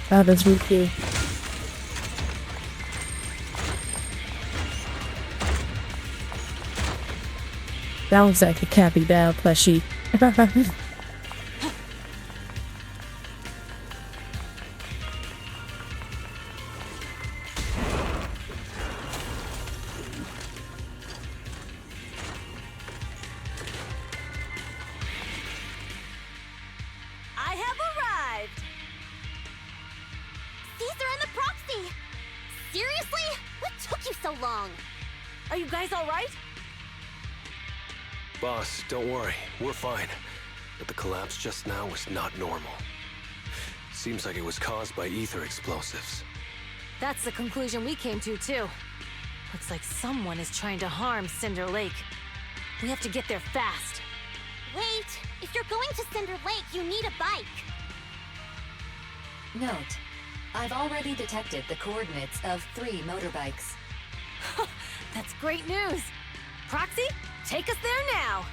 That is Ruki. Sounds like a capybara plushie. I have arrived! Caesar and the Proxy! Seriously? What took you so long? Are you guys all right? Boss, don't worry. We're fine. But the collapse just now was not normal. Seems like it was caused by ether explosives. That's the conclusion we came to, too. Looks like someone is trying to harm Cinder Lake. We have to get there fast. Wait! If you're going to Cinder Lake, you need a bike! Note, I've already detected the coordinates of 3 motorbikes. That's great news! Proxy, take us there now!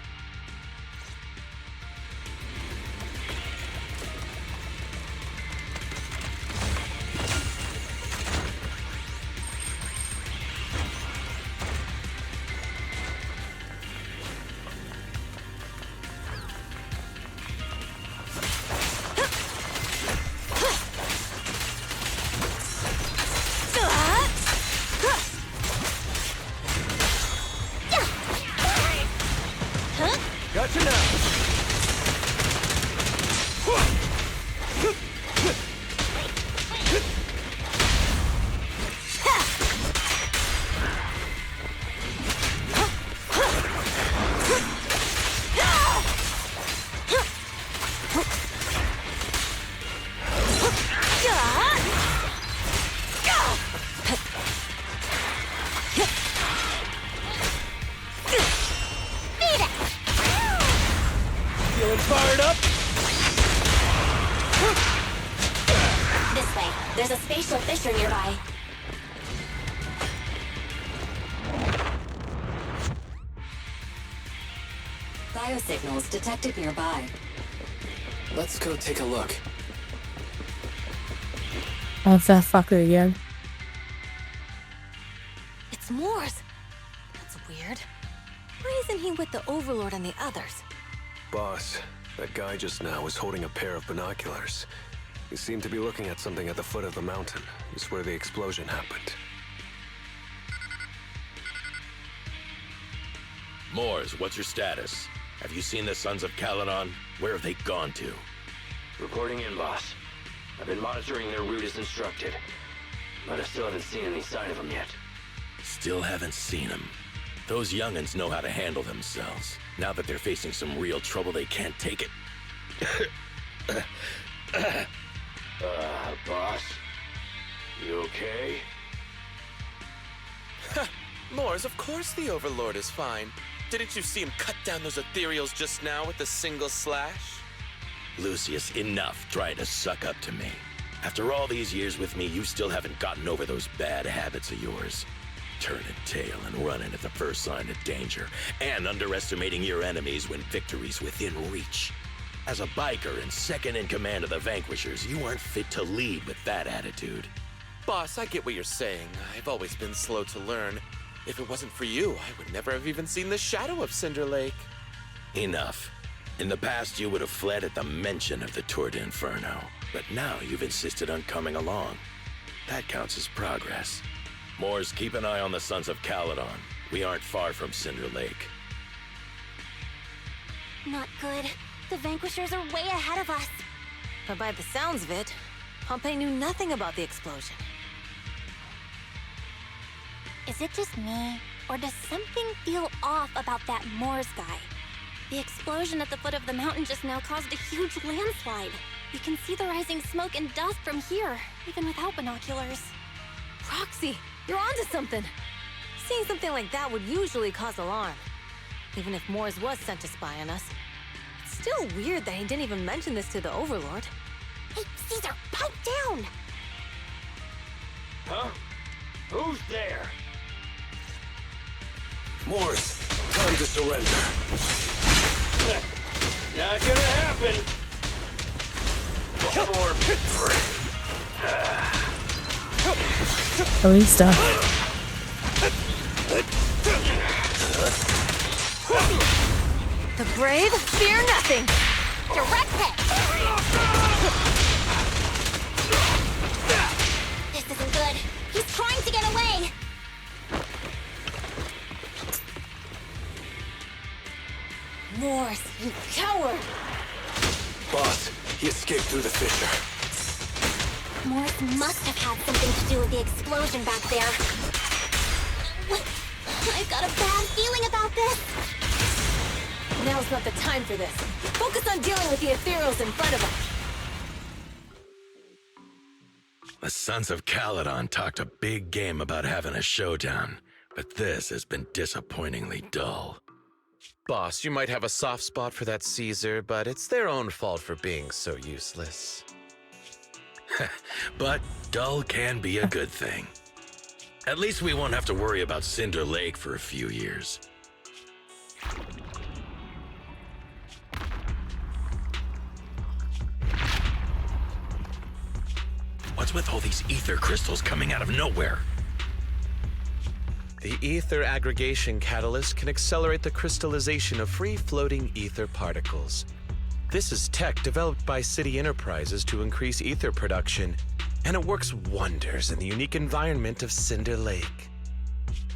Gotcha now! Feeling fired up? This way. There's a spatial fissure nearby. Biosignals detected nearby. Let's go take a look. Oh, it's that fucker again. It's Morse. That's weird. Why isn't he with the Overlord and the others? Boss, that guy just now was holding a pair of binoculars. He seemed to be looking at something at the foot of the mountain. It's where the explosion happened. Moors, what's your status? Have you seen the Sons of Caledon? Where have they gone to? Reporting in, boss. I've been monitoring their route as instructed, but I still haven't seen any sign of them yet. Still haven't seen them. Those young'uns know how to handle themselves. Now that they're facing some real trouble, they can't take it. Boss? You okay? Moors, of course the Overlord is fine. Didn't you see him cut down those ethereals just now with a single slash? Lucius, enough trying to suck up to me. After all these years with me, you still haven't gotten over those bad habits of yours. Turning tail and running at the first sign of danger, and underestimating your enemies when victory's within reach. As a biker and second in command of the Vanquishers, you aren't fit to lead with that attitude. Boss, I get what you're saying. I've always been slow to learn. If it wasn't for you, I would never have even seen the shadow of Cinder Lake. Enough. In the past, you would have fled at the mention of the Tour d'Inferno, but now you've insisted on coming along. That counts as progress. Moors, keep an eye on the Sons of Caledon. We aren't far from Cinder Lake. Not good. The Vanquishers are way ahead of us. But by the sounds of it, Pompey knew nothing about the explosion. Is it just me, or does something feel off about that Moors guy? The explosion at the foot of the mountain just now caused a huge landslide. You can see the rising smoke and dust from here, even without binoculars. Roxy, you're onto something. Seeing something like that would usually cause alarm. Even if Moors was sent to spy on us. It's still weird that he didn't even mention this to the Overlord. Hey, Caesar, pipe down! Huh? Who's there? Moors, time to surrender. Not gonna happen! More Kalista. The brave fear nothing! Direct hit! This isn't good. He's trying to get away! Moors, you coward! Boss, he escaped through the fissure. Morse must have had something to do with the explosion back there. I've got a bad feeling about this. Now's not the time for this. Focus on dealing with the ethereals in front of us. The Sons of Caledon talked a big game about having a showdown, but this has been disappointingly dull. Boss, you might have a soft spot for that Caesar, but it's their own fault for being so useless. But dull can be a good thing. At least we won't have to worry about Cinder Lake for a few years. What's with all these ether crystals coming out of nowhere? The ether aggregation catalyst can accelerate the crystallization of free-floating ether particles. This is tech developed by City Enterprises to increase ether production, and it works wonders in the unique environment of Cinder Lake.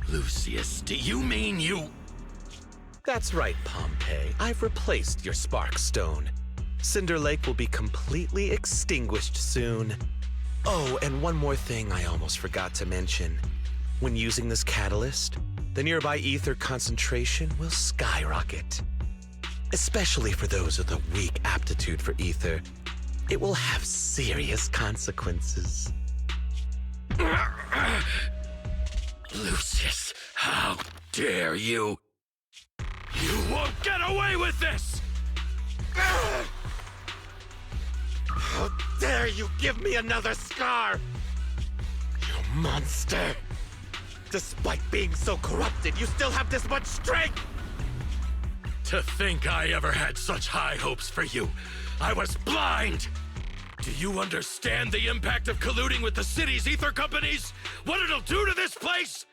Lucius, do you mean you... That's right, Pompeii. I've replaced your Spark Stone. Cinder Lake will be completely extinguished soon. Oh, and one more thing I almost forgot to mention. When using this catalyst, the nearby ether concentration will skyrocket. Especially for those with a weak aptitude for ether, it will have serious consequences. Lucius, how dare you? You won't get away with this! How dare you give me another scar! You monster! Despite being so corrupted, you still have this much strength! To think I ever had such high hopes for you. I was blind! Do you understand the impact of colluding with the city's ether companies? What it'll do to this place?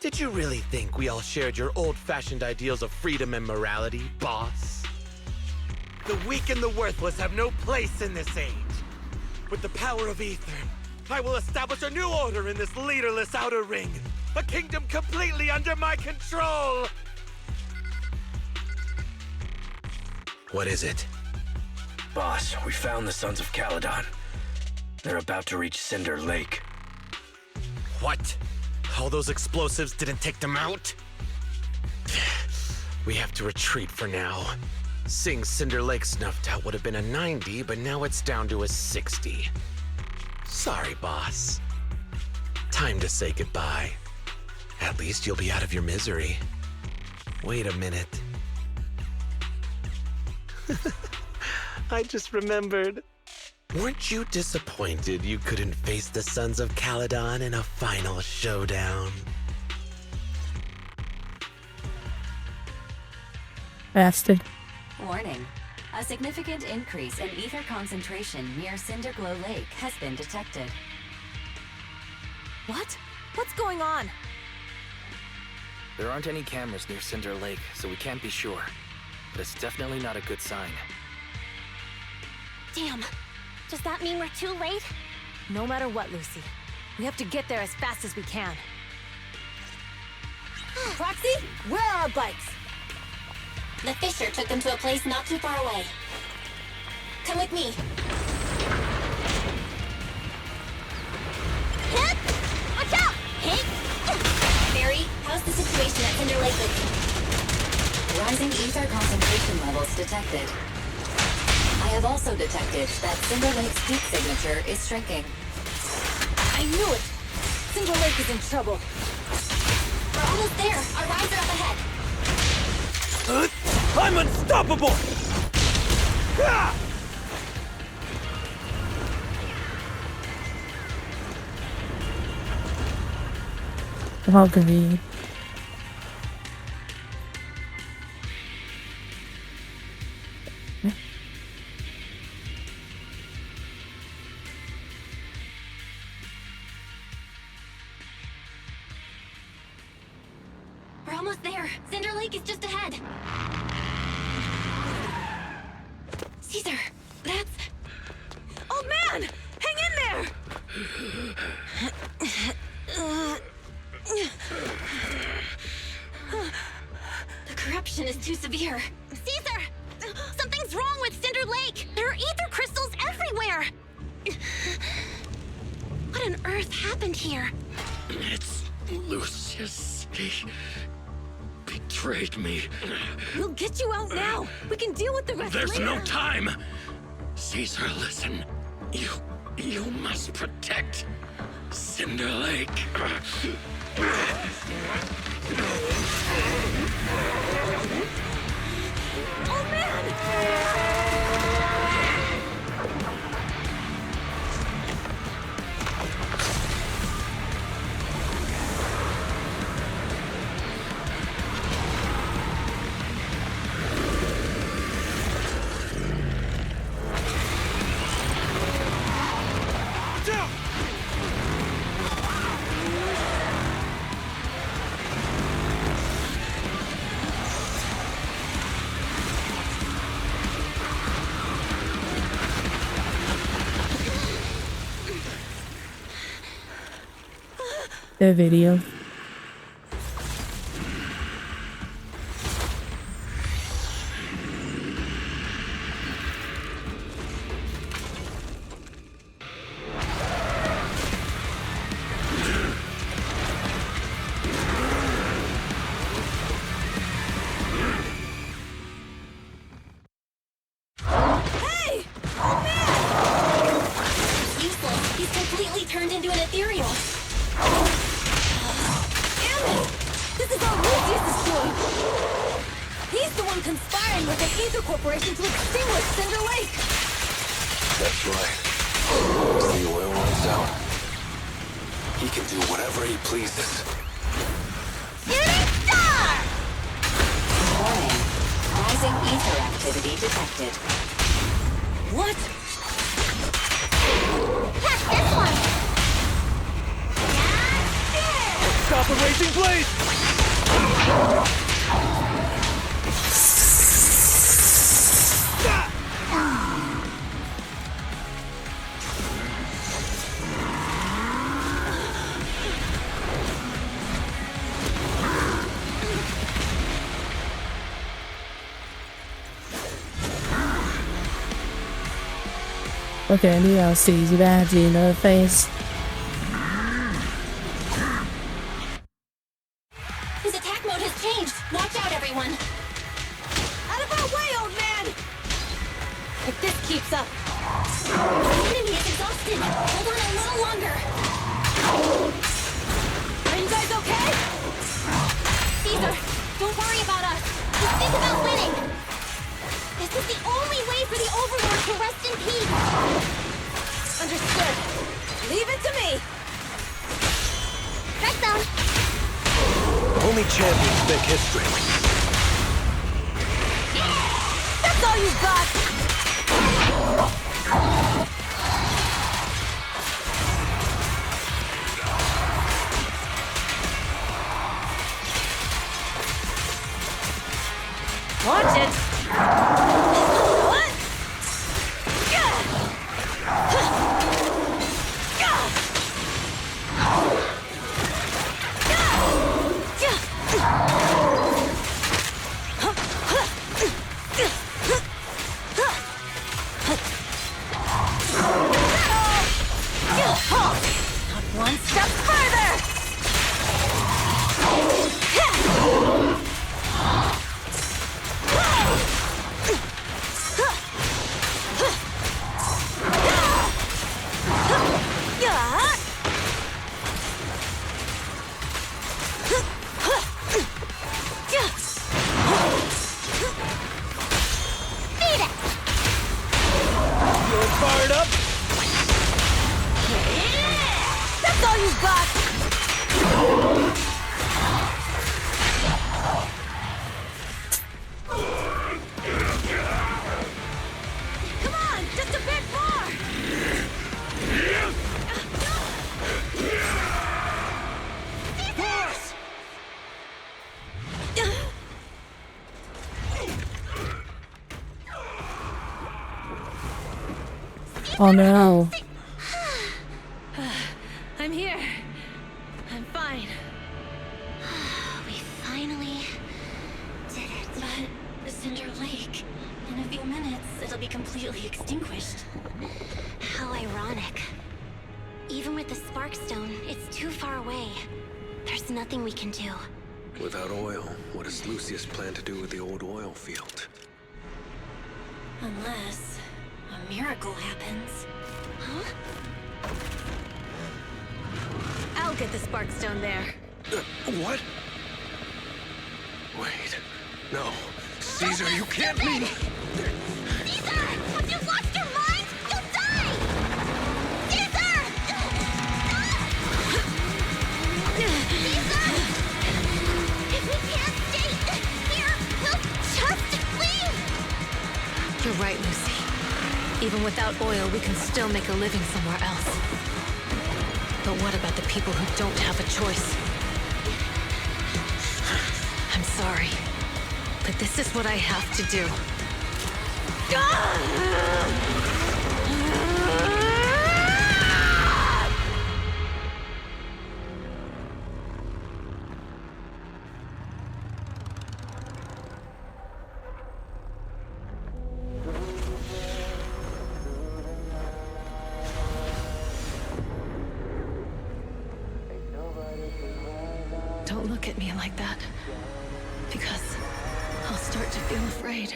Did you really think we all shared your old-fashioned ideals of freedom and morality, boss? The weak and the worthless have no place in this age. With the power of ether, I will establish a new order in this leaderless outer ring. A kingdom completely under my control! What is it? Boss, we found the Sons of Caledon. They're about to reach Cinder Lake. What? All those explosives didn't take them out? We have to retreat for now. Seeing Cinder Lake snuffed out would have been a 90, but now it's down to a 60. Sorry, boss. Time to say goodbye. At least you'll be out of your misery. Wait a minute. I just remembered. Weren't you disappointed you couldn't face the Sons of Caledon in a final showdown? Bastard. Warning. A significant increase in ether concentration near Cinderglow Lake has been detected. What? What's going on? There aren't any cameras near Cinder Lake, so we can't be sure. But it's definitely not a good sign. Damn. Does that mean we're too late? No matter what, Lucy. We have to get there as fast as we can. Proxy, where are our bikes? The Fisher took them to a place not too far away. Come with me. Hit! Watch out! Hit! Barry, how's the situation at Cinder Lake with you? Rising ether concentration levels detected. I have also detected that Cinder Lake's peak signature is shrinking. I knew it! Cinder Lake is in trouble. We're almost there. Our rides are up ahead. I'm unstoppable! Ah! Valkyrie. We're almost there. Cinder Lake is just ahead. Caesar, that's... Old man! Hang in there! The corruption is too severe. Caesar! Something's wrong with Cinder Lake! There are ether crystals everywhere! What on earth happened here? It's Lucius. He betrayed me. We'll get you out now. We can deal with the rest There's later. no time! Caesar, listen. You must protect Cinder Lake. Oh man! The video. Hey! Oh man! Useless. He's completely turned into an ethereal. This is all Lucius is doing! He's the one conspiring with the Ether Corporation to extinguish Cinder Lake! That's right. Once the oil runs out, he can do whatever he pleases. Shooting star! Warning. Rising ether activity detected. What? Catch this one! Stop the racing blade! Okay, DLC's badge in the face. His attack mode has changed. Watch out, everyone. Out of our way, old man! If this keeps up... The enemy is exhausted. Hold on a little longer. Are you guys okay? Caesar, don't worry about us. Just think about winning. This is the only way for the Overlord to rest in peace. Understood. Leave it to me! Strike zone. Only champions make history. That's all you got! Watch it! What? Not one step further! You're fired up? That's all you've got! Come on, just a bit more! Oh no. I'm here. I'm fine. We finally did it. But Cinder Lake, in a few minutes, it'll be completely extinguished. How ironic. Even with the Spark Stone, it's too far away. There's nothing we can do. Without oil, what does Lucius plan to do with the old oil field? Unless a miracle happens. Huh? I'll get the spark stone there. What? Wait. No. Caesar, you can't mean... Caesar! Have you lost your mind? You'll die! Caesar! Caesar! If we can't stay here, we'll just leave! You're right, Lucy. Even without oil, we can still make a living somewhere else. But what about the people who don't have a choice? I'm sorry, but this is what I have to do. Don't look at me like that, because I'll start to feel afraid.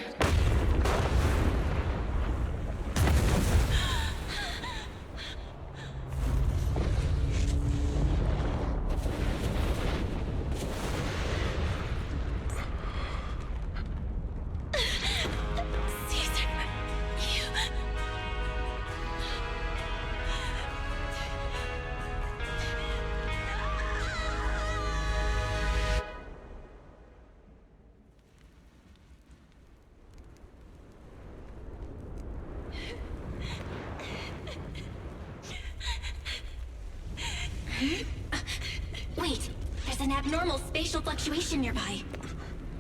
Wait, there's an abnormal spatial fluctuation nearby.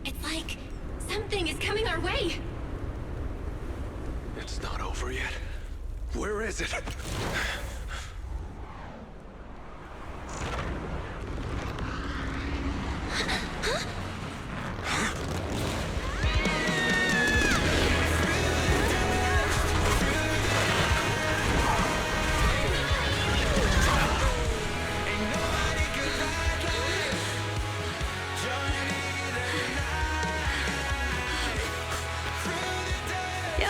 It's like something is coming our way. It's not over yet. Where is it? Yo,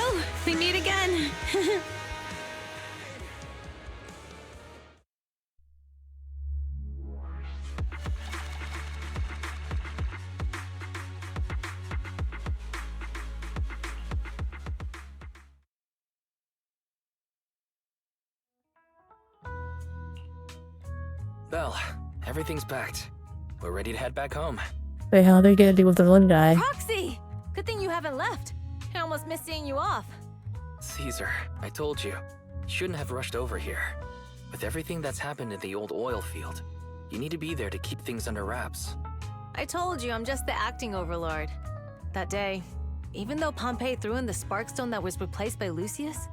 we meet again. Belle, everything's packed. We're ready to head back home. Wait, how are they gonna deal with the one guy? Proxy! Good thing you haven't left. I almost missed seeing you off. Caesar, I told you. You shouldn't have rushed over here. With everything that's happened in the old oil field, you need to be there to keep things under wraps. I told you I'm just the acting overlord. That day, even though Pompey threw in the sparkstone that was replaced by Lucius,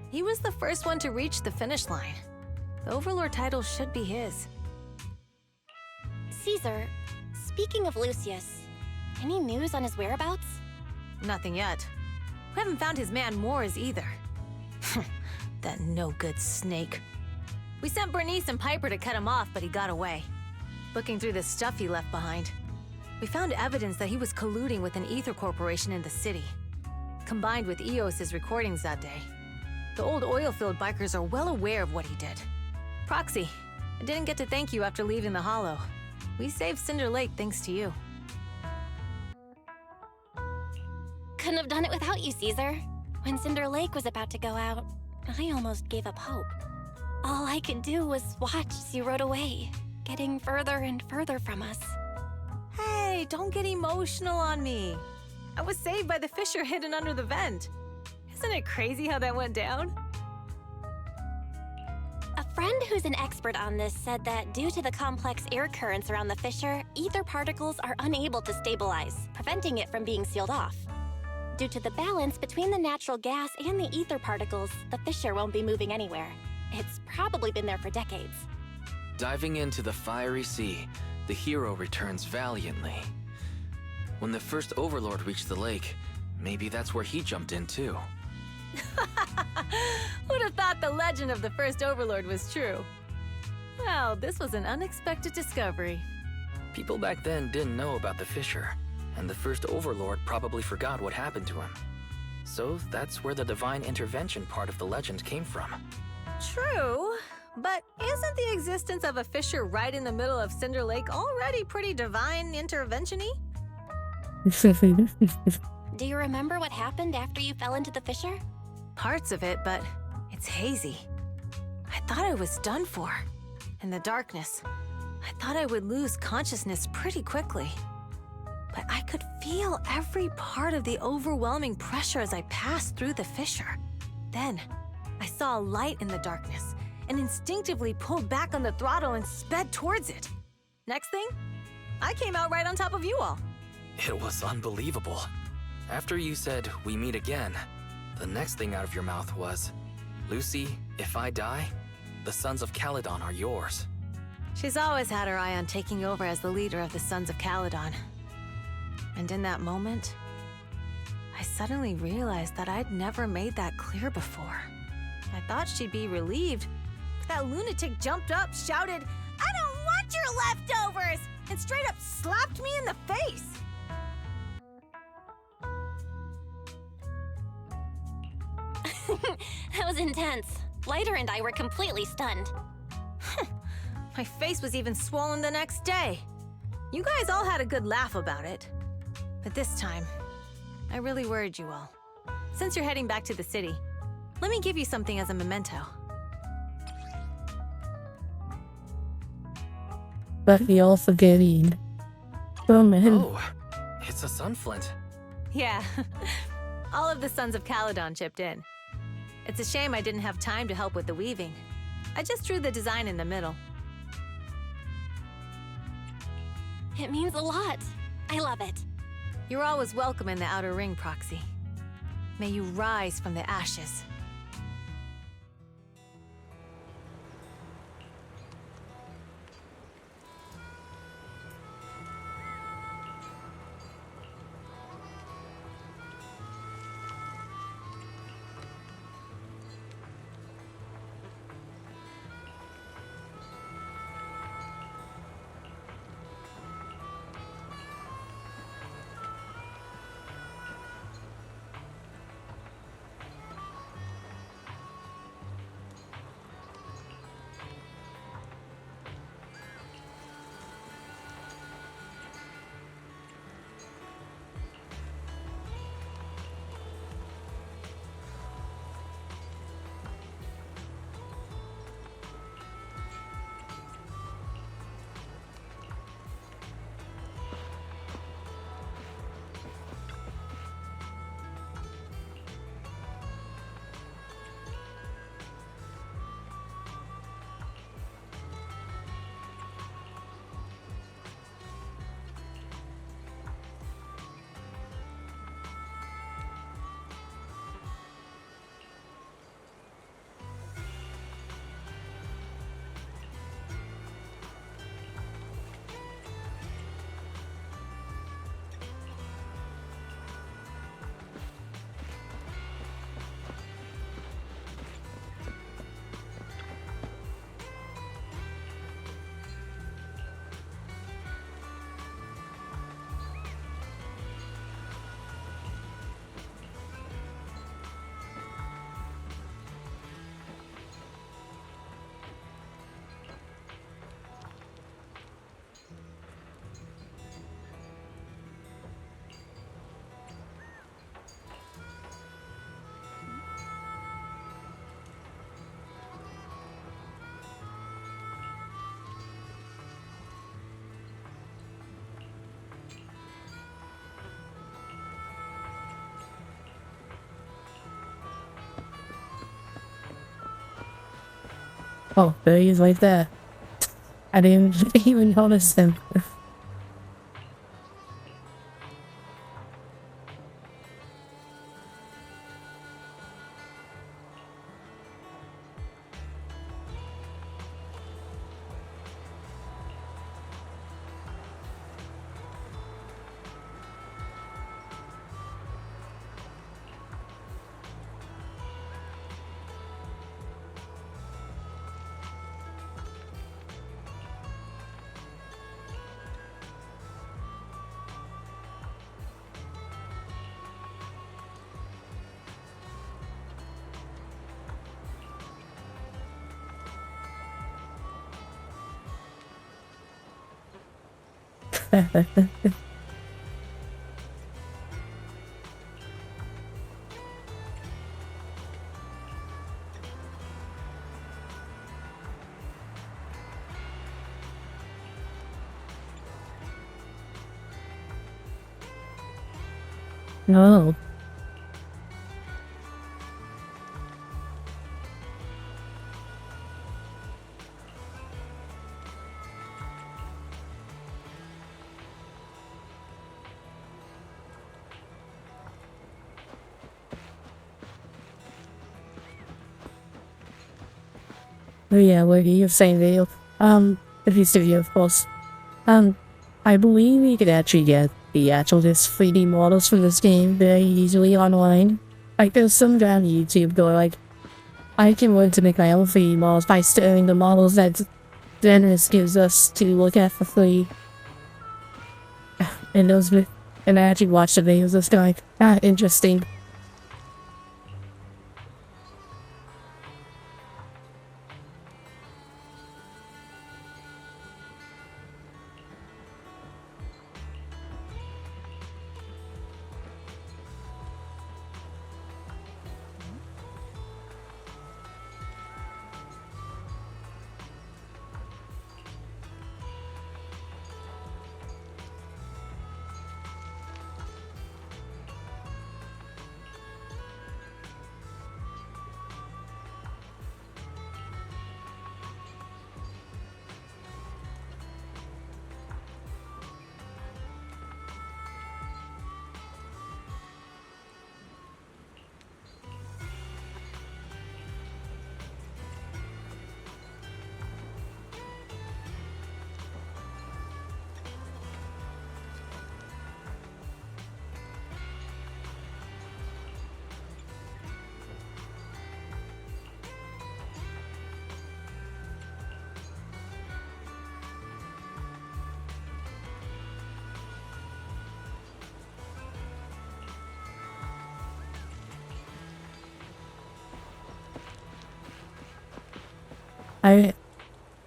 he was the first one to reach the finish line. The overlord title should be his. Caesar, speaking of Lucius, any news on his whereabouts? Nothing yet. We haven't found his man Moores either. That no-good snake. We sent Bernice and Piper to cut him off, but he got away. Looking through the stuff he left behind, we found evidence that he was colluding with an ether corporation in the city, combined with Eos's recordings that day. The old oilfield bikers are well aware of what he did. Proxy, I didn't get to thank you after leaving the Hollow. We saved Cinder Lake thanks to you. Couldn't have done it without you, Caesar. When Cinder Lake was about to go out, I almost gave up hope. All I could do was watch as you rode away, getting further and further from us. Hey, don't get emotional on me. I was saved by the fissure hidden under the vent. Isn't it crazy how that went down? A friend who's an expert on this said that due to the complex air currents around the fissure, ether particles are unable to stabilize, preventing it from being sealed off. Due to the balance between the natural gas and the ether particles, the fissure won't be moving anywhere. It's probably been there for decades. Diving into the fiery sea, the hero returns valiantly. When the first overlord reached the lake, maybe that's where he jumped in too. Who'd have thought the legend of the first overlord was true? Well, this was an unexpected discovery. People back then didn't know about the Fisher, and the first Overlord probably forgot what happened to him. So that's where the divine intervention part of the legend came from. True, but isn't the existence of a fissure right in the middle of Cinder Lake already pretty divine intervention-y? Do you remember what happened after you fell into the fissure? Parts of it, but it's hazy. I thought I was done for. In the darkness, I thought I would lose consciousness pretty quickly. But I could feel every part of the overwhelming pressure as I passed through the fissure. Then, I saw a light in the darkness and instinctively pulled back on the throttle and sped towards it. Next thing, I came out right on top of you all. It was unbelievable. After you said, "We meet again," the next thing out of your mouth was, "Lucy, if I die, the Sons of Caledon are yours." She's always had her eye on taking over as the leader of the Sons of Caledon. And in that moment, I suddenly realized that I'd never made that clear before. I thought she'd be relieved, but that lunatic jumped up, shouted, "I don't want your leftovers!" and straight up slapped me in the face. That was intense. Lighter and I were completely stunned. My face was even swollen the next day. You guys all had a good laugh about it. But this time, I really worried you all. Since you're heading back to the city, let me give you something as a memento. But we all forgetting. Oh man. Oh, it's a sunflint. Yeah, all of the Sons of Caledon chipped in. It's a shame I didn't have time to help with the weaving. I just drew the design in the middle. It means a lot. I love it. You're always welcome in the Outer Ring, Proxy. May you rise from the ashes. Oh, there he is right there. I didn't even notice him. No. Oh yeah, what you're saying, video. If you studio, of course. I believe you could actually get the actual just 3D models for this game very easily online. Like, there's some guy on YouTube going like, I can learn to make my own 3D models by staring the models that Zenless gives us to look at for free. And I actually watched the videos of this guy. Interesting.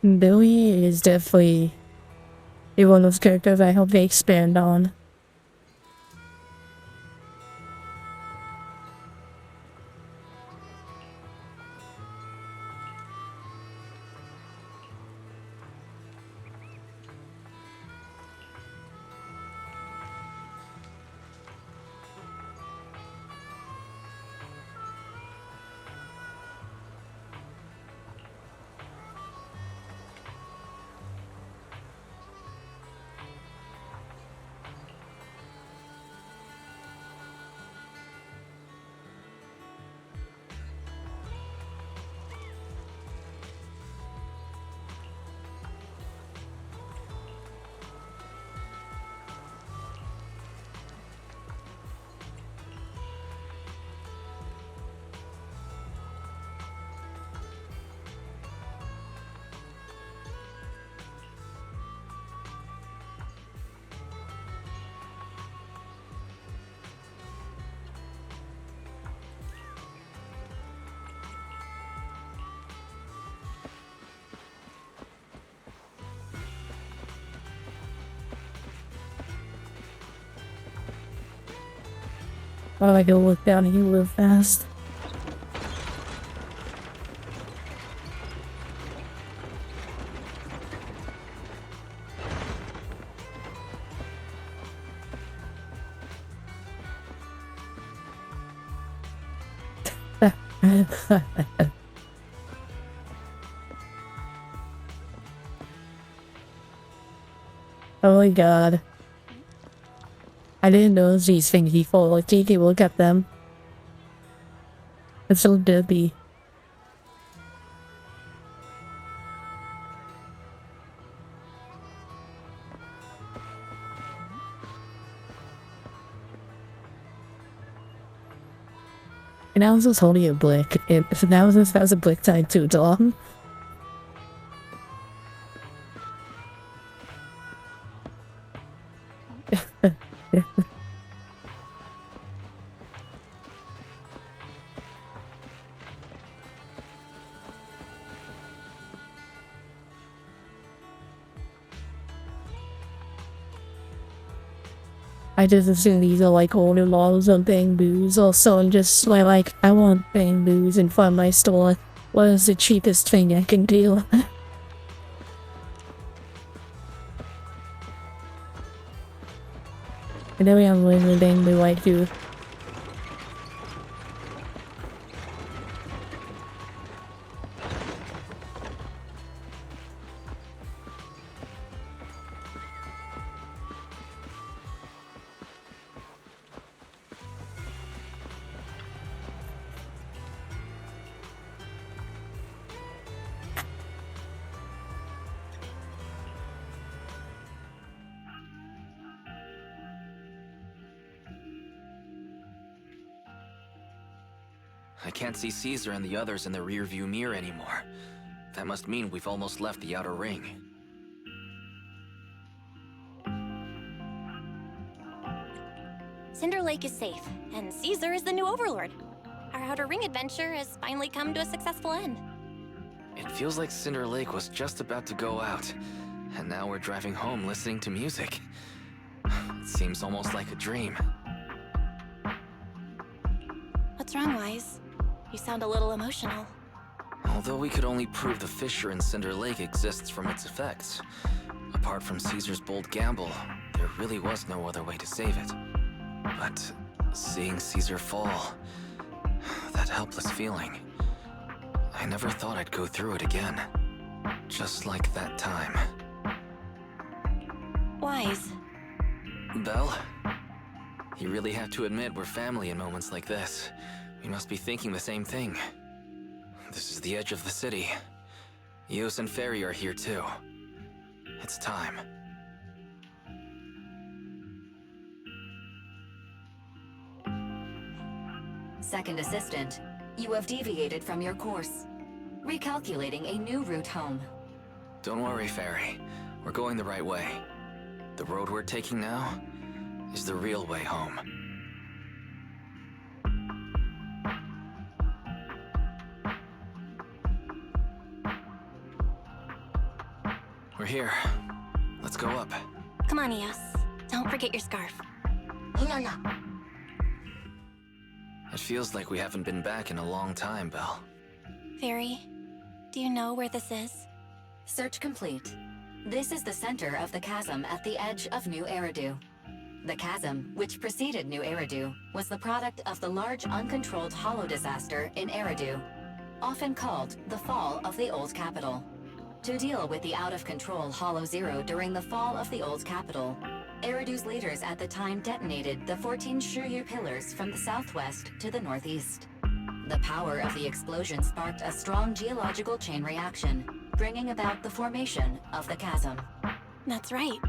Billy is definitely one of those characters I hope they expand on. Why don't I go look down here real fast? Oh my god. I didn't know these things before. Like, take a look at them. It's so dirty. And I was just holding a brick. So that was a brick tied to a dog. I just assume these are like older models of bamboos or someone just like, I want bamboos in front of my store. What is the cheapest thing I can do? And then we have a bamboo right here. I can't see Caesar and the others in the rearview mirror anymore. That must mean we've almost left the outer ring. Cinder Lake is safe, and Caesar is the new overlord. Our Outer Ring adventure has finally come to a successful end. It feels like Cinder Lake was just about to go out, and now we're driving home listening to music. It seems almost like a dream. What's wrong, Wise? You sound a little emotional. Although we could only prove the fissure in Cinder Lake exists from its effects, apart from Caesar's bold gamble, there really was no other way to save it. But seeing Caesar fall, that helpless feeling, I never thought I'd go through it again. Just like that time. Wise. Belle? You really have to admit we're family in moments like this. We must be thinking the same thing. This is the edge of the city. Eos and Ferry are here too. It's time. Second assistant, you have deviated from your course. Recalculating a new route home. Don't worry, Ferry. We're going the right way. The road we're taking now is the real way home. We're here. Let's go up. Come on, Eos. Don't forget your scarf. No. It feels like we haven't been back in a long time, Belle. Fairy, do you know where this is? Search complete. This is the center of the chasm at the edge of New Eridu. The chasm, which preceded New Eridu, was the product of the large uncontrolled hollow disaster in Eridu, often called the fall of the Old Capital. To deal with the out-of-control Hollow Zero during the fall of the Old Capital, Eridu's leaders at the time detonated the 14 Shiryu pillars from the southwest to the northeast. The power of the explosion sparked a strong geological chain reaction, bringing about the formation of the chasm. That's right.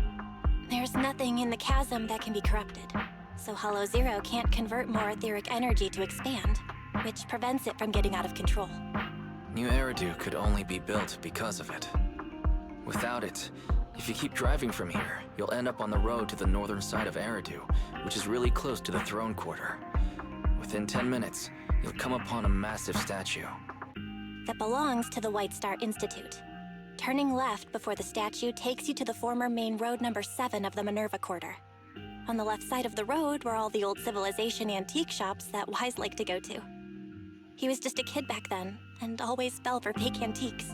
There's nothing in the chasm that can be corrupted, so Hollow Zero can't convert more etheric energy to expand, which prevents it from getting out of control. New Eridu could only be built because of it. Without it, if you keep driving from here, you'll end up on the road to the northern side of Eridu, which is really close to the throne quarter. Within 10 minutes, you'll come upon a massive statue. That belongs to the White Star Institute. Turning left before the statue takes you to the former main road number 7 of the Minerva Quarter. On the left side of the road were all the old civilization antique shops that Wise liked to go to. He was just a kid back then, and always fell for fake antiques.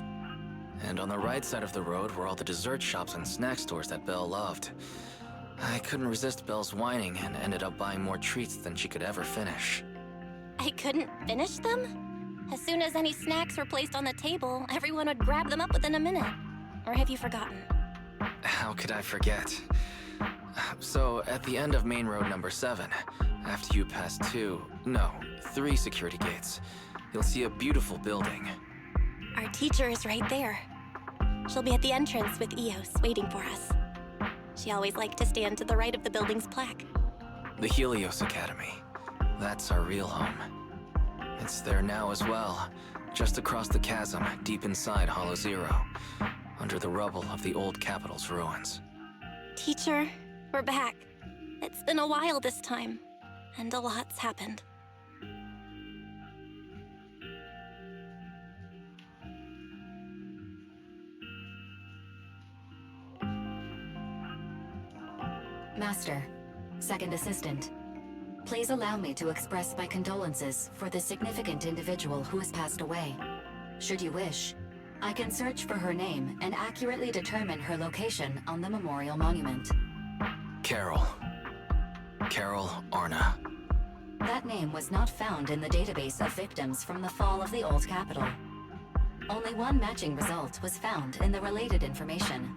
And on the right side of the road were all the dessert shops and snack stores that Belle loved. I couldn't resist Belle's whining and ended up buying more treats than she could ever finish. I couldn't finish them? As soon as any snacks were placed on the table, everyone would grab them up within a minute. Or have you forgotten? How could I forget? So, at the end of main road number 7, after you pass 3 security gates, you'll see a beautiful building. Our teacher is right there. She'll be at the entrance with Eos, waiting for us. She always liked to stand to the right of the building's plaque. The Helios Academy. That's our real home. It's there now as well, just across the chasm, deep inside Hollow Zero, under the rubble of the old capital's ruins. Teacher, we're back. It's been a while this time, and a lot's happened. Master, Second Assistant. Please allow me to express my condolences for the significant individual who has passed away. Should you wish, I can search for her name and accurately determine her location on the memorial monument. Carol. Carol Arna. That name was not found in the database of victims from the fall of the old capital. Only one matching result was found in the related information.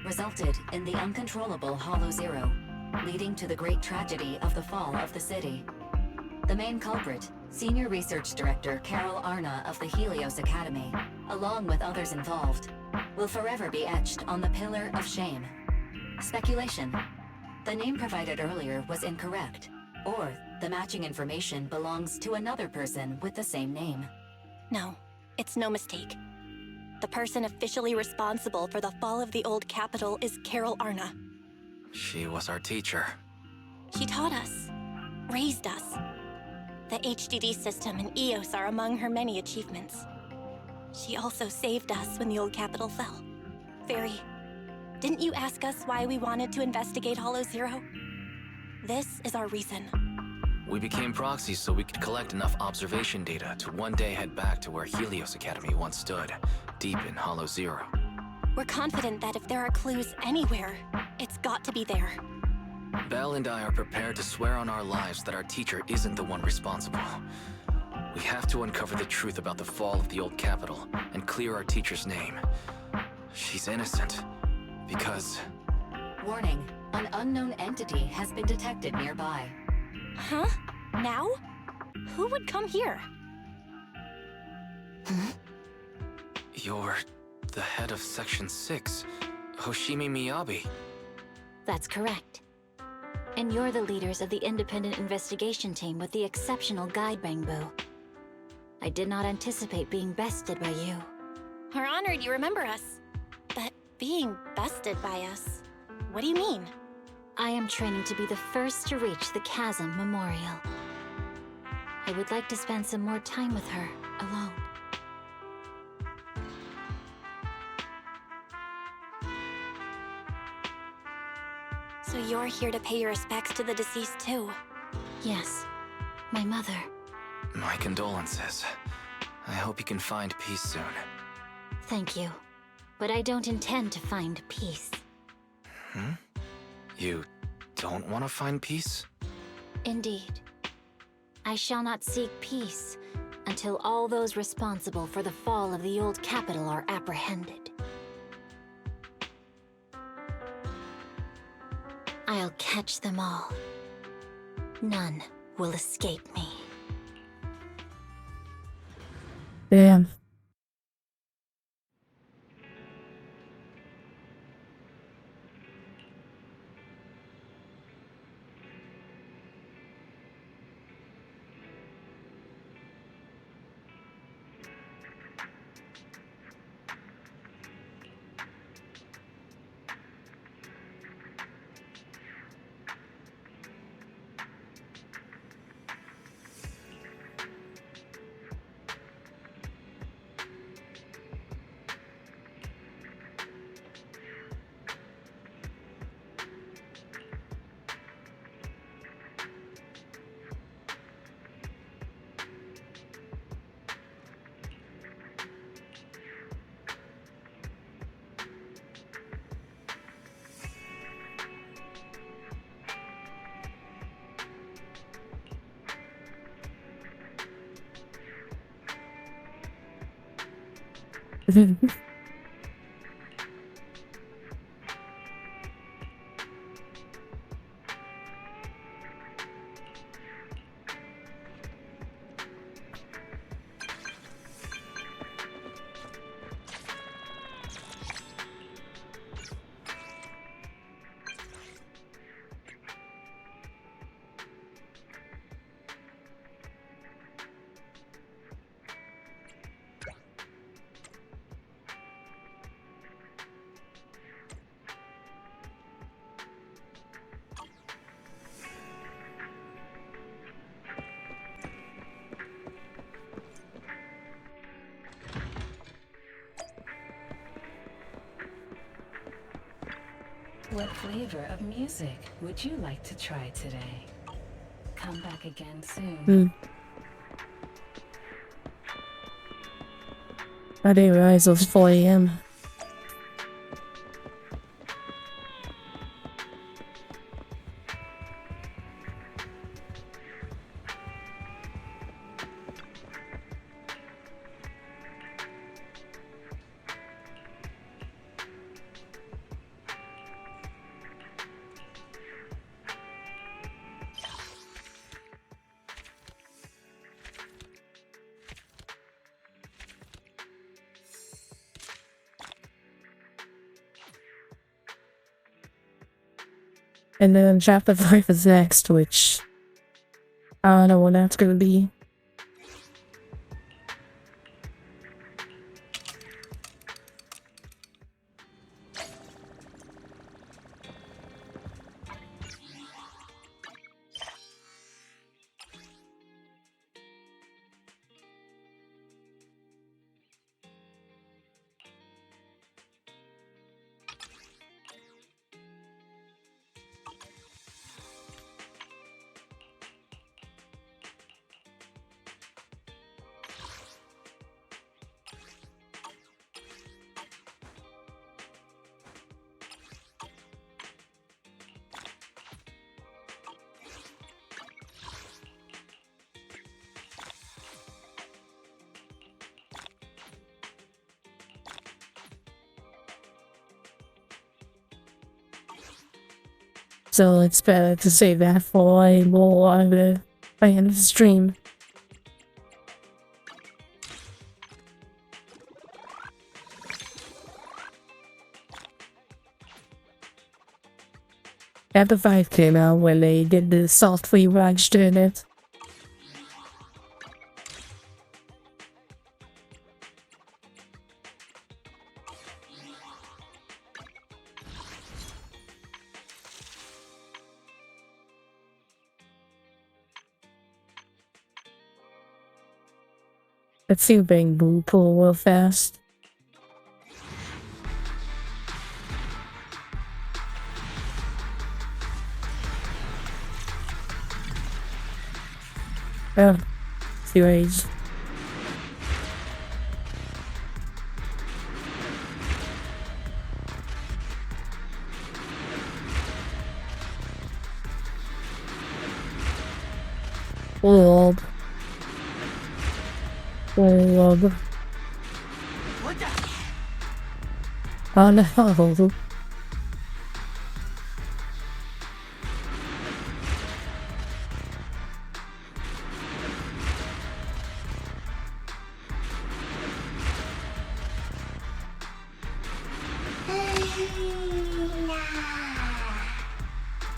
Resulted in the uncontrollable Hollow Zero, leading to the great tragedy of the fall of the city. The main culprit, Senior Research Director Carol Arna of the Helios Academy, along with others involved, will forever be etched on the Pillar of Shame. Speculation. The name provided earlier was incorrect, or the matching information belongs to another person with the same name. No, it's no mistake. The person officially responsible for the fall of the old capital is Carol Arna. She was our teacher. She taught us, raised us. The HDD system and EOS are among her many achievements. She also saved us when the old capital fell. Fairy, didn't you ask us why we wanted to investigate Hollow Zero? This is our reason. We became proxies so we could collect enough observation data to one day head back to where Helios Academy once stood, deep in Hollow Zero. We're confident that if there are clues anywhere, it's got to be there. Belle and I are prepared to swear on our lives that our teacher isn't the one responsible. We have to uncover the truth about the fall of the old capital and clear our teacher's name. She's innocent, because... Warning, an unknown entity has been detected nearby. Huh? Now? Who would come here? You're the head of Section 6, Hoshimi Miyabi. That's correct. And you're the leaders of the independent investigation team with the exceptional guide Bangbu. I did not anticipate being bested by you. We're honored you remember us. But being bested by us, what do you mean? I am training to be the first to reach the Chasm Memorial. I would like to spend some more time with her, alone. So you're here to pay your respects to the deceased too? Yes, my mother. My condolences. I hope you can find peace soon. Thank you. But I don't intend to find peace. You don't want to find peace? Indeed. I shall not seek peace until all those responsible for the fall of the old capital are apprehended. I'll catch them all. None will escape me. Damn. What flavor of music would you like to try today? Come back again soon. I didn't realize it was 4 a.m. And then chapter 5 is next, which I don't know what that's gonna be. So it's better to save that for a more on the end of the stream. Chapter 5 came out when they did the softly registered it. Let's see Bang Boo pull real fast. Oh, series. Orb. Orb. Oh no.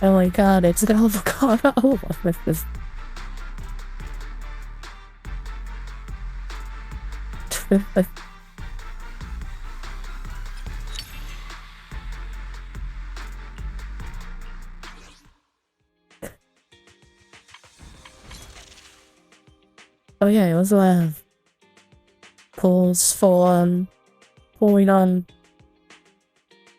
Oh my god, it's an avocado. What is this? Oh yeah, it was pulls for pulling on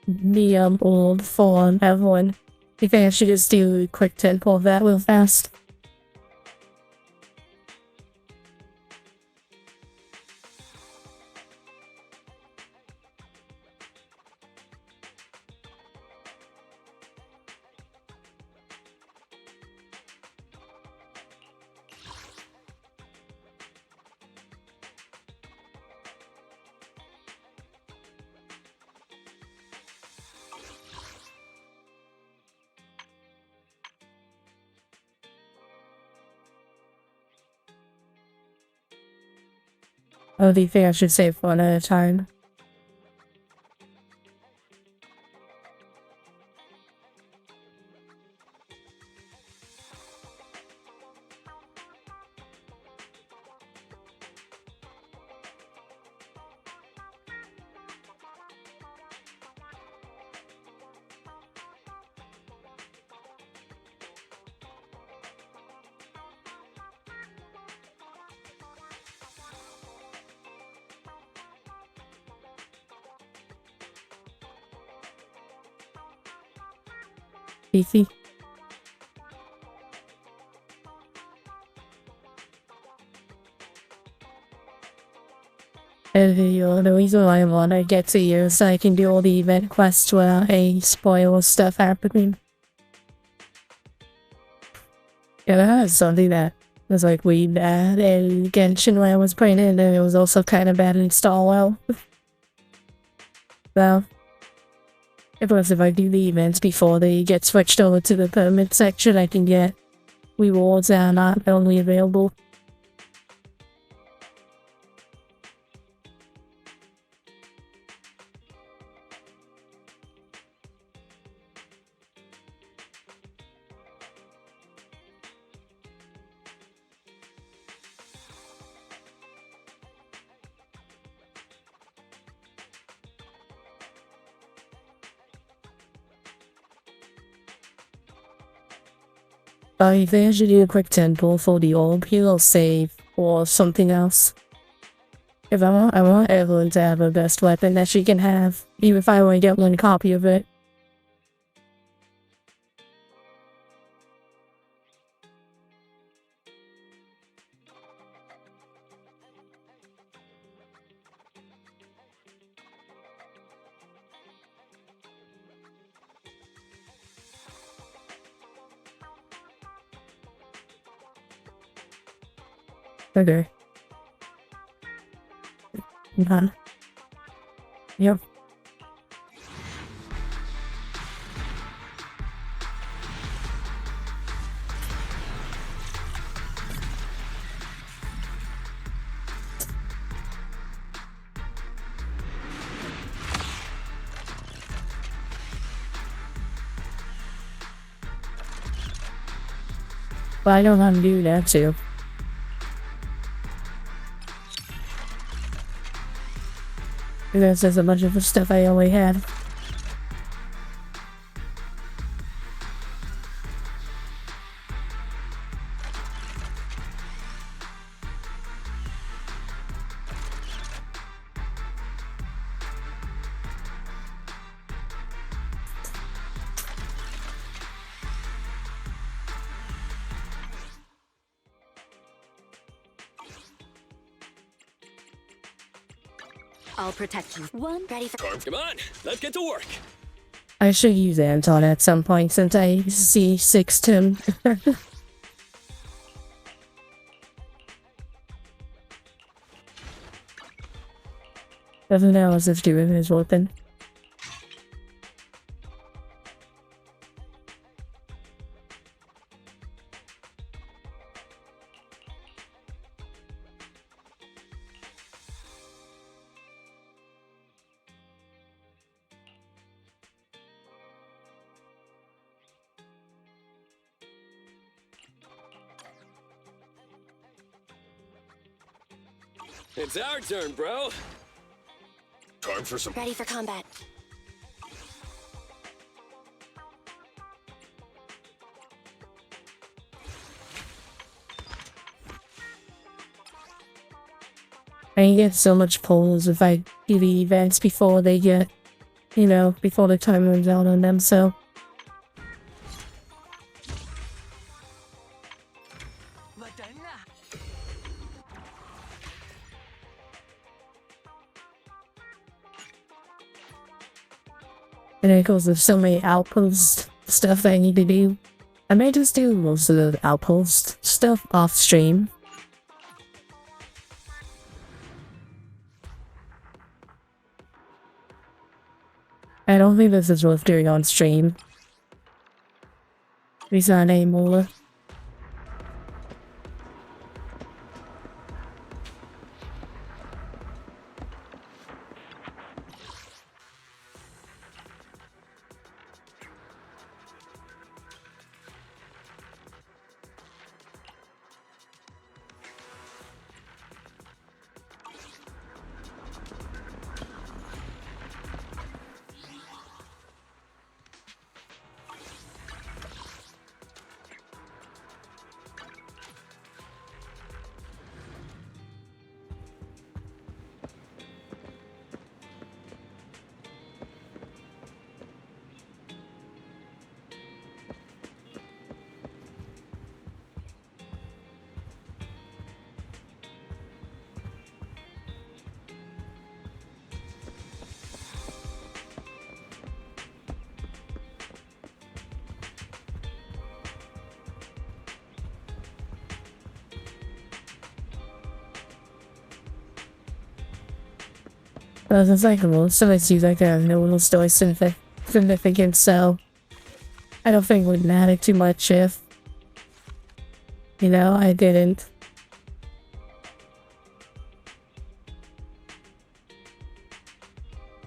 me old for everyone. I think I should just do a quick 10 pull that real fast. Oh, do you think I should save one at a time? beefy. And the reason why I want to get to you is so I can do all the event quests without any spoiler stuff happening. Yeah, that was something that was like really bad in Genshin when I was playing it, and it was also kind of bad in Stalwell. Well, if I do the events before they get switched over to the permit section, I can get rewards that are not only available. I think I should do a quick temple for the orb. He'll save or something else. If I want Evelyn to have the best weapon that she can have, even if I only get one copy of it. Okay. Done. Yep. But I don't know how to do that too. Because there's a bunch of stuff I already had. I'll protect you. One ready for. Come on, let's get to work. I should use Anton at some point since I C6'd him. Nothing else is doing his weapon. It's our turn, bro. Time for some. Ready for combat. I can get so much pulls if I do the events before they get, you know, before the time runs out on them, so. And it goes with so many outpost stuff I need to do. I may just do most of the outpost stuff off stream. I don't think this is worth doing on stream. At least not anymore. But it's like, well, sometimes seems like I have no little story significance, so I don't think it would matter too much if, you know, I didn't.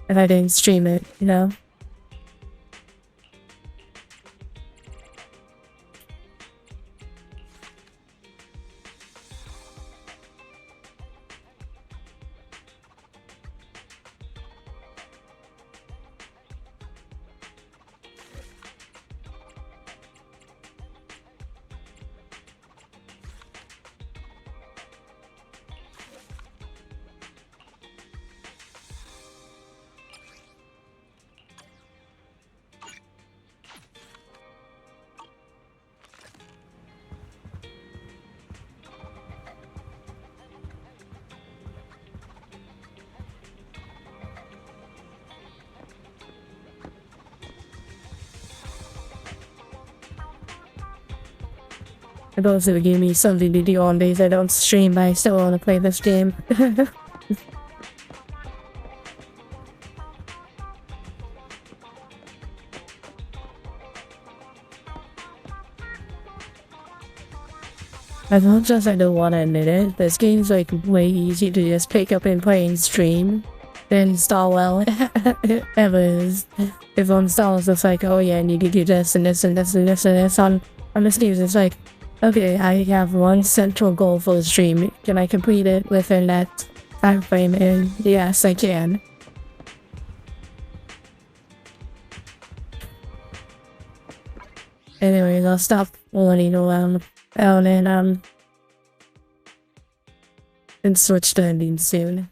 If I didn't stream it, you know? For those who give me something to do on days I don't stream, but I still want to play this game. As much as I don't want to admit it, this game's like way easy to just pick up and play and stream than install well it ever is. If on install it's just like, oh yeah, I need to do this and this and this and this and this. On the Steam it's like, okay, I have one central goal for the stream. Can I complete it within that time frame? And yes, I can. Anyways, I'll stop running around and switch to ending soon.